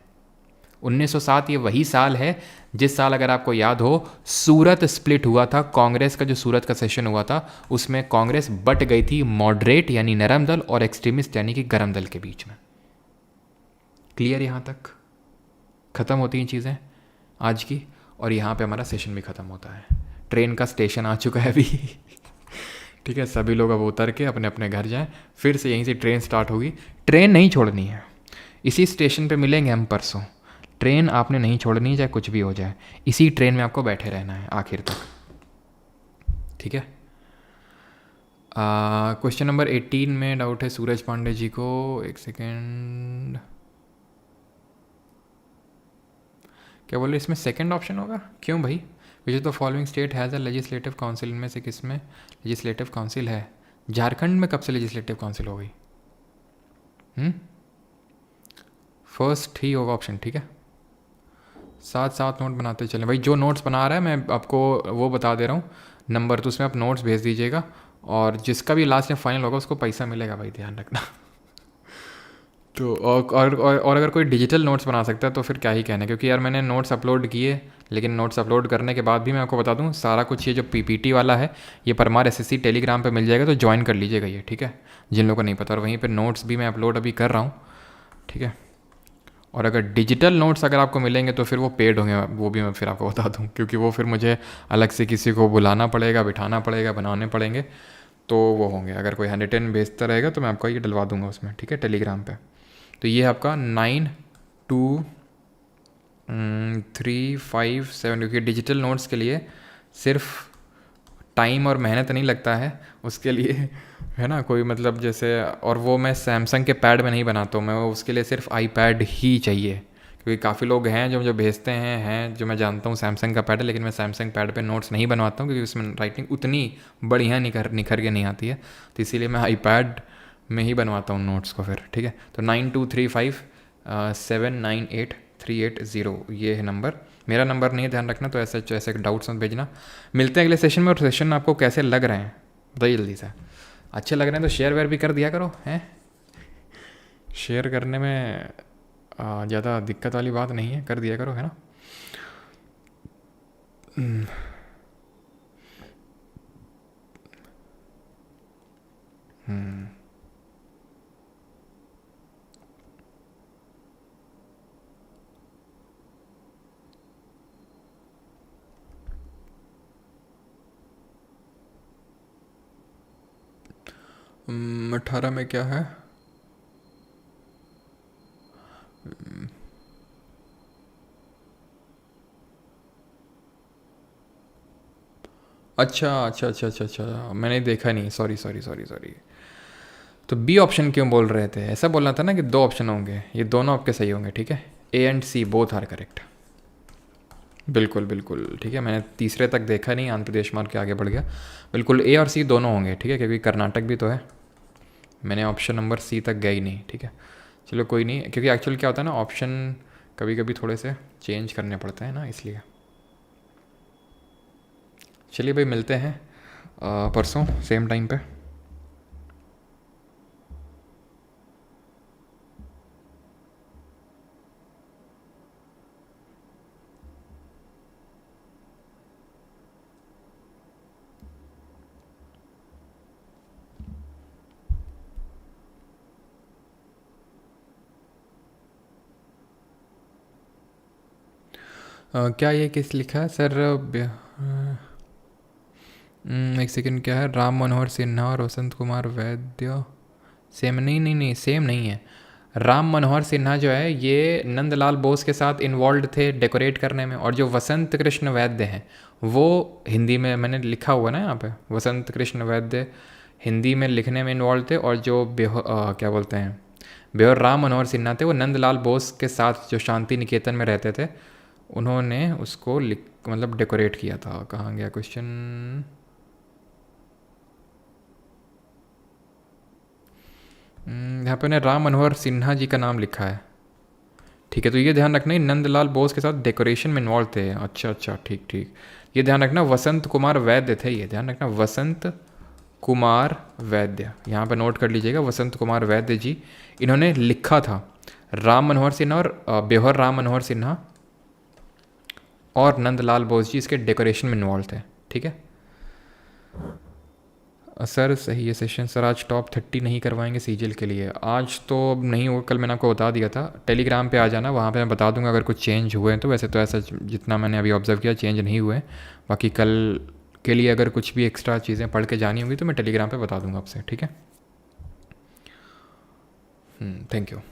1907 ये वही साल है जिस साल, अगर आपको याद हो, सूरत स्प्लिट हुआ था। कांग्रेस का जो सूरत का सेशन हुआ था उसमें कांग्रेस बट गई थी मॉडरेट यानी नरम दल और एक्सट्रीमिस्ट यानी कि गरम दल के बीच में। क्लियर? यहाँ तक ख़त्म होती हैं चीज़ें आज की, और यहाँ पे हमारा सेशन भी ख़त्म होता है। ट्रेन का स्टेशन आ चुका है अभी ठीक है, सभी लोग अब उतर के अपने अपने घर जाएं। फिर से यहीं से ट्रेन स्टार्ट होगी। ट्रेन नहीं छोड़नी है, इसी स्टेशन पे मिलेंगे हम परसों। ट्रेन आपने नहीं छोड़नी है, चाहे कुछ भी हो जाए, इसी ट्रेन में आपको बैठे रहना है आखिर तक। ठीक है, क्वेश्चन नंबर 18 में डाउट है सूरज पांडे जी को। एक सेकेंड, क्या बोले इसमें सेकंड ऑप्शन होगा? क्यों भाई? Which is the following state has a legislative council. इनमें से किस में लेजिस्लेटिव काउंसिल है? झारखंड में कब से लेजिस्लेटिव काउंसिल हो गई? फर्स्ट ही होगा ऑप्शन। ठीक है, साथ साथ नोट बनाते चलें भाई। जो नोट्स बना रहा है मैं आपको वो बता दे रहा हूँ नंबर, तो उसमें आप नोट्स भेज दीजिएगा। और जिसका भी लास्ट में फाइनल होगा उसको पैसा मिलेगा भाई, ध्यान रखना तो और अगर कोई डिजिटल नोट्स बना सकता है तो फिर क्या ही कहना है, क्योंकि यार मैंने नोट्स अपलोड किए, लेकिन नोट्स अपलोड करने के बाद भी मैं आपको बता दूं सारा कुछ ये जो पीपीटी वाला है ये परमार एसएससी टेलीग्राम पे मिल जाएगा, तो ज्वाइन कर लीजिएगा ये, ठीक है, जिन लोगों को नहीं पता। और वहीं पे नोट्स भी मैं अपलोड अभी कर रहा हूँ, ठीक है। और अगर डिजिटल नोट्स अगर आपको मिलेंगे तो फिर वो पेड होंगे, वो भी मैं फिर आपको बता दूँ, क्योंकि वो फिर मुझे अलग से किसी को बुलाना पड़ेगा, बिठाना पड़ेगा, बनाने पड़ेंगे, तो वो होंगे। अगर कोई 110 भेजता रहेगा तो मैं आपको ये डलवा दूंगा उसमें, ठीक है, टेलीग्राम पे। तो ये है आपका 923557, क्योंकि डिजिटल नोट्स के लिए सिर्फ टाइम और मेहनत नहीं लगता है उसके लिए, है ना, कोई मतलब जैसे, और वो मैं सैमसंग के पैड में नहीं बनाता हूँ मैं, वो उसके लिए सिर्फ आईपैड ही चाहिए, क्योंकि काफ़ी लोग हैं जो मुझे भेजते हैं जो मैं जानता हूँ सैमसंग का पैड है, लेकिन मैं सैमसंग पैड पे नोट्स नहीं बनवाता हूँ, क्योंकि उसमें राइटिंग उतनी बढ़िया निखर के नहीं आती है, तो इसीलिए मैं आईपैड में ही बनवाता हूँ नोट्स को फिर, ठीक है। तो 9235798380 ये है नंबर, मेरा नंबर नहीं है, ध्यान रखना। तो ऐसे डाउट्स मत भेजना। मिलते हैं अगले सेशन में, और सेशन आपको कैसे लग रहे हैं बताइए जल्दी से। अच्छे लग रहे हैं तो शेयर वेयर भी कर दिया करो, हैं, शेयर करने में ज़्यादा दिक्कत वाली बात नहीं है, कर दिया करो, है ना। हम्म 18 में क्या है? अच्छा, मैंने देखा नहीं, सॉरी। तो बी ऑप्शन क्यों बोल रहे थे? ऐसा बोलना था ना कि दो ऑप्शन होंगे, ये दोनों आपके सही होंगे, ठीक है। A and C both are correct, बिल्कुल, ठीक है। मैंने तीसरे तक देखा नहीं, आंध्र प्रदेश मार के आगे बढ़ गया। बिल्कुल ए और सी दोनों होंगे, ठीक है, क्योंकि कर्नाटक भी तो है। मैंने ऑप्शन नंबर सी तक गया ही नहीं, ठीक है। चलो कोई नहीं, क्योंकि एक्चुअल क्या होता है ना, ऑप्शन कभी कभी थोड़े से चेंज करने पड़ते हैं ना, इसलिए। चलिए भाई, मिलते हैं परसों सेम टाइम पे। क्या ये किस लिखा है सर? एक सेकंड, क्या है? राम मनोहर सिन्हा और वसंत कुमार वैद्य सेम? नहीं, सेम नहीं है। राम मनोहर सिन्हा जो है ये नंदलाल बोस के साथ इन्वॉल्व थे डेकोरेट करने में, और जो वसंत कृष्ण वैद्य हैं वो हिंदी में मैंने लिखा हुआ ना यहाँ पे, वसंत कृष्ण वैद्य हिंदी में लिखने में इन्वॉल्व थे, और जो क्या बोलते हैं, बेहर राम मनोहर सिन्हा थे, वो नंदलाल बोस के साथ जो शांति निकेतन में रहते थे, उन्होंने उसको मतलब डेकोरेट किया था। कहाँ गया क्वेश्चन? यहाँ पे ने राम मनोहर सिन्हा जी का नाम लिखा है, ठीक है। तो ये ध्यान रखना, नंदलाल बोस के साथ डेकोरेशन में इन्वॉल्व थे। अच्छा, ठीक। ये ध्यान रखना वसंत कुमार वैद्य थे, ये ध्यान रखना वसंत कुमार वैद्य, यहाँ पे नोट कर लीजिएगा, वसंत कुमार वैद्य जी, इन्होंने लिखा था। राम मनोहर सिन्हा और बेहर राम मनोहर सिन्हा और नंदलाल बोस जी इसके डेकोरेशन में इन्वॉल्व थे, ठीक है। सर सही है सेशन। सर आज टॉप 30 नहीं करवाएंगे सीजीएल के लिए? आज तो नहीं होगा, कल मैंने आपको बता दिया था। टेलीग्राम पे आ जाना, वहाँ पे मैं बता दूंगा अगर कुछ चेंज हुए हैं तो। वैसे तो ऐसा जितना मैंने अभी ऑब्जर्व किया चेंज नहीं हुए हैं। बाकी कल के लिए अगर कुछ भी एक्स्ट्रा चीज़ें पढ़ के जानी होंगी तो मैं टेलीग्राम पे बता दूंगा आपसे, ठीक है। Thank you.